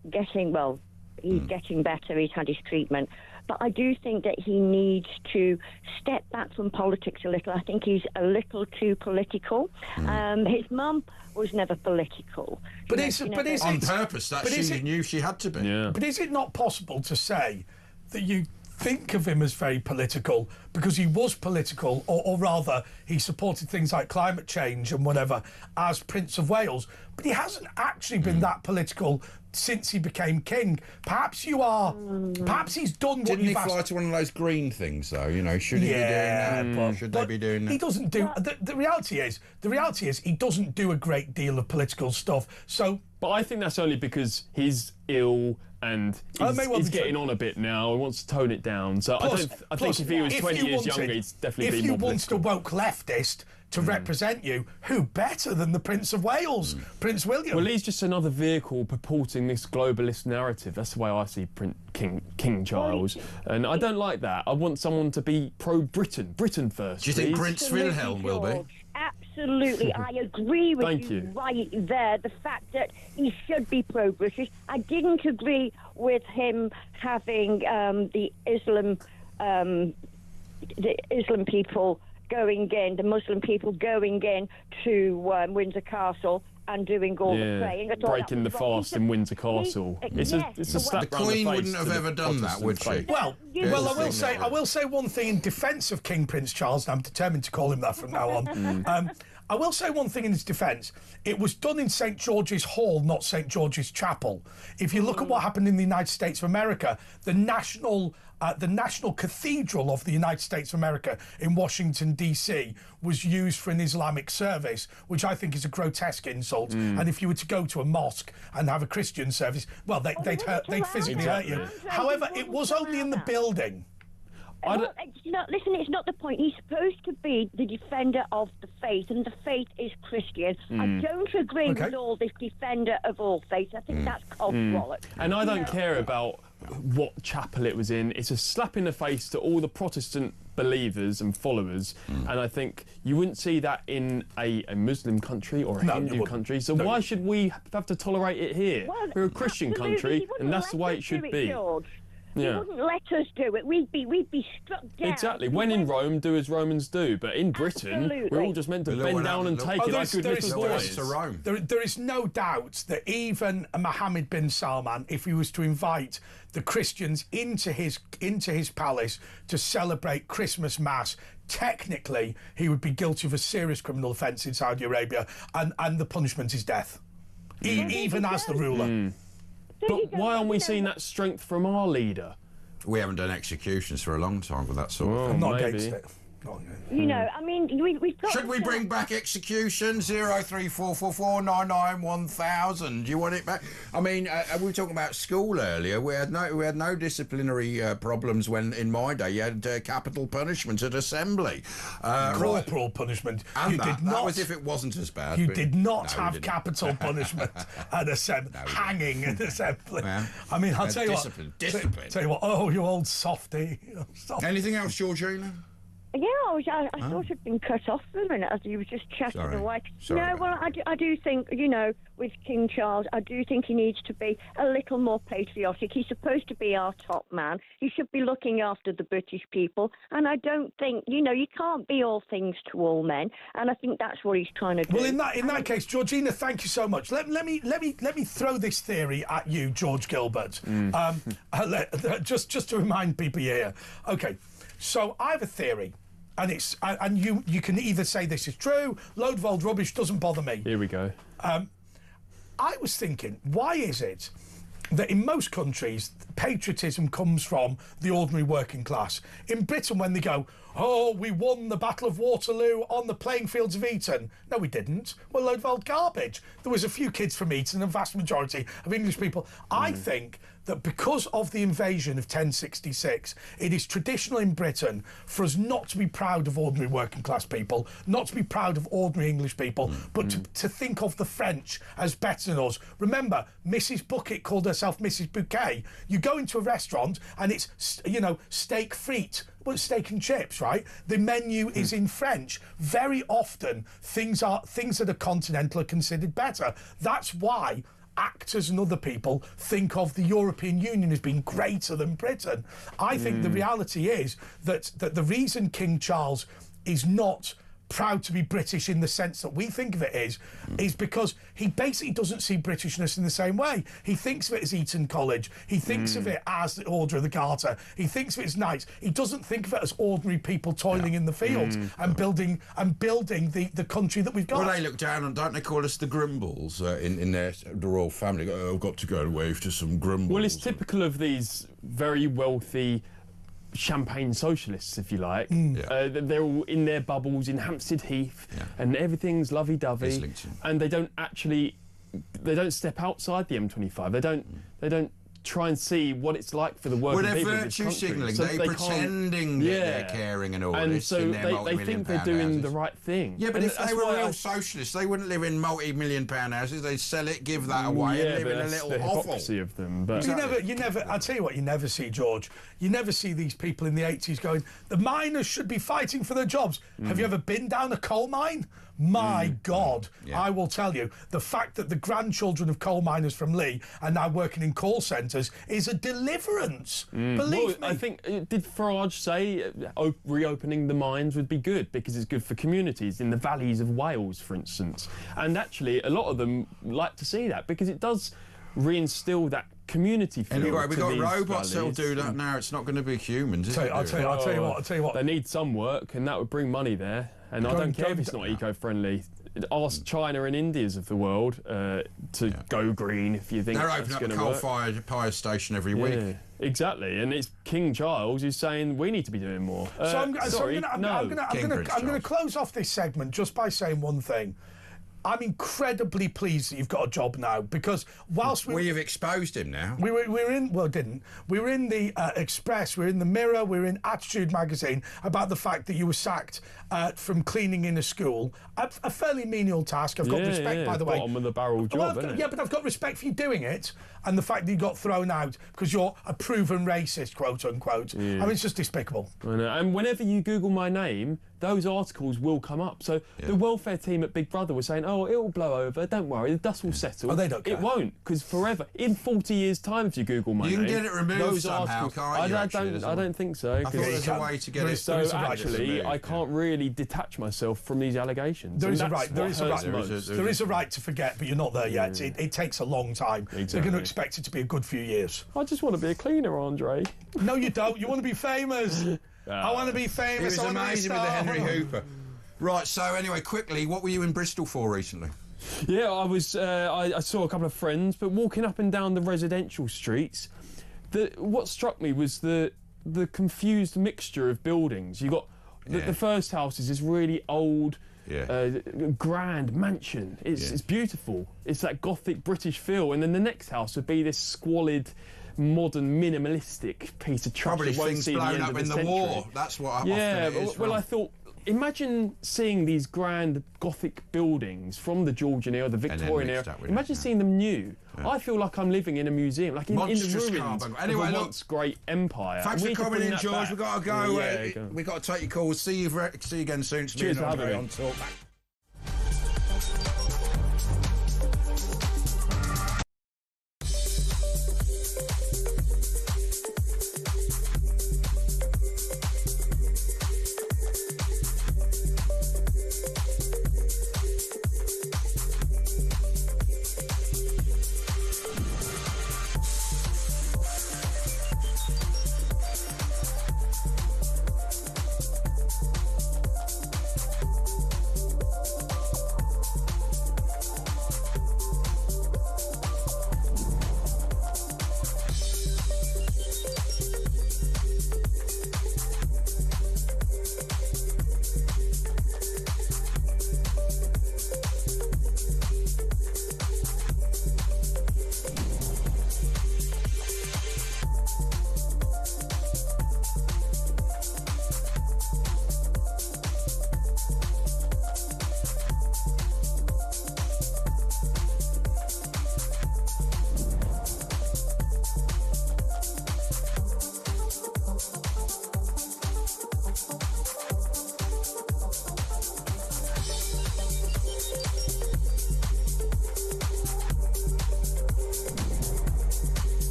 well. He's getting better. He's had his treatment. But I do think that he needs to step back from politics a little. I think he's a little too political. His mum was never political. But You know, is she but never- is On it purpose, that but is she it- knew she had to be. Yeah. But is it not possible to say that you think of him as very political because he was political, or rather, he supported things like climate change and whatever as Prince of Wales, but he hasn't actually been that political since he became king? Perhaps you are. Perhaps he's done what Didn't he you've asked. fly to one of those green things, though? You know, should he be doing that? Should they be doing that? He doesn't do. The reality is he doesn't do a great deal of political stuff. So. But I think that's only because he's ill and That may well he's be getting true. on a bit now. He wants to tone it down. So Plus- I plus, think if he was if 20 you years wanted- younger, he'd definitely if be you more wanted a political. woke leftist to represent you, who better than the Prince of Wales, Prince William? Well, he's just another vehicle purporting this globalist narrative. That's the way I see King Charles. And I don't like that. I want someone to be pro-Britain. Britain first, Do you think please. Prince Absolutely, Wilhelm will be? George. Absolutely, I agree with Thank you. right there. The fact that he should be pro-British. I didn't agree with him having the Islam people going in, the Muslim people going in to Windsor Castle and doing all the praying. I thought breaking the that was wrong. fast in Windsor Castle. It's yes, a slap The round Queen face wouldn't to have the ever done that, Protestant would she? faith. Well, Yeah, well, the I will say one thing in defence of King Prince Charles, and I'm determined to call him that from now on. I will say one thing in his defence. It was done in St George's Hall, not St George's Chapel. If you look at what happened in the United States of America, the national cathedral of the United States of America in Washington, D.C. was used for an Islamic service, which I think is a grotesque insult. And if you were to go to a mosque and have a Christian service, well, they'd physically hurt you. Exactly. However, it was only in the building. Well, listen, it's not the point. He's supposed to be the defender of the faith, and the faith is Christian. I don't agree with all this defender of all faiths. I think that's cold-swallowed. And I don't care about what chapel it was in. It's a slap in the face to all the Protestant believers and followers. And I think you wouldn't see that in a Muslim country or a No, you Hindu wouldn't. country. So No, why you should we have to tolerate it here? Well, We're a Christian absolutely. country, He wouldn't and that's the let way us it should do be. George. Yeah. He wouldn't let us do it. We'd be struck down. Exactly. When in Rome, do as Romans do. But in Britain, Absolutely. we're all just meant to bend down and take it like good little boys. to Rome. There is no doubt that even Mohammed bin Salman, if he was to invite the Christians into his palace to celebrate Christmas Mass, technically he would be guilty of a serious criminal offence in Saudi Arabia, and the punishment is death, even as the ruler. But why aren't we seeing that strength from our leader? We haven't done executions for a long time with that sort of thing. I'm not Maybe. against it. Not against it. You know, I mean, we've got. Should we bring back execution? 03444991000. Do you want it back? I mean, we were talking about school earlier. We had no disciplinary problems when in my day you had capital punishment at assembly. Corporal punishment. And You that did not. was if it wasn't as bad. You but- did not No, we have didn't. capital punishment at assembly, hanging at assembly. Well, I mean, I'll tell you discipline, what. discipline. Tell you what. Oh, you old softy. Softy. Anything else, Georgina? Yeah, I thought I'd been cut off for a minute as he was just chatting away. Sorry No, well, I do think, with King Charles, I do think he needs to be a little more patriotic. He's supposed to be our top man. He should be looking after the British people. And I don't think, you can't be all things to all men. And I think that's what he's trying to do. Well, in that case, Georgina, thank you so much. Let me throw this theory at you, George Gilbert. Just to remind people here. Okay, so I have a theory. And you can either say this is true, load of old rubbish, doesn't bother me. Here we go. I was thinking, why is it that in most countries patriotism comes from the ordinary working class? In Britain, when they go, oh, we won the Battle of Waterloo on the playing fields of Eton. No, we didn't. We're a load of old garbage. There was a few kids from Eton, a vast majority of English people. I think that because of the invasion of 1066, it is traditional in Britain for us not to be proud of ordinary working class people, not to be proud of ordinary English people, but to think of the French as better than us. Remember, Mrs. Bucket called herself Mrs. Bouquet. You go into a restaurant and it's, steak frites. Well, it's steak and chips, right? The menu is in French. Very often, things that are continental are considered better. That's why actors and other people think of the European Union as being greater than Britain. I think the reality is that the reason King Charles is not proud to be British in the sense that we think of it is because he basically doesn't see Britishness in the same way. He thinks of it as Eton College. He thinks of it as the Order of the Garter. He thinks of it as knights. He doesn't think of it as ordinary people toiling in the fields and building the country that we've got. Well, they look down on, don't they call us the Grimbles in the royal family? Oh, I've got to go and wave to some Grimbles. Well, it's typical of these very wealthy champagne socialists, if you like. They're all in their bubbles in Hampstead Heath, and everything's lovey-dovey, and they don't step outside the M25. They don't try and see what it's like for the working people. Well, they're virtue signalling. So they're pretending that they're caring and all and this. So in their they think they're doing houses. the right thing. Yeah, but if they were real socialists, they wouldn't live in multi-million-pound houses. They'd sell it, give that away, and live in a little the hovel. hypocrisy of them. But You never. I'll tell you what. You never see, George. You never see these people in the 80s going, the miners should be fighting for their jobs. Have you ever been down a coal mine? My God, I will tell you, the fact that the grandchildren of coal miners from Lee are now working in call centres is a deliverance. Believe me. I think, did Farage say reopening the mines would be good because it's good for communities in the valleys of Wales, for instance? And actually, a lot of them like to see that because it does reinstill that community feel. Anyway, we've got these robots that'll valleys. do that now. It's not going to be humans, is it? I'll tell you what. They need some work, and that would bring money there. And I don't care if it's not eco-friendly. Ask China and India's of the world to go green if you think they're that's opening going up a to coal-fired power station every week. Exactly, and it's King Charles who's saying we need to be doing more. I'm going to close off this segment just by saying one thing. I'm incredibly pleased that you've got a job now because whilst you've exposed him now. We were in the Express, we were in the Mirror, we were in Attitude magazine about the fact that you were sacked from cleaning in a school. A fairly menial task. I've got respect, by the way. Bottom of the barrel job, isn't it? Yeah, but I've got respect for you doing it, and the fact that you got thrown out because you're a proven racist, quote unquote. I mean, it's just despicable. I know. And whenever you Google my name, those articles will come up. So the welfare team at Big Brother were saying, oh, it'll blow over, don't worry, the dust will settle. Oh, they don't care. It won't, because forever, in 40 years' time, if you Google my name... You can get it removed those somehow, can't you, I don't think so. I thought there's a way to get it. So actually, I can't really detach myself from these allegations. There is a right to forget, but you're not there yet. It takes a long time. Exactly. They're going to expect it to be a good few years. I just want to be a cleaner, Andre. No, you don't. You want to be famous. I want to be famous. It was amazing with the Henry Hooper. Right, so anyway, quickly, what were you in Bristol for recently? Yeah, I was. I saw a couple of friends, but walking up and down the residential streets, what struck me was the confused mixture of buildings. You got the first house is this really old, grand mansion. It's beautiful. It's that Gothic British feel, and then the next house would be this squalid, modern, minimalistic piece of trash. Probably things blown up in the war. That's what often it is. Well, I thought. Imagine seeing these grand Gothic buildings from the Georgian era, the Victorian era. Imagine seeing them new. I feel like I'm living in a museum, like in the ruins anyway, of a once great empire. Thanks for coming in, George. We've got to go. Yeah, We've got to take your calls. See you again soon. Cheers for having me. On Talk.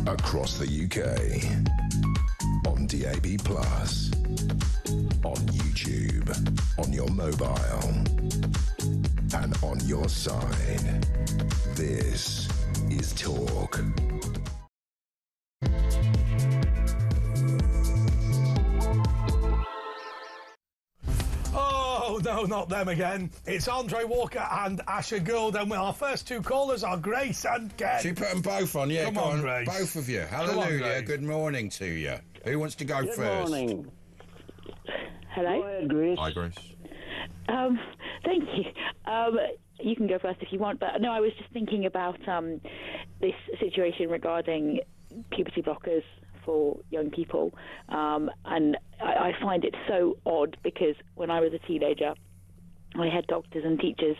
Across the UK, on DAB+, on YouTube, on your mobile, and on your side. This is Talk. Oh, no, not them again. It's Andre Walker and Asher Gould, and our first two callers are Grace and Ken. Should we put them both on? Yeah, Come go on, on. Grace. Both of you. Hallelujah. Good morning to you. Who wants to go first? Good morning. Hello? Go ahead, Grace. Hi, Grace. Thank you. You can go first if you want, but no, I was just thinking about this situation regarding puberty blockers for young people, and I find it so odd because when I was a teenager, I had doctors and teachers,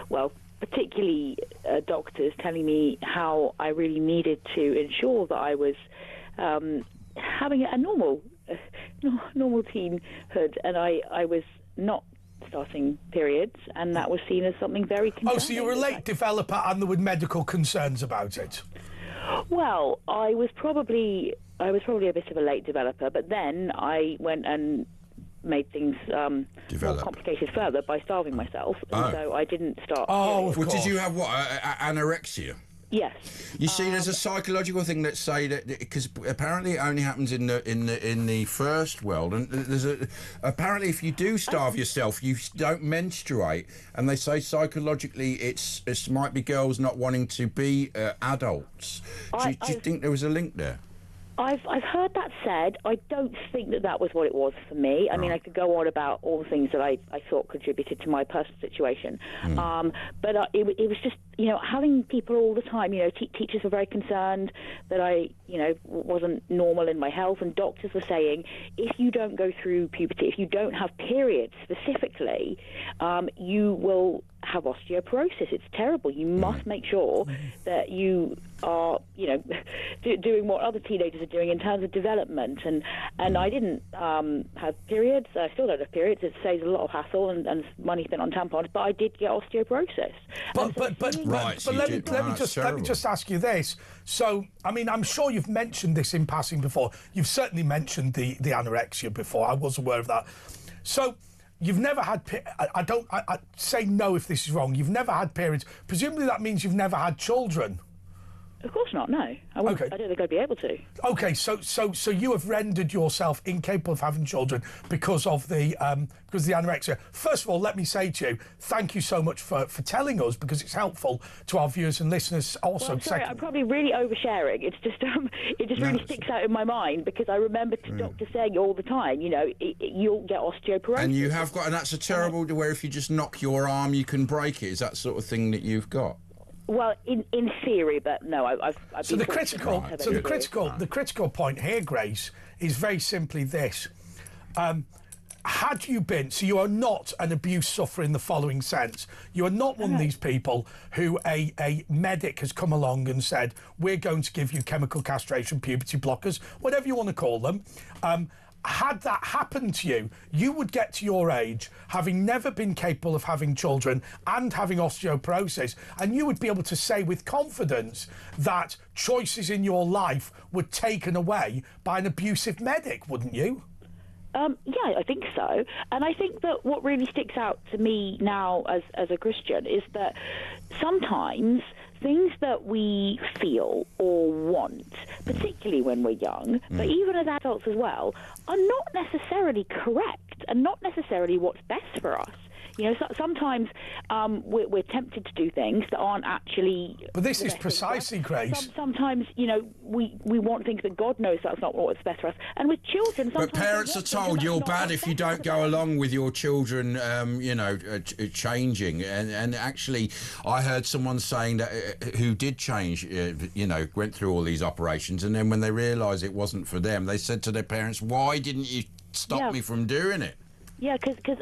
well, particularly doctors, telling me how I really needed to ensure that I was having a normal teenhood, and I was not starting periods, and that was seen as something very concerning. Oh, so you were a late developer and there were medical concerns about it? Well, I was probably a bit of a late developer, but then I went and made things more complicated further by starving myself, and so I didn't start. Oh, of well, course. did you have what? Anorexia? Yes. You see, there's a psychological thing that say that because apparently it only happens in the first world, and there's apparently if you do starve yourself, you don't menstruate, and they say psychologically it might be girls not wanting to be adults. Do you think there was a link there? I've heard that said. I don't think that was what it was for me. I mean, I could go on about all the things that I thought contributed to my personal situation, but it was just, having people all the time, teachers were very concerned that I, wasn't normal in my health, and doctors were saying, if you don't go through puberty, if you don't have periods specifically, you will have osteoporosis. It's terrible. You must make sure that you are, doing what other teenagers are doing in terms of development. And I didn't have periods. I still don't have periods. It saves a lot of hassle and money spent on tampons. But I did get osteoporosis. But let me just ask you this. So, I mean, I'm sure you've mentioned this in passing before. You've certainly mentioned the anorexia before. I was aware of that. So, you've never had. I say no if this is wrong. You've never had periods. Presumably that means you've never had children. Of course not. No, I don't think I'd be able to. Okay, so you have rendered yourself incapable of having children because of the anorexia. First of all, let me say to you, thank you so much for telling us, because it's helpful to our viewers and listeners. Also, well, sorry, I'm probably really oversharing. It's just it just really sticks out in my mind, because I remember the doctor saying all the time, you know, you'll get osteoporosis. And you have got, and that's a terrible where if you just knock your arm, you can break it. Is that sort of thing that you've got? Well, in theory, but no, I've so been the critical point here, Grace, is very simply this. Had you been, so you are not an abuse sufferer in the following sense. You are not one of these people who a medic has come along and said, we're going to give you chemical castration, puberty blockers, whatever you want to call them. Had that happened to you, you would get to your age, having never been capable of having children and having osteoporosis, and you would be able to say with confidence that choices in your life were taken away by an abusive medic, wouldn't you? Yeah, I think so. And I think that what really sticks out to me now as a Christian is that sometimes things that we feel or want, particularly when we're young, but even as adults as well, are not necessarily correct and not necessarily what's best for us. You know, sometimes we're tempted to do things that aren't actually... But this is precisely, Grace. Sometimes, you know, we want things that God knows that's not what's best for us. And with children... But parents are told you're bad if you don't go along with your children, you know, changing. And actually, I heard someone saying that who did change, you know, went through all these operations, and then when they realised it wasn't for them, they said to their parents, why didn't you stop me from doing it? Yeah, because...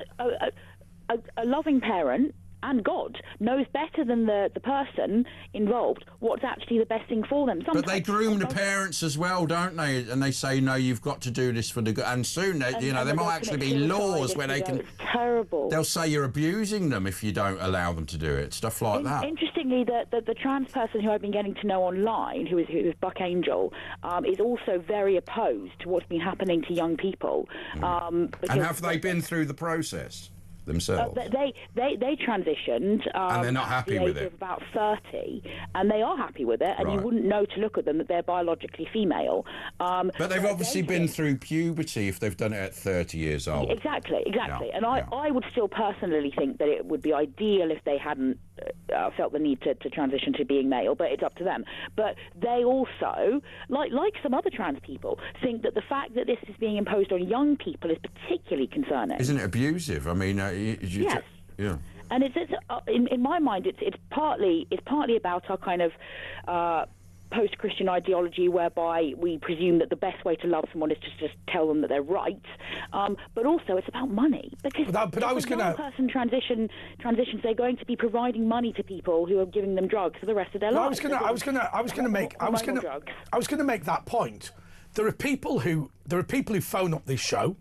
A loving parent and God knows better than the person involved what's actually the best thing for them. But they groom the parents as well, don't they? And they say, no, you've got to do this for the good. And soon, there might actually be laws where they can... It's terrible. They'll say you're abusing them if you don't allow them to do it, stuff like that. Interestingly, the trans person who I've been getting to know online, who is Buck Angel, is also very opposed to what's been happening to young people. And have they been through the process themselves? They transitioned and they're not happy with it. Of about 30, and they are happy with it, and you wouldn't know to look at them that they're biologically female. But they've obviously been through puberty if they've done it at 30 years old. Exactly. Yeah, and I would still personally think that it would be ideal if they hadn't felt the need to transition to being male, but it's up to them. But they also, like some other trans people, think that the fact that this is being imposed on young people is particularly concerning. Isn't it abusive? I mean, yes. Yeah. And it's in my mind, it's partly about our kind of post-Christian ideology, whereby we presume that the best way to love someone is to just tell them that they're right. But also, it's about money, because if a person transitions, they're going to be providing money to people who are giving them drugs for the rest of their lives. I was going to make that point. There are people who phone up this show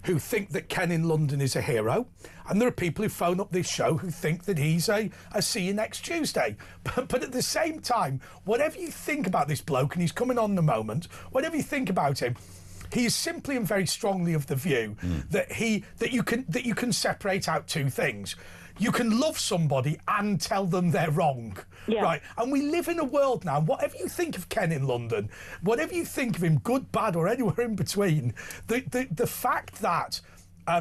who think that Ken in London is a hero, and there are people who phone up this show who think that he's a see you next Tuesday. But at the same time, whatever you think about this bloke, and he's coming on in a moment, whatever you think about him, he is simply and very strongly of the view that you can separate out two things. You can love somebody and tell them they're wrong, right? And we live in a world now, whatever you think of Ken in London, whatever you think of him, good, bad, or anywhere in between, the fact that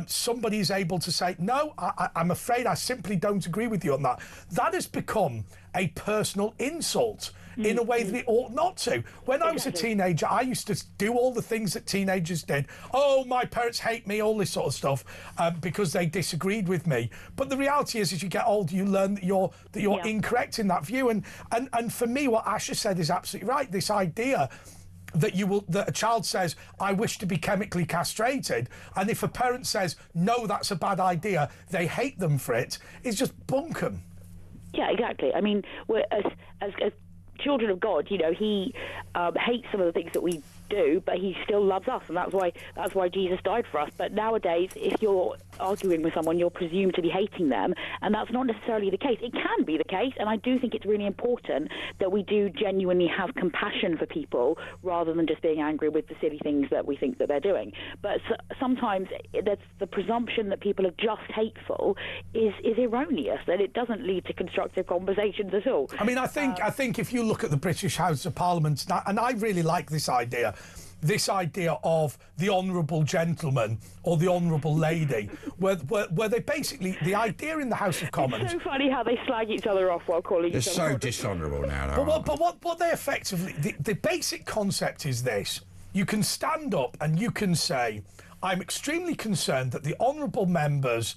somebody is able to say, no, I'm afraid I simply don't agree with you on that, that has become a personal insult in a way that it ought not to. When I was a teenager, I used to do all the things that teenagers did. Oh, my parents hate me, all this sort of stuff, because they disagreed with me. But the reality is, as you get older, you learn that you're incorrect in that view. And for me, what Asha said is absolutely right. This idea that a child says, I wish to be chemically castrated, and if a parent says, no, that's a bad idea, they hate them for it, is just bunkum. Yeah, exactly. I mean, as children of God, you know, he hates some of the things that we do, but he still loves us, and that's why Jesus died for us. But nowadays, if you're arguing with someone, you're presumed to be hating them, and that's not necessarily the case. It can be the case, and I do think it's really important that we do genuinely have compassion for people rather than just being angry with the silly things that we think that they're doing. But sometimes that's the presumption that people are just hateful is erroneous, and it doesn't lead to constructive conversations at all. I mean, I think if you look at the British House of Parliament, and I really like this idea of the honourable gentleman or the honourable lady, where they basically, the idea in the House of Commons... It's so funny how they slag each other off while calling each other... They're so dishonourable now, though. But what they effectively... The basic concept is this. You can stand up and you can say, I'm extremely concerned that the honourable member's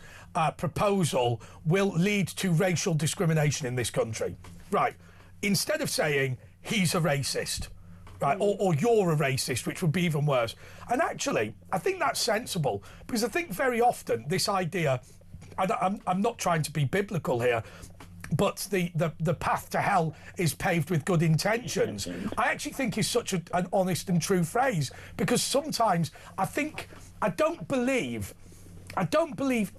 proposal will lead to racial discrimination in this country. Right. Instead of saying, he's a racist... Right, or you're a racist, which would be even worse. And actually, I think that's sensible, because I think very often this idea, I'm not trying to be biblical here, but the path to hell is paved with good intentions, I actually think is such an honest and true phrase, because sometimes I don't believe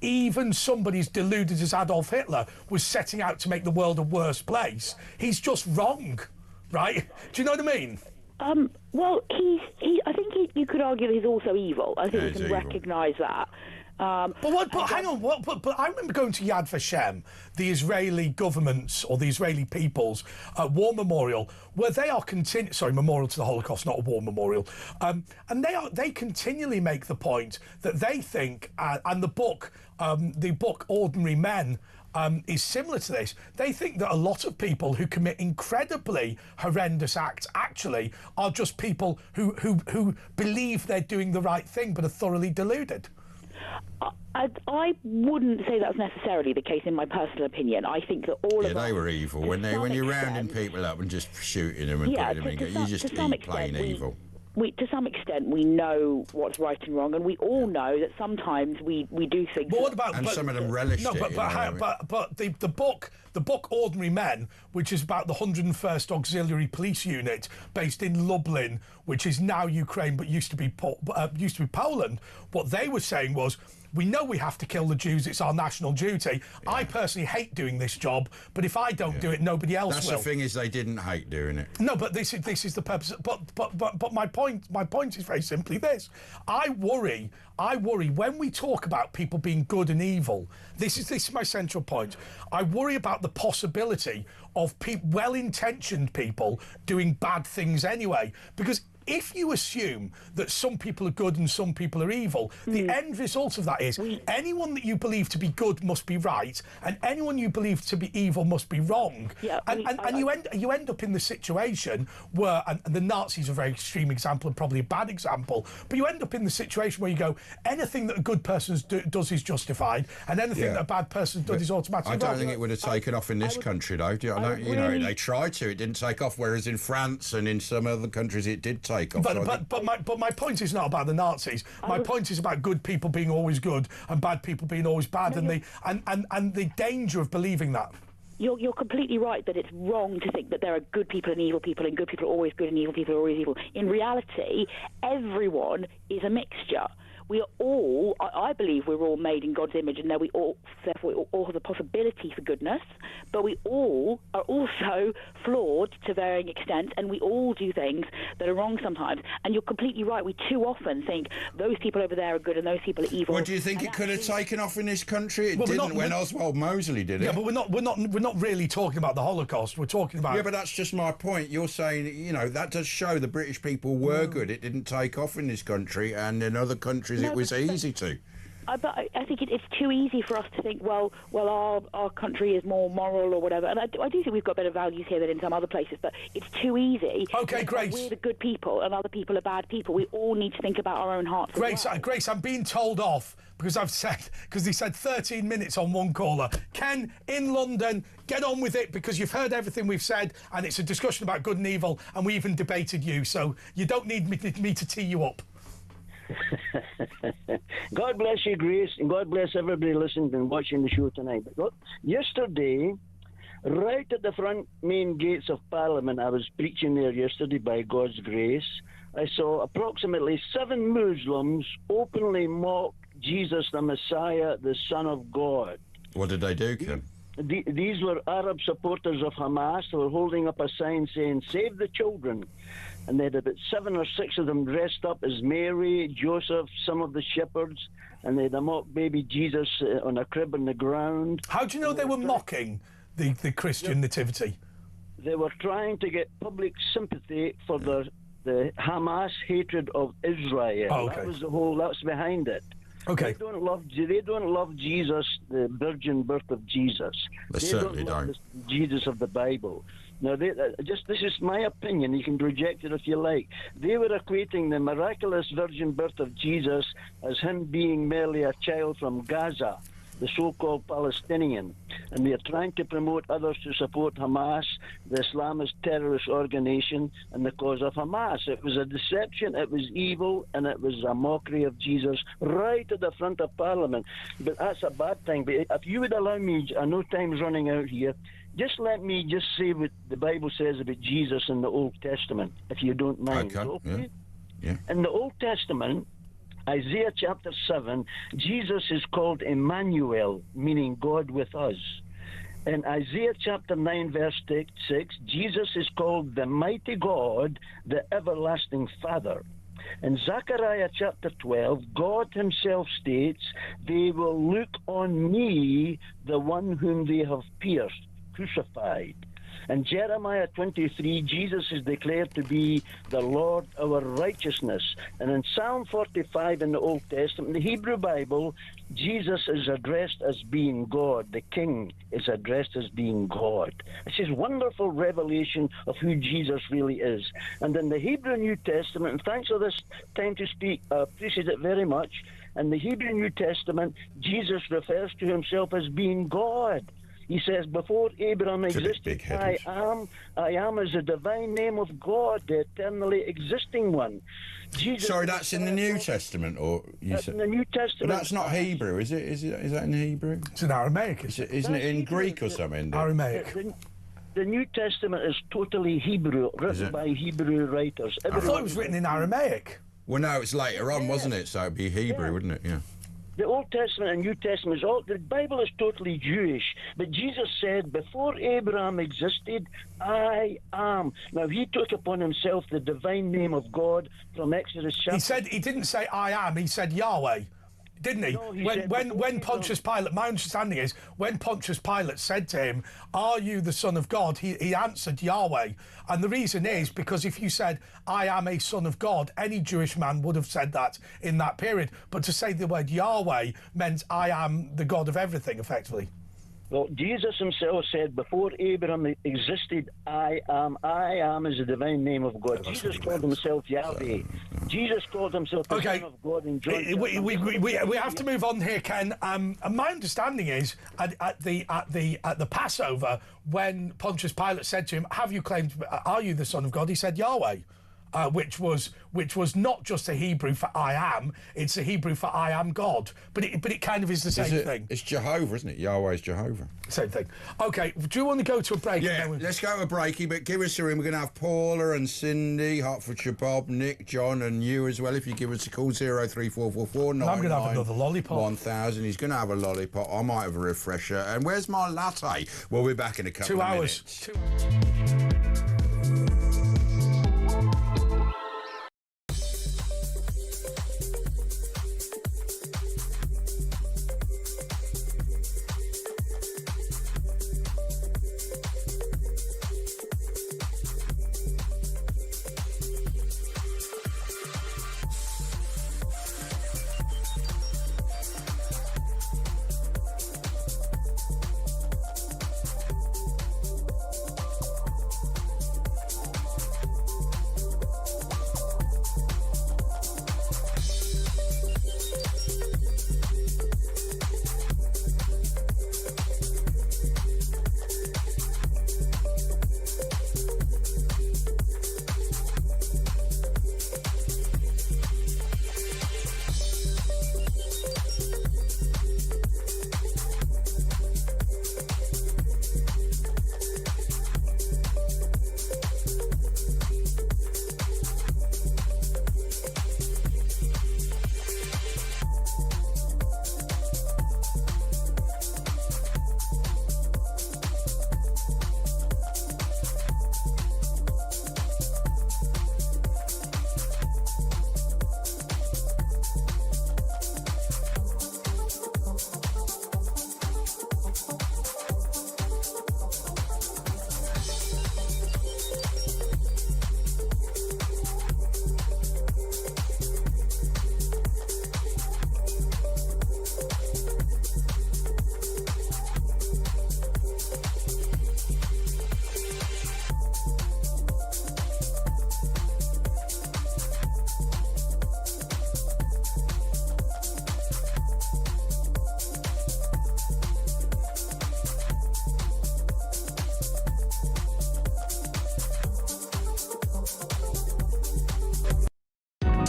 even somebody as deluded as Adolf Hitler was setting out to make the world a worse place. He's just wrong, right? Do you know what I mean? Well, I think you could argue that he's also evil. I think you can recognise that. But hang on, but I remember going to Yad Vashem, the Israeli government's or the Israeli people's war memorial, where they are memorial to the Holocaust, not a war memorial, and they continually make the point that they think, and the book Ordinary Men. Is similar to this. They think that a lot of people who commit incredibly horrendous acts actually are just people who believe they're doing the right thing but are thoroughly deluded. I wouldn't say that's necessarily the case in my personal opinion. I think that all of they were evil when you're rounding people up and just shooting them and putting them in. You just eat plain evil. To some extent, we know what's right and wrong, and we all know that sometimes we do things. But what about? And some of them relish it. But the book Ordinary Men, which is about the 101st Auxiliary Police Unit based in Lublin, which is now Ukraine but used to be Poland. What they were saying was, we know we have to kill the Jews, it's our national duty. Yeah. I personally hate doing this job, but if I don't do it, nobody else will. That's the thing, is they didn't hate doing it. No, but this is the purpose. But my point is very simply this. I worry when we talk about people being good and evil. This is my central point. I worry about the possibility of well-intentioned people doing bad things anyway, because if you assume that some people are good and some people are evil, the end result of that is anyone that you believe to be good must be right, and anyone you believe to be evil must be wrong. Yeah, you end up in the situation where, and the Nazis are a very extreme example and probably a bad example, but you end up in the situation where you go, anything that a good person does is justified, and anything that a bad person does is automatically wrong. I don't think it would have taken off in this country, though. They tried to. It didn't take off, whereas in France and in some other countries it did take. But my point is not about the Nazis. My point is about good people being always good and bad people being always bad, and the danger of believing that. You're completely right that it's wrong to think that there are good people and evil people, and good people are always good and evil people are always evil. In reality, everyone is a mixture. We are all, I believe we're all made in God's image, and that we all, therefore, we all have the possibility for goodness, but we all are also flawed to varying extents, and we all do things that are wrong sometimes. And you're completely right, we too often think those people over there are good and those people are evil. Well, do you think it could have taken off in this country? It didn't when Oswald Mosley did it. Yeah, but we're not really talking about the Holocaust. We're talking about... Yeah, but that's just my point. You're saying, that does show the British people were good. It didn't take off in this country, and in other countries it was easy to. But I think it's too easy for us to think, well, our country is more moral or whatever. And I do think we've got better values here than in some other places, but it's too easy. Okay, Grace. We're the good people and other people are bad people. We all need to think about our own hearts. Grace, I'm being told off because he said 13 minutes on one caller. Ken, in London, get on with it, because you've heard everything we've said, and it's a discussion about good and evil, and we even debated you, so you don't need me to tee you up. God bless you, Grace, and God bless everybody listening and watching the show tonight. But look, yesterday, Right at the front main gates of Parliament, I was preaching there yesterday by God's grace. I saw approximately 7 Muslims openly mock Jesus the Messiah, the Son of God. What did they do, Ken? These were Arab supporters of Hamas who were holding up a sign saying, "Save the children." And they had about 7 or 6 of them dressed up as Mary, Joseph, some of the shepherds, and they had a mock baby Jesus on a crib on the ground. How do you know they were mocking the Christian nativity? They were trying to get public sympathy for the Hamas hatred of Israel. Oh, okay. That was that's behind it. Okay. They don't love Jesus, the virgin birth of Jesus. They certainly love don't. the Jesus of the Bible. Now, this is my opinion. You can reject it if you like. They were equating the miraculous virgin birth of Jesus as him being merely a child from Gaza, the so-called Palestinian, and they are trying to promote others to support Hamas, the Islamist terrorist organization, and the cause of Hamas. It was a deception, it was evil, and it was a mockery of Jesus right at the front of Parliament. But that's a bad thing. But if you would allow me, I know time's running out here, just let me just say what the Bible says about Jesus in the Old Testament, if you don't mind. Okay. Yeah. In the Old Testament, Isaiah chapter 7, Jesus is called Emmanuel, meaning God with us. In Isaiah chapter 9, verse 6, Jesus is called the mighty God, the everlasting Father. In Zechariah chapter 12, God himself states, "They will look on me, the one whom they have pierced, crucified." In Jeremiah 23, Jesus is declared to be the Lord our righteousness. And in Psalm 45 in the Old Testament, the Hebrew Bible, Jesus is addressed as being God. The King is addressed as being God. It's this wonderful revelation of who Jesus really is. And in the Hebrew New Testament, and thanks for this time to speak, I appreciate it very much. In the Hebrew New Testament, Jesus refers to himself as being God. He says, before Abraham existed, I am is the divine name of God, the eternally existing one. Jesus. Sorry, that's in the New Testament, or you said in the New Testament. But that's not Hebrew, is it? Is that in Hebrew? It's in Aramaic. Isn't it in Greek or something? Aramaic. The New Testament is totally Hebrew, written by Hebrew writers. I thought it was written in Aramaic. Well, no, it's later on, wasn't it? So it'd be Hebrew, wouldn't it? Yeah. The Old Testament and New Testament the Bible is totally Jewish, but Jesus said, before Abraham existed, I am. Now, he took upon himself the divine name of God from Exodus chapter... He didn't say I am, he said Yahweh. Didn't he? No, when Pontius Pilate, my understanding is, when Pontius Pilate said to him, "Are you the Son of God?" he answered Yahweh. And the reason is because if you said, "I am a son of God," any Jewish man would have said that in that period. But to say the word Yahweh meant I am the God of everything, effectively. Well, Jesus himself said, before Abraham existed, I am. I am is the divine name of God. Jesus called himself Yahweh. Jesus called himself the Son of God in John. We have to move on here, Ken. And my understanding is at the Passover, when Pontius Pilate said to him, "Have you claimed? Are you the Son of God?" He said Yahweh. Which was not just a Hebrew for I am, it's a Hebrew for I am God. But it kind of is the same thing. It's Jehovah, isn't it? Yahweh's Jehovah. Same thing. Okay, do you want to go to a break? Yeah, let's go to a breaky, but give us a ring. We're going to have Paula and Cindy, Hertfordshire Bob, Nick, John and you as well. If you give us a call, 03444 I'm going to have another lollipop. 1000. He's going to have a lollipop. I might have a refresher. And where's my latte? We'll be back in a couple of minutes. 2 hours.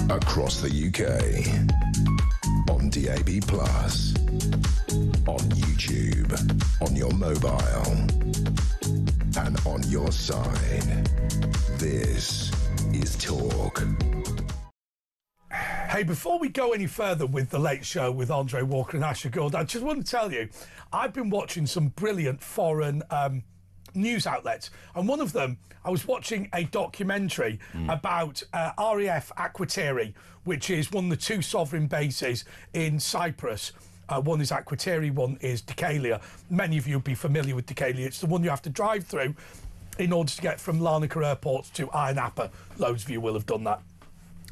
Across the UK. On DAB+. On YouTube. On your mobile. And on your side. This is Talk. Hey, before we go any further with The Late Show with Andre Walker and Asher Gould, I just want to tell you, I've been watching some brilliant foreign news outlets, and one of them, I was watching a documentary about RAF Akrotiri, which is one of the two sovereign bases in Cyprus. One is Akrotiri, one is Decalia. Many of you will be familiar with Decalia. It's the one you have to drive through in order to get from Larnaca Airport to Ayia Napa. Loads of you will have done that.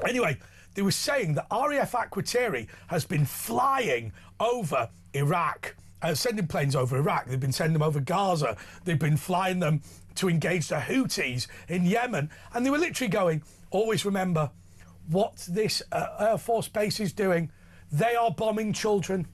Anyway, they were saying that RAF Akrotiri has been flying over Iraq, sending planes over Iraq. They've been sending them over Gaza. They've been flying them to engage the Houthis in Yemen. And they were literally going, always remember what this Air Force base is doing. They are bombing children.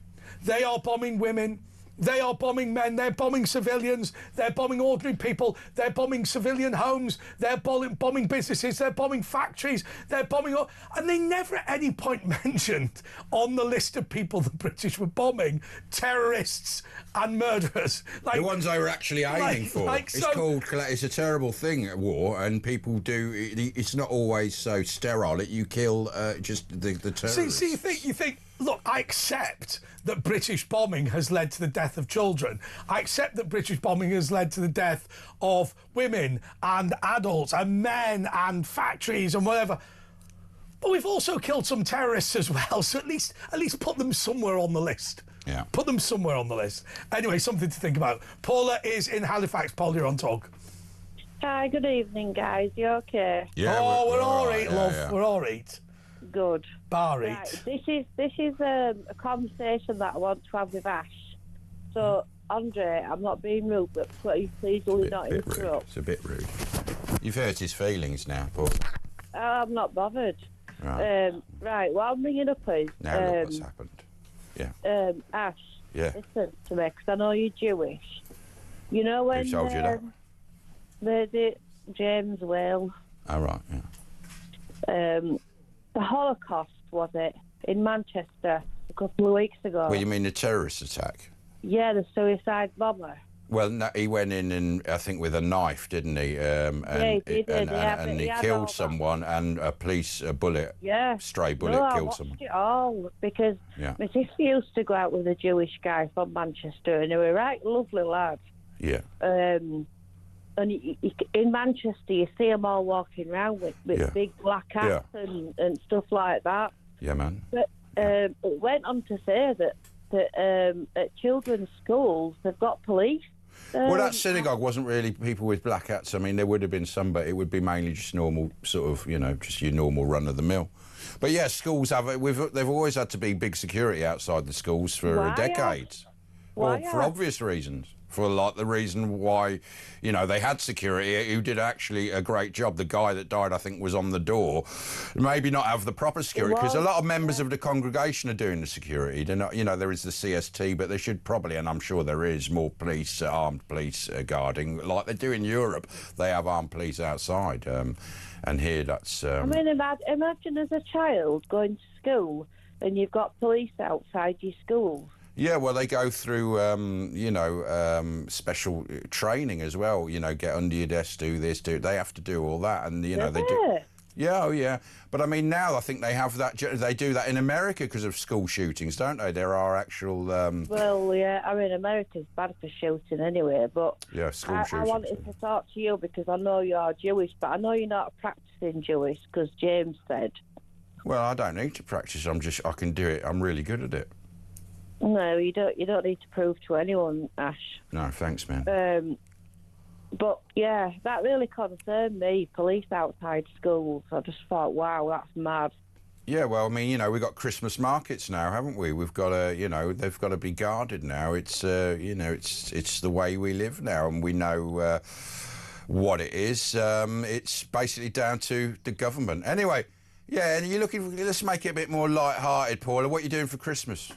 They are bombing women. They are bombing men. They're bombing civilians. They're bombing ordinary people. They're bombing civilian homes. They're bombing businesses. They're bombing factories. They're bombing... And they never at any point mentioned on the list of people the British were bombing terrorists and murderers. Like, the ones they were actually aiming for. It's a terrible thing at war, and people do... It's not always so sterile. You kill just the terrorists. See, you think, look, I accept that British bombing has led to the death of children. I accept that British bombing has led to the death of women and adults and men and factories and whatever. But we've also killed some terrorists as well, so at least put them somewhere on the list. Yeah. Put them somewhere on the list. Anyway, something to think about. Paula is in Halifax. Paula, you're on Talk. Hi, good evening, guys. You okay? Yeah, we're all right, love. Yeah. We're all right. Good. Barry. Right. This is a conversation that I want to have with Ash. So, Andre, I'm not being rude, but please will you not interrupt? It's a bit rude. You've hurt his feelings now, Paul. I'm not bothered. Right. Right, what I'm ringing up is... Now look what's happened. Yeah. Ash, yeah. Listen to me, because I know you're Jewish. You know when... Who told you that? Lady James Will. Oh, right, yeah. The Holocaust, was it, in Manchester a couple of weeks ago? Well, you mean the terrorist attack? Yeah, the suicide bomber. Well, no, he went in and I think with a knife, didn't he? Yeah, he did. And he killed someone, and a police bullet, stray bullet, killed someone. It all because my sister used to go out with a Jewish guy from Manchester, and they were right lovely lads. Yeah. And in Manchester, you see them all walking around with big black hats and stuff like that. Yeah, man. But it went on to say that at children's schools, they've got police. Well, that synagogue wasn't really people with black hats. I mean, there would have been some, but it would be mainly just normal, sort of, just your normal run-of-the-mill. But, yeah, schools they've always had to be big security outside the schools for decades. Why? Well, for obvious reasons. For like the reason why, they had security who did actually a great job. The guy that died, I think, was on the door. Maybe not have the proper security because a lot of members of the congregation are doing the security. They're not, there is the CST, but there should probably, and I'm sure there is, more police, armed police guarding, like they do in Europe. They have armed police outside, and here that's. I mean, imagine as a child going to school and you've got police outside your school. Yeah, well, they go through, special training as well. Get under your desk, do this, do. They have to do all that, and they do. Yeah, oh yeah. But I mean, now I think they have that. They do that in America because of school shootings, don't they? There are actual. Well, yeah. I mean, America's bad for shooting anyway, but yeah, school shootings. I wanted to talk to you because I know you are Jewish, but I know you're not practicing Jewish because James said. Well, I don't need to practice. I can do it. I'm really good at it. No, you don't. You don't need to prove to anyone, Ash. No, thanks, man. But yeah, that really concerned me. Police outside schools. I just thought, wow, that's mad. Yeah, well, I mean, we've got Christmas markets now, haven't we? We've got to, they've got to be guarded now. It's, it's the way we live now, and we know what it is. It's basically down to the government. Anyway, yeah, and let's make it a bit more light-hearted, Paula. What are you doing for Christmas?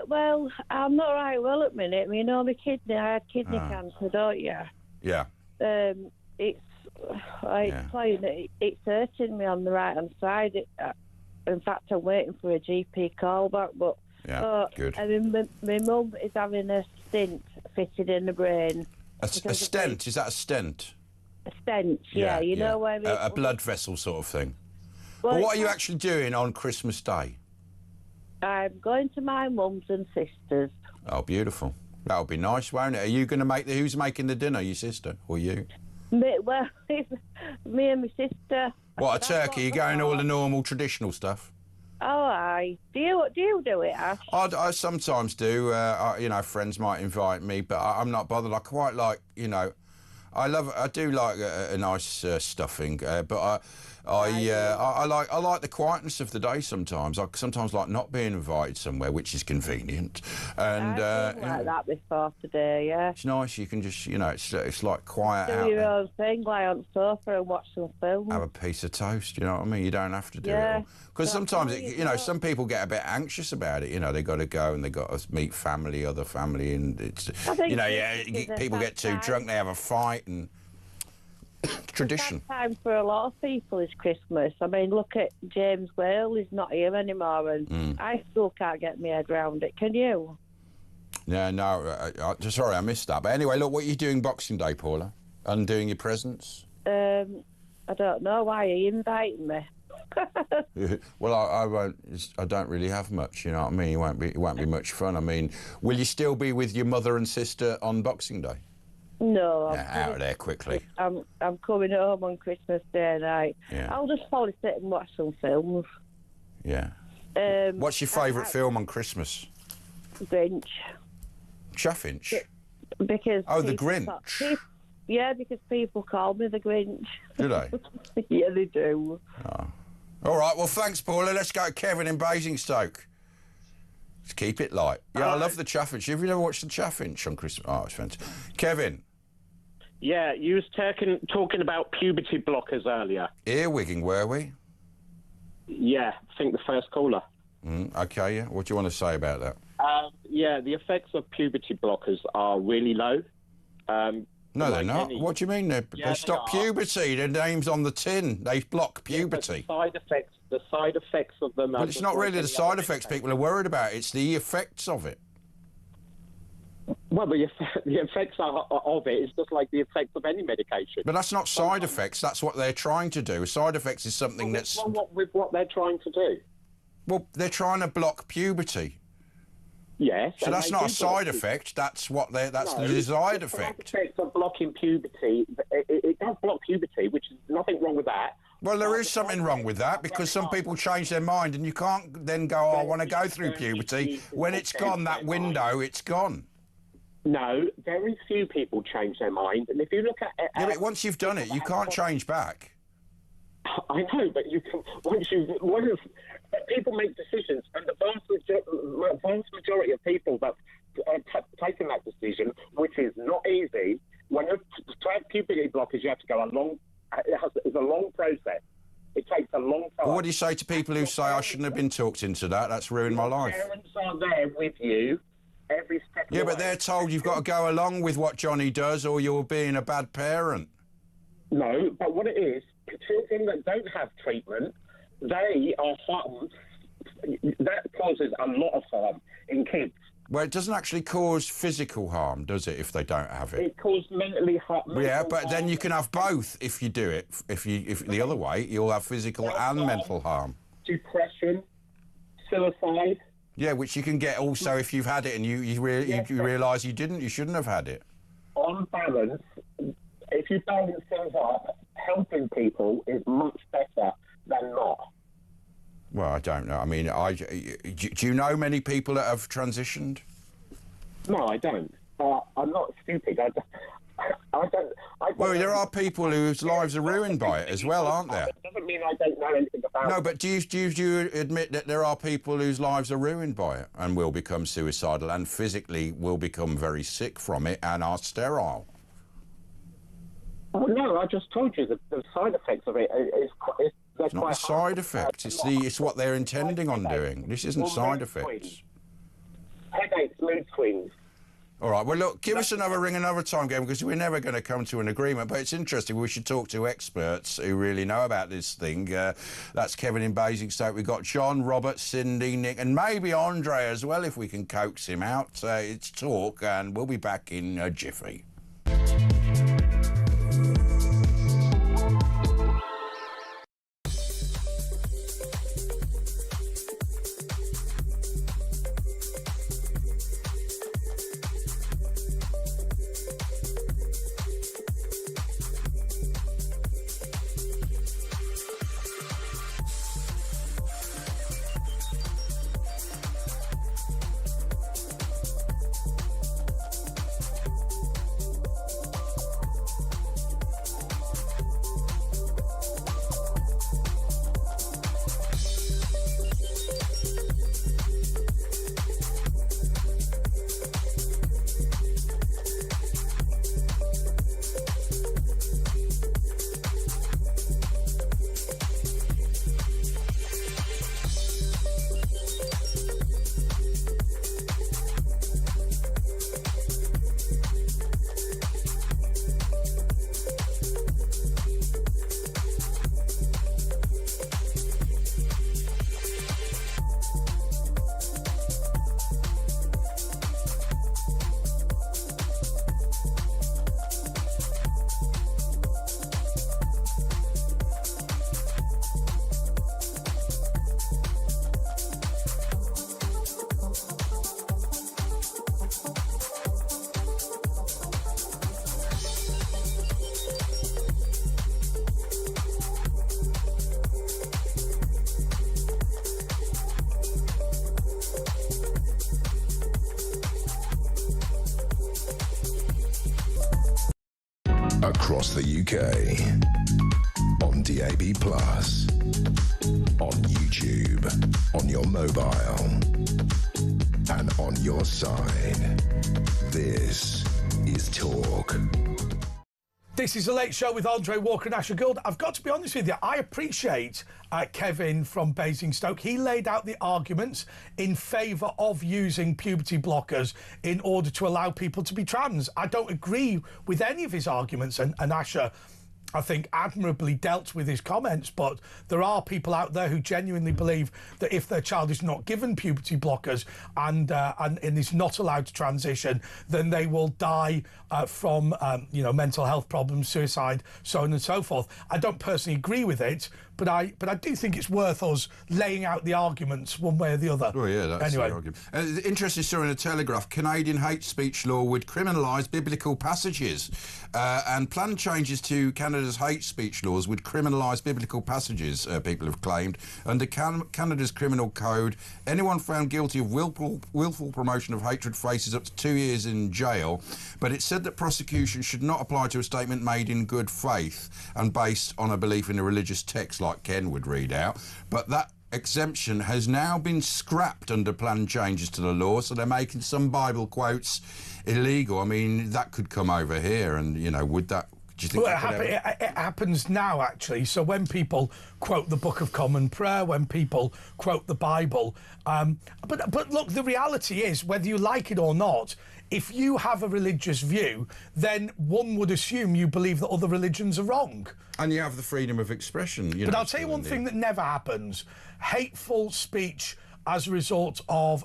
Well, I'm not right well at the minute. I mean, I had kidney cancer, don't you? Yeah. It's playing it. It's hurting me on the right-hand side. In fact, I'm waiting for a GP callback, but... Yeah, good. I mean, my mum is having a stent fitted in the brain. A stent? Is that a stent? A stent, yeah. You know where... A blood vessel sort of thing. Well, but what are you actually doing on Christmas Day? I'm going to my mum's and sister's. Oh, beautiful. That'll be nice, won't it? Are you going to make who's making the dinner, your sister or you? Me and my sister. What, a turkey? You going all the normal traditional stuff? Oh, aye. Do you do it, Ash? I sometimes do. Friends might invite me, but I'm not bothered. I quite like, I do like a nice stuffing, but I like the quietness of the day sometimes. I sometimes like not being invited somewhere, which is convenient. And I've been like that before today, yeah. It's nice. You can just, it's like quiet out. Do your own thing, lie on the sofa and watch some film. Have a piece of toast. You know what I mean? You don't have to do it all. Because sometimes, some people get a bit anxious about it. They got to go and they got to meet family, other family, and it's, people get too drunk, they have a fight and. Tradition. Time for a lot of people is Christmas. I mean, look at James Whale. He's not here anymore, and I still can't get my head around it. Can you? Yeah, no. Sorry, I missed that. But anyway, look, what are you doing Boxing Day, Paula? Undoing your presents? I don't know. Why are you inviting me? Well, I won't. I don't really have much. You know what I mean? It won't be much fun. I mean, will you still be with your mother and sister on Boxing Day? No. Out of there quickly. I'm coming home on Christmas Day night. Yeah. I'll just probably sit and watch some films. Yeah. What's your favourite film on Christmas? Grinch. Chaffinch? Because... Oh, the Grinch? Yeah, because people call me the Grinch. Do they? Yeah, they do. Oh. All right, well, thanks, Paula. Let's go to Kevin in Basingstoke. Let's keep it light. Yeah, I love the Chaffinch. Have you ever watched the Chaffinch on Christmas? Oh, it's fantastic. Kevin. Yeah, you was talking about puberty blockers earlier. Earwigging, were we? Yeah, I think the first caller. Okay, yeah. What do you want to say about that? Yeah, the effects of puberty blockers are really low. No, they're not. What do you mean? They stop puberty. Their name's on the tin. They block puberty. Yeah, the side effects of them... Well, it's not really the side effects people are worried about. It's the effects of it. Well, the effects of it is just like the effects of any medication. But that's not side effects. That's what they're trying to do. Side effects is something that's... With what they're trying to do? Well, they're trying to block puberty. Yes. So that's not a side effect. That's the desired effect. The side effects of blocking puberty, it does block puberty, which is nothing wrong with that. Well, there is something wrong with that because some people change their mind and you can't then go, I want to go through puberty. When it's gone, that window, it's gone. No, very few people change their mind. And if you look at... Yeah, but once you've done it, you can't change back. I know, but you can... people make decisions, and the vast majority of people that have taken that decision, which is not easy, when you have puberty blockers, you have to go it's a long process. It takes a long time. Well, what do you say to people who say, I shouldn't have been talked into that? That's ruined my life. Parents are there with you every step of the way. But they're told you've got to go along with what Johnny does or you're being a bad parent. No, but what it is, children that don't have treatment, they are harmed. That causes a lot of harm in kids. Well, it doesn't actually cause physical harm, does it, if they don't have it? It causes mentally harm. Yeah, but then you can have both if you do it. If the other way, you'll have physical and mental harm. Depression, suicide. Yeah, which you can get also if you've had it and you realise you shouldn't have had it. On balance, if you balance things up, helping people is much better than not. Well, I don't know. I mean, do you know many people that have transitioned? No, I don't. I'm not stupid. I don't. Well, there are people whose lives are ruined by it as well, aren't there? It doesn't mean I don't know anything about it. No, but do you admit that there are people whose lives are ruined by it and will become suicidal and physically will become very sick from it and are sterile? Oh, no, I just told you the side effects of it is it's not a side effect. It's what they're intending on doing. This isn't side effects. Headaches, mood swings. All right, well, look, give us another ring another time, Gavin, because we're never going to come to an agreement, but it's interesting. We should talk to experts who really know about this thing. That's Kevin in Basingstoke. We've got John, Robert, Cindy, Nick, and maybe Andre as well, if we can coax him out. It's Talk, and we'll be back in a jiffy. Across the UK, on DAB+, on YouTube, on your mobile, and on your side. This is Talk. This is a Late Show with Andre Walker and Asher Gould. I've got to be honest with you, I appreciate Kevin from Basingstoke. He laid out the arguments in favour of using puberty blockers in order to allow people to be trans. I don't agree with any of his arguments, and Asher, I think, admirably dealt with his comments, but there are people out there who genuinely believe that if their child is not given puberty blockers and is not allowed to transition, then they will die from mental health problems, suicide, so on and so forth. I don't personally agree with it, but I do think it's worth us laying out the arguments one way or the other. Oh yeah, that's anyway. the argument. Interesting story in the Telegraph. Canadian hate speech law would criminalise biblical passages, and planned changes to Canada's hate speech laws would criminalise biblical passages. People have claimed under Canada's criminal code, anyone found guilty of willful promotion of hatred faces up to 2 years in jail. But it said that prosecution should not apply to a statement made in good faith and based on a belief in a religious text, like Ken would read out. But that exemption has now been scrapped under planned changes to the law, so they're making some Bible quotes illegal. I mean, that could come over here, and, would that... Do you think it happens now, actually. So when people quote the Book of Common Prayer, when people quote the Bible... But look, the reality is, whether you like it or not, if you have a religious view, then one would assume you believe that other religions are wrong. And you have the freedom of expression. But I'll tell you one thing that never happens. Hateful speech as a result of,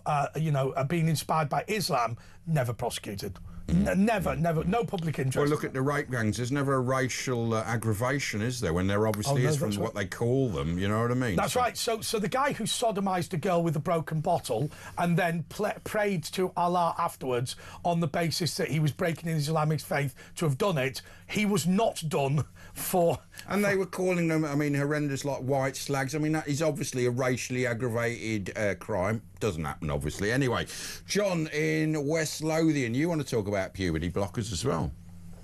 being inspired by Islam, never prosecuted. Never, no public interest. Well, look at the rape gangs. There's never a racial aggravation, is there, when there obviously is from what they call them, you know what I mean? That's right. So the guy who sodomised a girl with a broken bottle and then prayed to Allah afterwards on the basis that he was breaking his Islamic faith to have done it, he was not done for... And they were calling them, horrendous, like white slags. That is obviously a racially aggravated crime. Doesn't happen, obviously. Anyway, John in West Lothian, you want to talk about puberty blockers as well?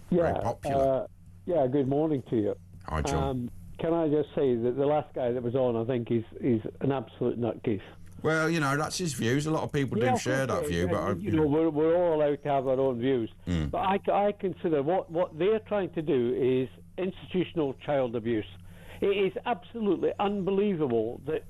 Yeah. Very popular. Good morning to you. Hi, John. Can I just say that the last guy that was on, I think, is an absolute nutcase. Well, that's his views. A lot of people do share that view, but we're all allowed to have our own views. But I consider what they're trying to do is institutional child abuse. It is absolutely unbelievable that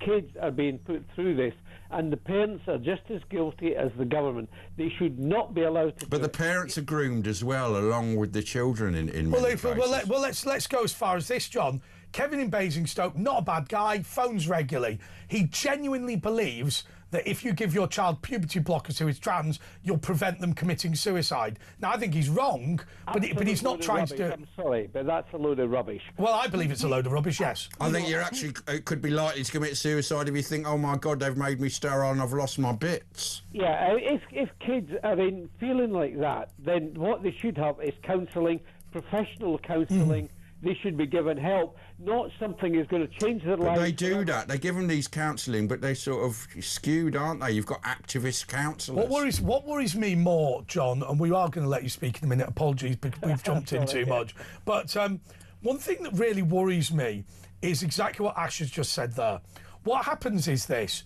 kids are being put through this, and the parents are just as guilty as the government. They should not be allowed to. But the parents are groomed as well, along with the children in Well, many cases. let's go as far as this, John. Kevin in Basingstoke, not a bad guy, phones regularly. He genuinely believes that if you give your child puberty blockers who is trans, you'll prevent them committing suicide. Now, I think he's wrong, but he's not trying to do it. I'm sorry, but that's a load of rubbish. Well, I believe it's a load of rubbish, yes. I think it could be likely to commit suicide if you think, oh my God, they've made me sterile and I've lost my bits. Yeah, if kids are feeling like that, then what they should have is counselling, professional counselling. They should be given help, not something that's going to change their lives. They do that. They give them these counselling, but they're sort of skewed, aren't they? You've got activist counsellors. What worries me more, John, and we are going to let you speak in a minute, apologies because we've jumped in too much, but one thing that really worries me is exactly what Ash has just said there. What happens is this.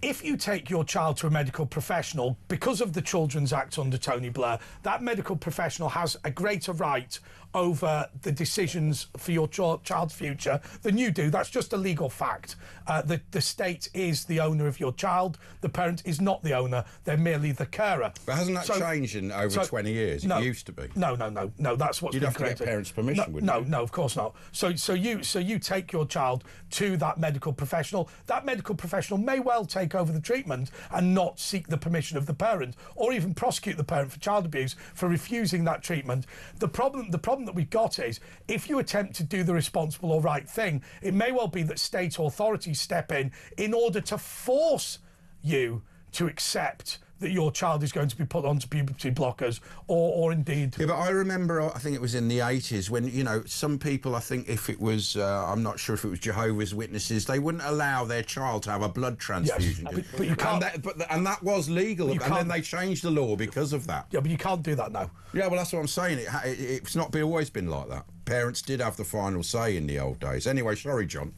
If you take your child to a medical professional, because of the Children's Act under Tony Blair, that medical professional has a greater right over the decisions for your child's future than you do. That's just a legal fact. The state is the owner of your child. The parent is not the owner. They're merely the carer. But hasn't that changed in over 20 years? No, it used to be. No. That's what's You'd been have to created. get parents' permission, wouldn't you? No, of course not. So you take your child to that medical professional. That medical professional may well take over the treatment and not seek the permission of the parent, or even prosecute the parent for child abuse for refusing that treatment. The problem that we've got is, if you attempt to do the responsible or right thing, it may well be that state authorities step in order to force you to accept that your child is going to be put onto puberty blockers, or indeed... Yeah, but I remember, I think it was in the 80s, when, some people, I think if it was, I'm not sure if it was Jehovah's Witnesses, they wouldn't allow their child to have a blood transfusion. Yes, but you can't... And that was legal, and then they changed the law because of that. Yeah, but you can't do that now. Yeah, well, that's what I'm saying. It's not always been like that. Parents did have the final say in the old days. Anyway, sorry, John.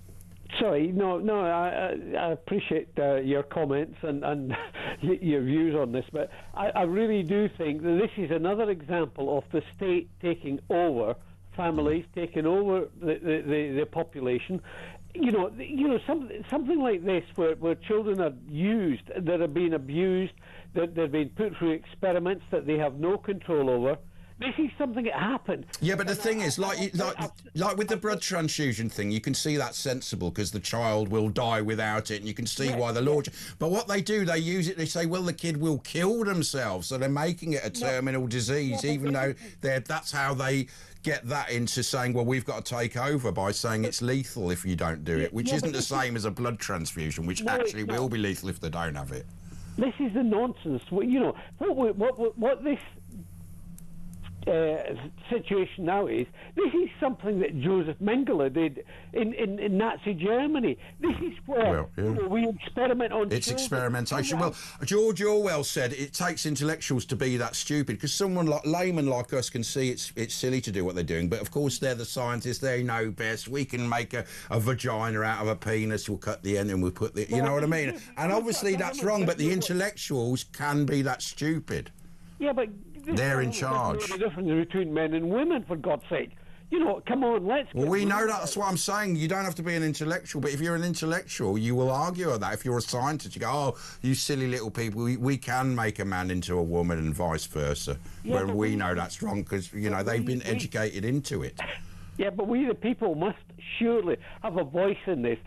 Sorry, I appreciate your comments and your views on this, but I really do think that this is another example of the state taking over families, taking over the population. Something like this where children are used, that are being abused, that they're being put through experiments that they have no control over. This is something that happened. Yeah, but the thing is, like with the blood transfusion thing, you can see that's sensible because the child will die without it, and you can see why the law... But what they do, they use it, they say, well, the kid will kill themselves, so they're making it a terminal disease, even though that's how they get that into saying, well, we've got to take over by saying it's lethal if you don't do it, which isn't the same as a blood transfusion, which actually will be lethal if they don't have it. This is the nonsense. What this... situation now is, this is something that Joseph Mengele did in Nazi Germany. This is where we experiment on It's children. experimentation. Well, George Orwell said it takes intellectuals to be that stupid, because someone like layman like us can see it's silly to do what they're doing, but of course they're the scientists, they know best. We can make a vagina out of a penis, we'll cut the end and we'll put the... You know what I mean? And obviously that's wrong, but the intellectuals can be that stupid. Yeah, but... They're in charge. There's no difference between men and women, for God's sake. Come on, let's... Well, we know that's what I'm saying. You don't have to be an intellectual, but if you're an intellectual, you will argue with that. If you're a scientist, you go, oh, you silly little people, we can make a man into a woman and vice versa. Where we know that's wrong because, they've been educated into it. Yeah, but we the people must surely have a voice in this.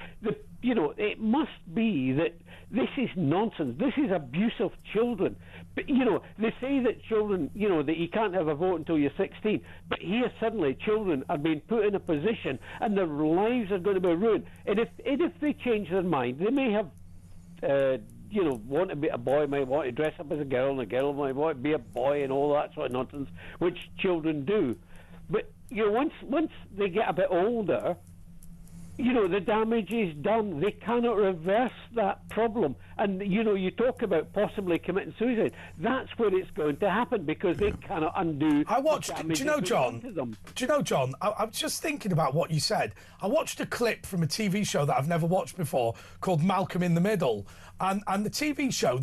It must be that this is nonsense. This is abuse of children. But, they say that children, that you can't have a vote until you're 16. But here, suddenly, children are being put in a position and their lives are going to be ruined. And if they change their mind, they may have, want to be a boy, may want to dress up as a girl, and a girl might want to be a boy and all that sort of nonsense, which children do. But, once they get a bit older, the damage is done. They cannot reverse that problem. And, you talk about possibly committing suicide. That's where it's going to happen because they cannot undo I watched, the damage do you know, John, I was just thinking about what you said. I watched a clip from a TV show that I've never watched before called Malcolm in the Middle. And the TV show,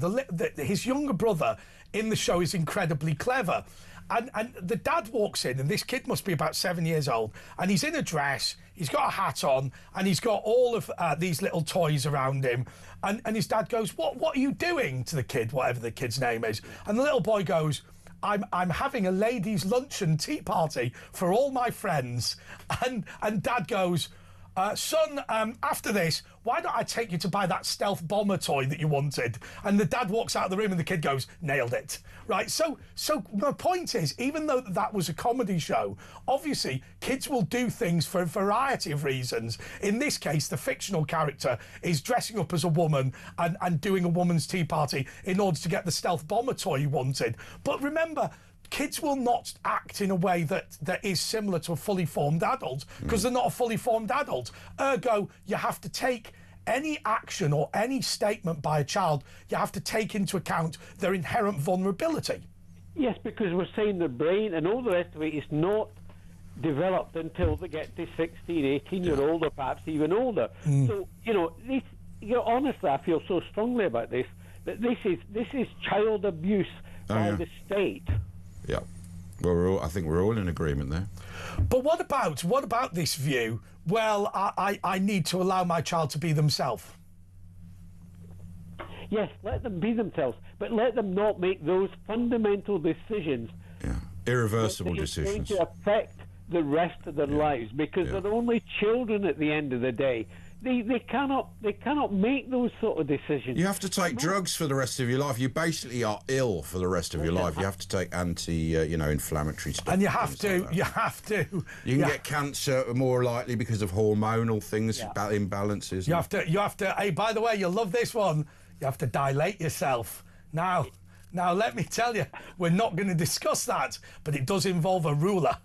his younger brother in the show is incredibly clever. And the dad walks in, and this kid must be about 7 years old, and he's in a dress, he's got a hat on, and he's got all of these little toys around him. And his dad goes, what are you doing to the kid, whatever the kid's name is? And the little boy goes, I'm having a ladies' luncheon tea party for all my friends. And Dad goes, son, after this, why don't I take you to buy that stealth bomber toy that you wanted? And the dad walks out of the room and the kid goes, nailed it. Right, so my point is, even though that was a comedy show, obviously kids will do things for a variety of reasons. In this case, the fictional character is dressing up as a woman and doing a woman's tea party in order to get the stealth bomber toy he wanted. But remember, kids will not act in a way that is similar to a fully formed adult because they're not a fully formed adult. Ergo, you have to take any action or any statement by a child, you have to take into account their inherent vulnerability. Yes, because we're saying the brain and all the rest of it is not developed until they get to 16, 18 year old, or perhaps even older. So, honestly, I feel so strongly about this, that this is child abuse by the state. Yeah, well, I think we're all in agreement there. But what about this view? Well, I need to allow my child to be themselves. Yes, let them be themselves, but let them not make those fundamental decisions. Yeah, irreversible decisions. Going to affect the rest of their lives, because they're only children at the end of the day. They cannot make those sort of decisions. You have to take drugs for the rest of your life. You basically are ill for the rest of your life. You have to take inflammatory stuff. And you have to. You can get cancer more likely because of hormonal things, imbalances. You have to. Hey, by the way, you'll love this one. You have to dilate yourself. Now, let me tell you, we're not going to discuss that, but it does involve a ruler.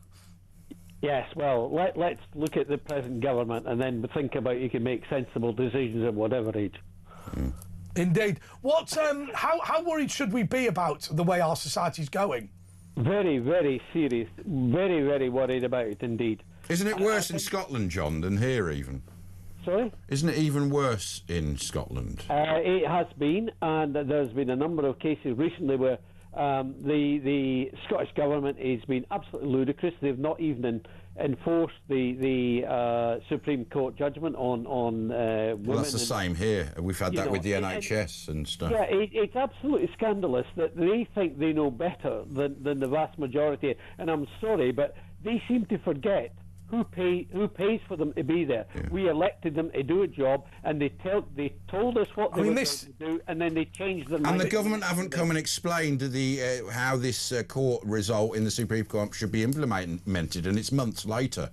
Yes, well, let's look at the present government and then think about you can make sensible decisions at whatever age. Indeed. How worried should we be about the way our society's going? Very, very serious. Very, very worried about it indeed. Isn't it worse in Scotland, John, than here even? Sorry? Isn't it even worse in Scotland? It has been, and there's been a number of cases recently where the Scottish government has been absolutely ludicrous. They've not even enforced the Supreme Court judgment on women. Well, that's the same here. We've had that with the NHS and stuff. Yeah, it's absolutely scandalous that they think they know better than the vast majority. And I'm sorry, but they seem to forget who pays for them to be there. Yeah. We elected them to do a job, and they told us what they were going to do, and then they changed their mind. And the government haven't come and explained how this court result in the Supreme Court should be implemented, and it's months later.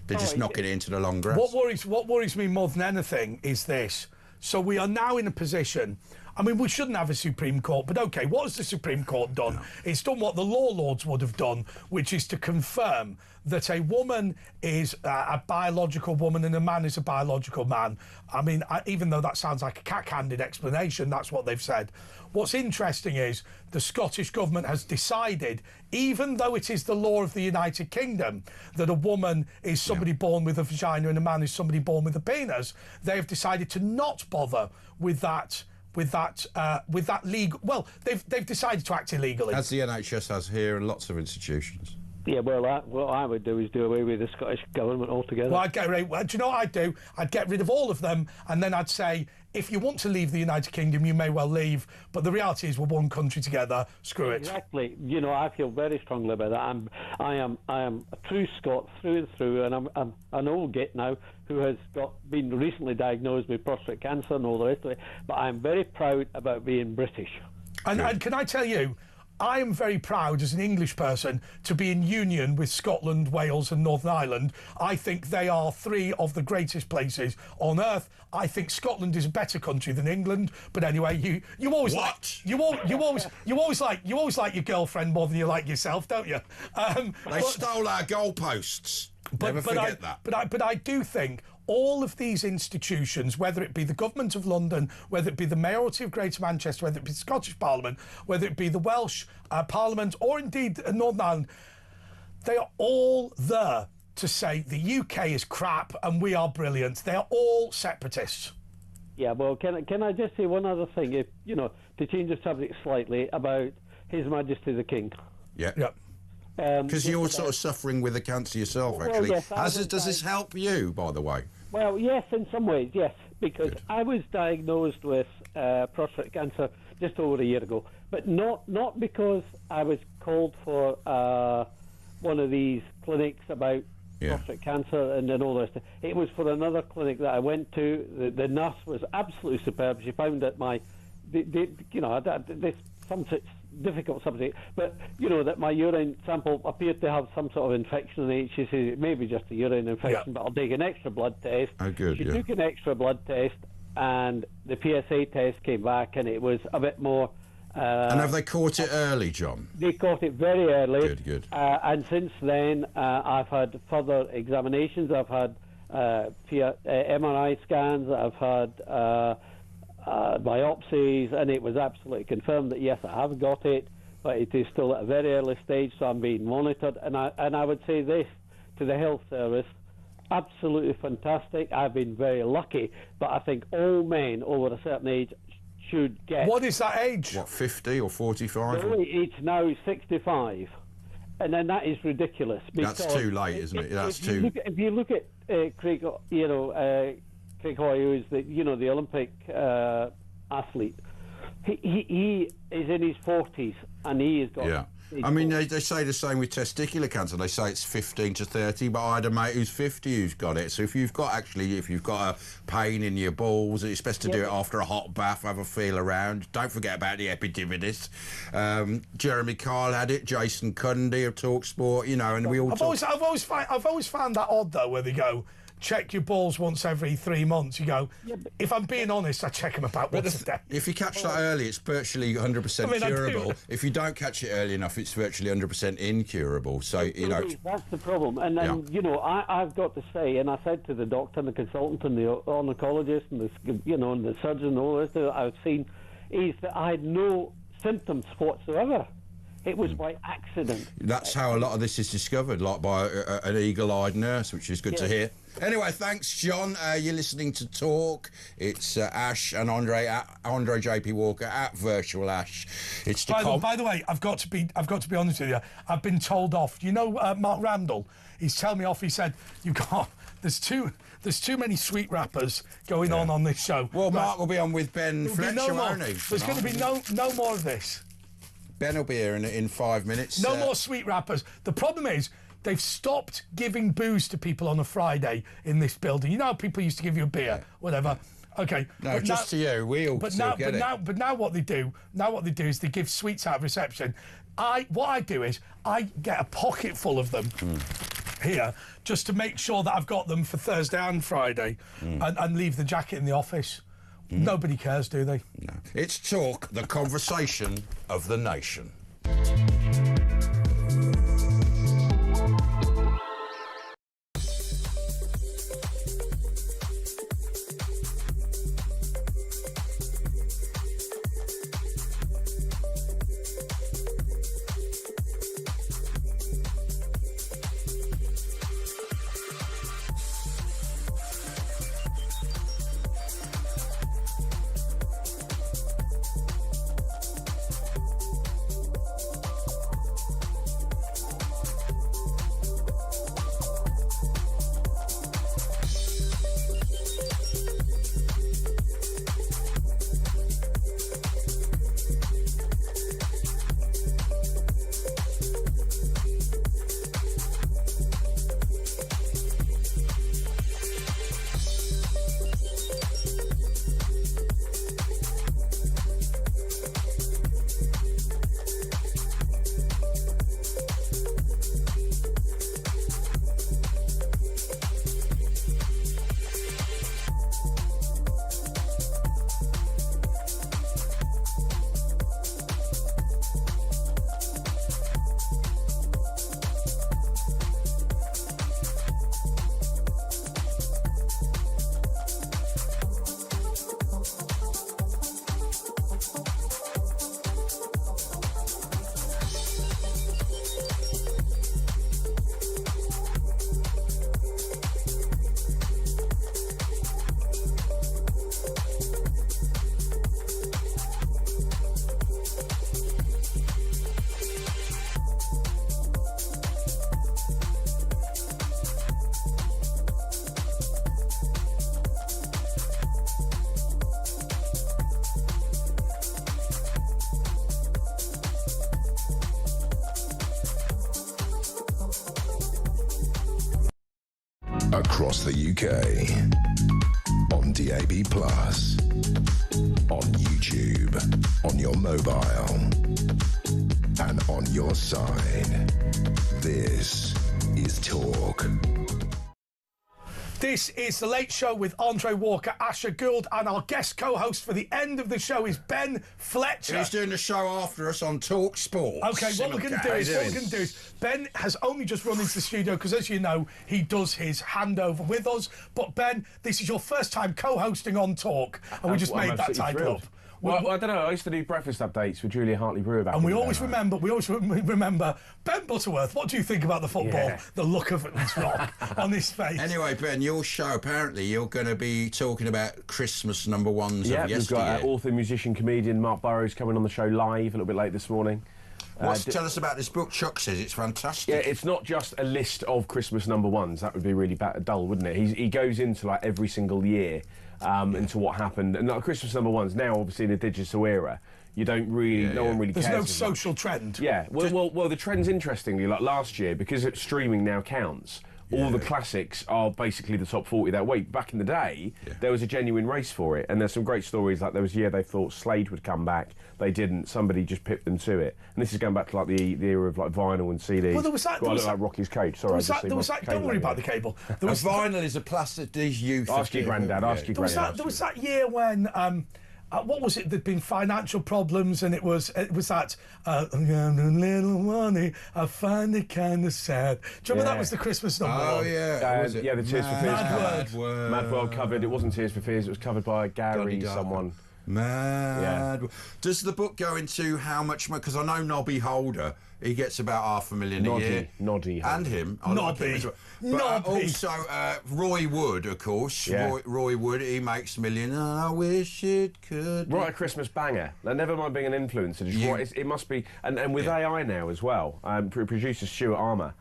They're just knocking it into the long grass. What worries me more than anything is this. So we are now in a position. I mean, we shouldn't have a Supreme Court, but OK, what has the Supreme Court done? No. It's done what the law lords would have done, which is to confirm that a woman is a biological woman and a man is a biological man. I mean, even though that sounds like a cack-handed explanation, that's what they've said. What's interesting is the Scottish government has decided, even though it is the law of the United Kingdom, that a woman is somebody born with a vagina and a man is somebody born with a penis, they have decided to not bother with that legal. Well, they've decided to act illegally, as the NHS has here and lots of institutions. Yeah, well, what I would do is do away with the Scottish government altogether. Well, do you know what I'd do? I'd get rid of all of them, and then I'd say, if you want to leave the United Kingdom, you may well leave, but the reality is we're one country together. Screw it. Exactly. I feel very strongly about that. I am a true Scot through and through, and I'm an old git now who has been recently diagnosed with prostate cancer and all the rest of it. But I'm very proud about being British. And can I tell you, I am very proud as an English person to be in union with Scotland, Wales and Northern Ireland. I think they are three of the greatest places on earth. I think Scotland is a better country than England. But anyway, you always like your girlfriend more than you like yourself, don't you? They stole our goalposts. Never forget that. But I do think all of these institutions, whether it be the Government of London, whether it be the Mayoralty of Greater Manchester, whether it be the Scottish Parliament, whether it be the Welsh Parliament, or indeed Northern Ireland, they are all there to say the UK is crap and we are brilliant. They are all separatists. Yeah, well, can I just say one other thing, to change the subject slightly, about His Majesty the King? Yeah. Because you're sort of suffering with the cancer yourself, actually. Yes, Does this help you, by the way? Well, yes, in some ways, yes, because I was diagnosed with prostate cancer just over a year ago, but not because I was called for one of these clinics about prostate cancer and all this. It was for another clinic that I went to. The nurse was absolutely superb. She found that this some difficult subject, but that my urine sample appeared to have some sort of infection in it. She said it may be just a urine infection, but I'll take an extra blood test. Oh, good. She took an extra blood test, and the PSA test came back, and it was a bit more. And have they caught it early, John? They caught it very early. Good. And since then, I've had further examinations. I've had MRI scans. I've had biopsies, and it was absolutely confirmed that yes, I have got it, but it is still at a very early stage, so I'm being monitored. And I would say this to the health service: absolutely fantastic. I've been very lucky, but I think all men over a certain age should get. What is that age? What, 50 or 45? It's now 65, and then that is ridiculous. That's too late, isn't it? If you look at Craig, Craig Hoy, who is the Olympic athlete, he is in his 40s, and he has got. Yeah. I mean, they say the same with testicular cancer. They say it's 15 to 30, but I had a mate who's 50 who's got it. So if you've got a pain in your balls, it's best to do it after a hot bath, have a feel around. Don't forget about the epididymis. Jeremy Kyle had it, Jason Cundy of TalkSport, and we all. I've always found that odd though, where they go, check your balls once every 3 months. You go, if I'm being honest, I check them about once a day. If you catch that early, it's virtually 100% curable. If you don't catch it early enough, it's virtually 100% incurable. So, That's the problem. And then, I've got to say, and I said to the doctor and the consultant and the oncologist and the surgeon and all this that I've seen, is that I had no symptoms whatsoever. It was by accident. That's how a lot of this is discovered, like by an eagle-eyed nurse, which is good to hear. Anyway, thanks, John. You're listening to Talk. It's Ash and Andre JP Walker at Virtual Ash. It's by the way, I've got to be honest with you. I've been told off. Mark Randall. He's telling me off. He said there's too many sweet rappers going on this show. Well, Mark will be on with Ben Fletcher, won't he? There's going to be no more of this. Ben will be here in 5 minutes. No more sweet rappers. The problem is they've stopped giving booze to people on a Friday in this building. You know how people used to give you a beer, whatever. Okay. No, just to you. We all still get it. But now what they do is they give sweets out of reception. What I do is I get a pocket full of them here just to make sure that I've got them for Thursday and Friday and leave the jacket in the office. Nobody cares, do they? No. It's Talk, the conversation of the nation. Across the UK. On DAB+. On YouTube. On your mobile. And on your side. This is Talk. This is The Late Show with Andre Walker, Asher Gould, and our guest co-host for the end of the show is Ben Fletcher. He's doing the show after us on Talk Sport. Okay, what we're going to do is Ben has only just run into the studio because, as you know, he does his handover with us. But Ben, this is your first time co-hosting on Talk, and we just made that title up. Well, I don't know. I used to do breakfast updates with Julia Hartley-Brewer back. And we always remember Ben Butterworth. What do you think about the football? Yeah. The look of this rock on his face. Anyway, Ben, your show, apparently you're going to be talking about Christmas number ones Yeah, of we've yesteryear. got author, musician, comedian Mark Burrows coming on the show live a little bit late this morning. Tell us about this book. Chuck says it's fantastic. Yeah, it's not just a list of Christmas number ones. That would be really dull, wouldn't it? He goes into like every single year into what happened. And like Christmas number ones, now obviously in the digital era, you don't really, no one really cares. There's no social trend. Yeah, well, the trend's interestingly, like last year, because streaming now counts, all the classics are basically the top 40 that week. Back in the day, there was a genuine race for it, and there's some great stories. Like there was a year they thought Slade would come back, they didn't. Somebody just pipped them to it, and this is going back to like the era of like vinyl and CDs. Well, there was that. I look like Rocky's coach. Sorry, Don't worry about the cable. There was vinyl is a plastic. These youth. Ask your granddad. Ask your granddad. There was that year when. What was it? There'd been financial problems, and it was that little money. I find it kind of sad. Do you remember that was the Christmas number? Oh yeah, was it? Yeah, the Tears for Fears Mad cover. Mad World covered. It wasn't Tears for Fears. It was covered by Gary someone. Mad. Yeah. Does the book go into how much? Because I know Nobby Holder. He gets about $500,000 a year. Noddy. And him. Nobby. But also Roy Wood, of course. Yeah. Roy Wood, he makes millions. I wish it could. Write a Christmas banger. Now, never mind being an influencer. Just write, it must be. And with AI now as well, producer Stuart Armour,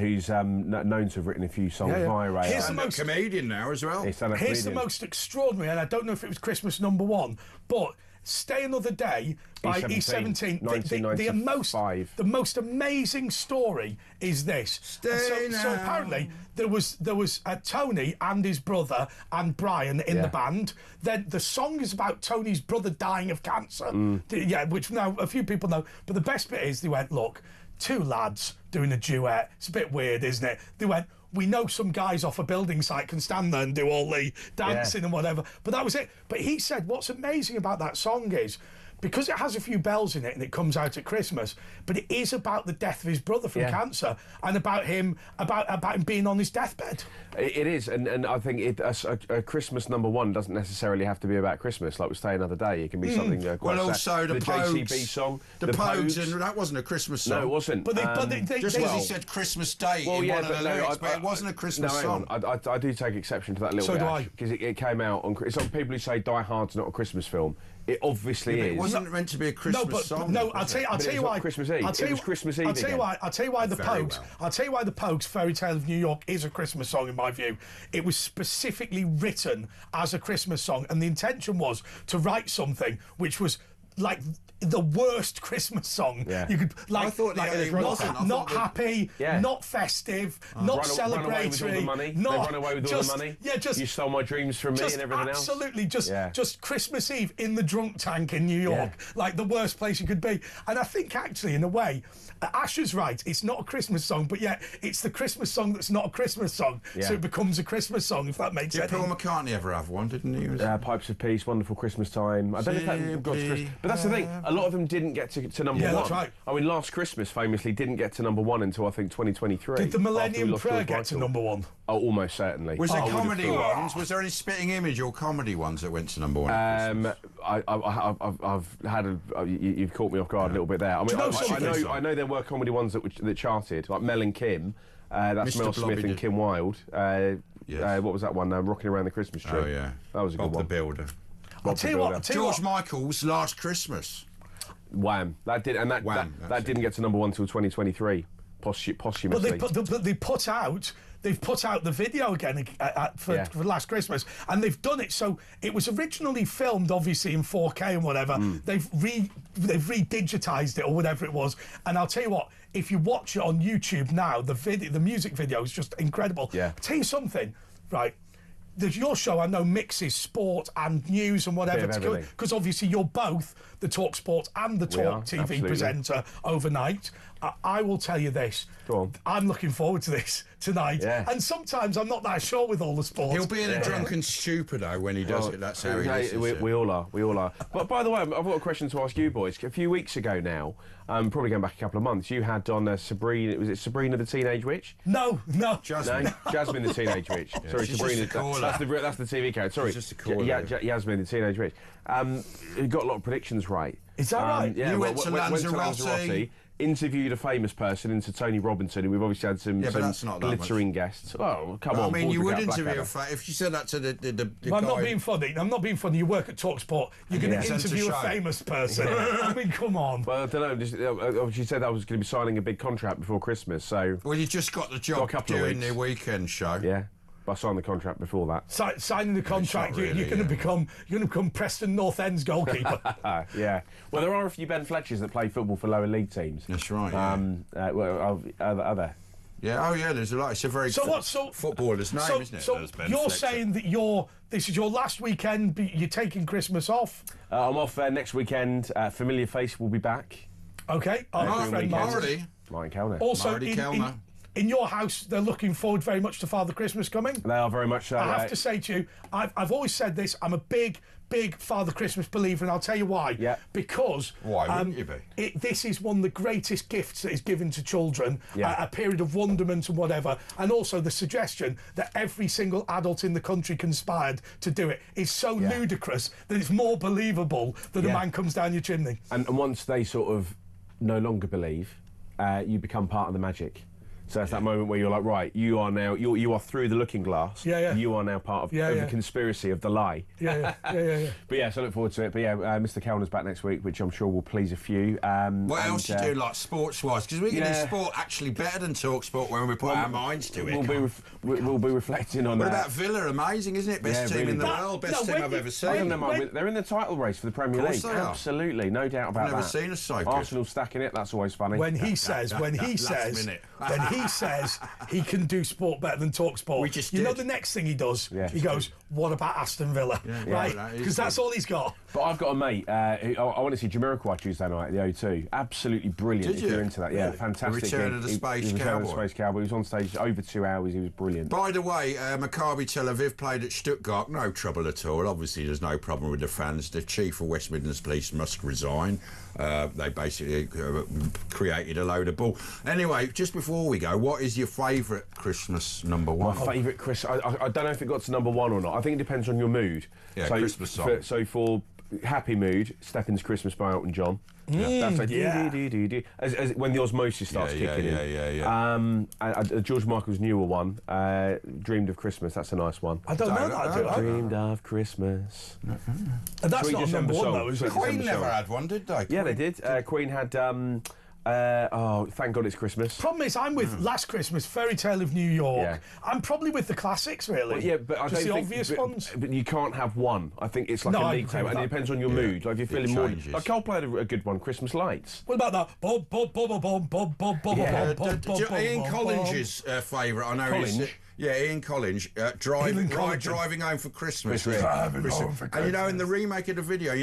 who's known to have written a few songs via AI. He's a comedian now as well. Here's the most extraordinary, and I don't know if it was Christmas number one, but Stay Another Day by E17. The most amazing story is this. So apparently there was Tony and his brother and Brian in the band. Then the song is about Tony's brother dying of cancer. Which now a few people know. But the best bit is they went, look, two lads doing a duet. It's a bit weird, isn't it? They went, we know some guys off a building site can stand there and do all the dancing and whatever. But that was it. But he said what's amazing about that song is because it has a few bells in it and it comes out at Christmas, but it is about the death of his brother from cancer and about him being on his deathbed. It is, and I think a Christmas number one doesn't necessarily have to be about Christmas. Like we Stay Another Day, it can be something quite well, also the JCB song, the Pogues, and that wasn't a Christmas song. No, it wasn't. But they just because he said Christmas Day in one of the lyrics, but it wasn't a Christmas song. I do take exception to that little bit. So do I, because it came out on. Some people who say Die Hard's not a Christmas film. It obviously is. It wasn't meant to be a Christmas song. No, I'll tell you why. Christmas Eve. It was Christmas Eve. I'll tell you why the Pogues. I'll tell you why the Pogues' Fairy Tale of New York is a Christmas song in my view. It was specifically written as a Christmas song, and the intention was to write something which was like the worst Christmas song you could I thought not happy, not festive, not celebratory. They run away with all the money. Yeah, just you stole my dreams from me and everything else. Absolutely, just Christmas Eve in the drunk tank in New York, like the worst place you could be. And I think actually, in a way, Asher's right. It's not a Christmas song, but yet it's the Christmas song that's not a Christmas song, so it becomes a Christmas song. If that makes sense. Did Paul McCartney ever have one? Didn't he? Pipes of Peace, Wonderful Christmas Time. I don't know if that got to Christmas, but that's the thing. A lot of them didn't get to number one. Yeah, that's right. I mean, Last Christmas famously didn't get to number one until I think 2023. Did the Millennium Prayer get to number one? Oh, almost certainly. Was there comedy ones? Was there any Spitting Image or comedy ones that went to number one? I've had you've caught me off guard a little bit there. I mean, I know there were comedy ones that charted, like Mel and Kim. That's Mel Smith and Kim Wilde. What was that one? Rocking Around the Christmas Tree. Oh yeah, that was a good one. Bob the Builder. I'll tell you what. George Michael's Last Christmas. Wham! That didn't get to number one until 2023, posthumously. But they've put out the video again for Last Christmas, and they've done it so it was originally filmed obviously in 4K and whatever. They've re-digitised it or whatever it was. And I'll tell you what, if you watch it on YouTube now, the music video is just incredible. Yeah. I'll tell you something, right? There's your show, I know, mixes sport and news and whatever, because obviously you're both the Talk Sport and the Talk TV presenter overnight. I will tell you this. Go on. I'm looking forward to this tonight. Yeah. And sometimes I'm not that sure with all the sports. He'll be in a drunken stupido when he does it. That's how he is. We all are. We all are. But by the way, I've got a question to ask you boys. A few weeks ago now, probably going back a couple of months, you had on Sabrina. Was it Sabrina the Teenage Witch? No. Jasmine. No? Jasmine the Teenage Witch. Sorry, Sabrina. That's the TV character. Sorry. Just a caller. Jasmine the Teenage Witch. You got a lot of predictions right. Is that right? Yeah. You went to Lanzarote. Interviewed a famous person into Tony Robinson, and we've obviously had some glittering guests. Oh, come on! I mean, you would interview if you said that to the well, I'm not being funny. I'm not being funny. You work at TalkSport. You're going to interview a famous person. I mean, come on. Well, I don't know. She said I was going to be signing a big contract before Christmas, so. Well, you just got the job during the weekend show. Yeah. But I signed the contract before that. Signing the contract, you're going to become Preston North End's goalkeeper. Yeah. Well, there are a few Ben Fletchers that play football for lower league teams. That's right. Are there? Yeah. Oh, yeah. There's a lot. It's a very footballer's name, isn't it? So you're saying that this is your last weekend. You're taking Christmas off. I'm off next weekend. Familiar face will be back. Okay. Our friend Marty. Martin Kellner. Also, Marty Kellner. In your house, they're looking forward very much to Father Christmas coming. They are very much so. I have to say to you, I've always said this, I'm a big Father Christmas believer, and I'll tell you why. Yeah. Because... Why wouldn't you be? This is one of the greatest gifts that is given to children, a period of wonderment and whatever, and also the suggestion that every single adult in the country conspired to do it is so ludicrous that it's more believable that a man comes down your chimney. And once they sort of no longer believe, you become part of the magic. So it's that moment where you're like, right, you are now, you are through the looking glass. Yeah. You are now part of the conspiracy of the lie. Yeah. But yeah, so I look forward to it. But yeah, Mr. Kellner's back next week, which I'm sure will please a few. What else do you do, like sports-wise? Because we can do sport actually better than talk sport when we put our minds to it. We'll be reflecting on that. What about Villa? Amazing, isn't it? Best team in the world, best team I've ever seen. They're in the title race for the Premier League. Absolutely, no doubt about that. I've never seen us so good. Arsenal stacking it, that's always funny. When he says he can do sport better than talk sport. You know the next thing he does? He goes, what about Aston Villa? Right? Because that's all he's got. But I've got a mate, I want to see Jamiroquai Tuesday night at the O2. Absolutely brilliant. Did if you're into that. Yeah, fantastic. The Return of the Space Cowboy. He was on stage over 2 hours. He was brilliant. By the way, Maccabi Tel Aviv played at Stuttgart. No trouble at all. Obviously, there's no problem with the fans. The chief of West Midlands Police must resign. They basically created a load of bull. Anyway, just before we go, what is your favourite Christmas number one? My favourite Christmas... I don't know if it got to number one or not. I think it depends on your mood. Yeah, so, Christmas song. So for happy mood, Steppin's Christmas by Elton John. That's like as when the osmosis starts kicking in. George Michael's newer one, Dreamed of Christmas. That's a nice one. I don't know that. Dreamed of Christmas. That's not number one though, is it? Queen never had one, did they? Yeah, they did. Queen had. Thank God It's Christmas. Problem is, I'm with Last Christmas, Fairy Tale of New York. I'm probably with the classics, really. Well, yeah, but I just don't the obvious ones. But you can't have one. I think it's like a league table, and it depends on your mood. Like if you're feeling more. Like Coldplay had a good one, Christmas Lights. What about that? Bob, Bob, Bob, Bob, Bob, Bob, Bob, Bob. Ian Collins's favourite, I know. Collins. Yeah, Ian Collins, driving home for Christmas. Driving home for And you know, in the remake of the video, you know.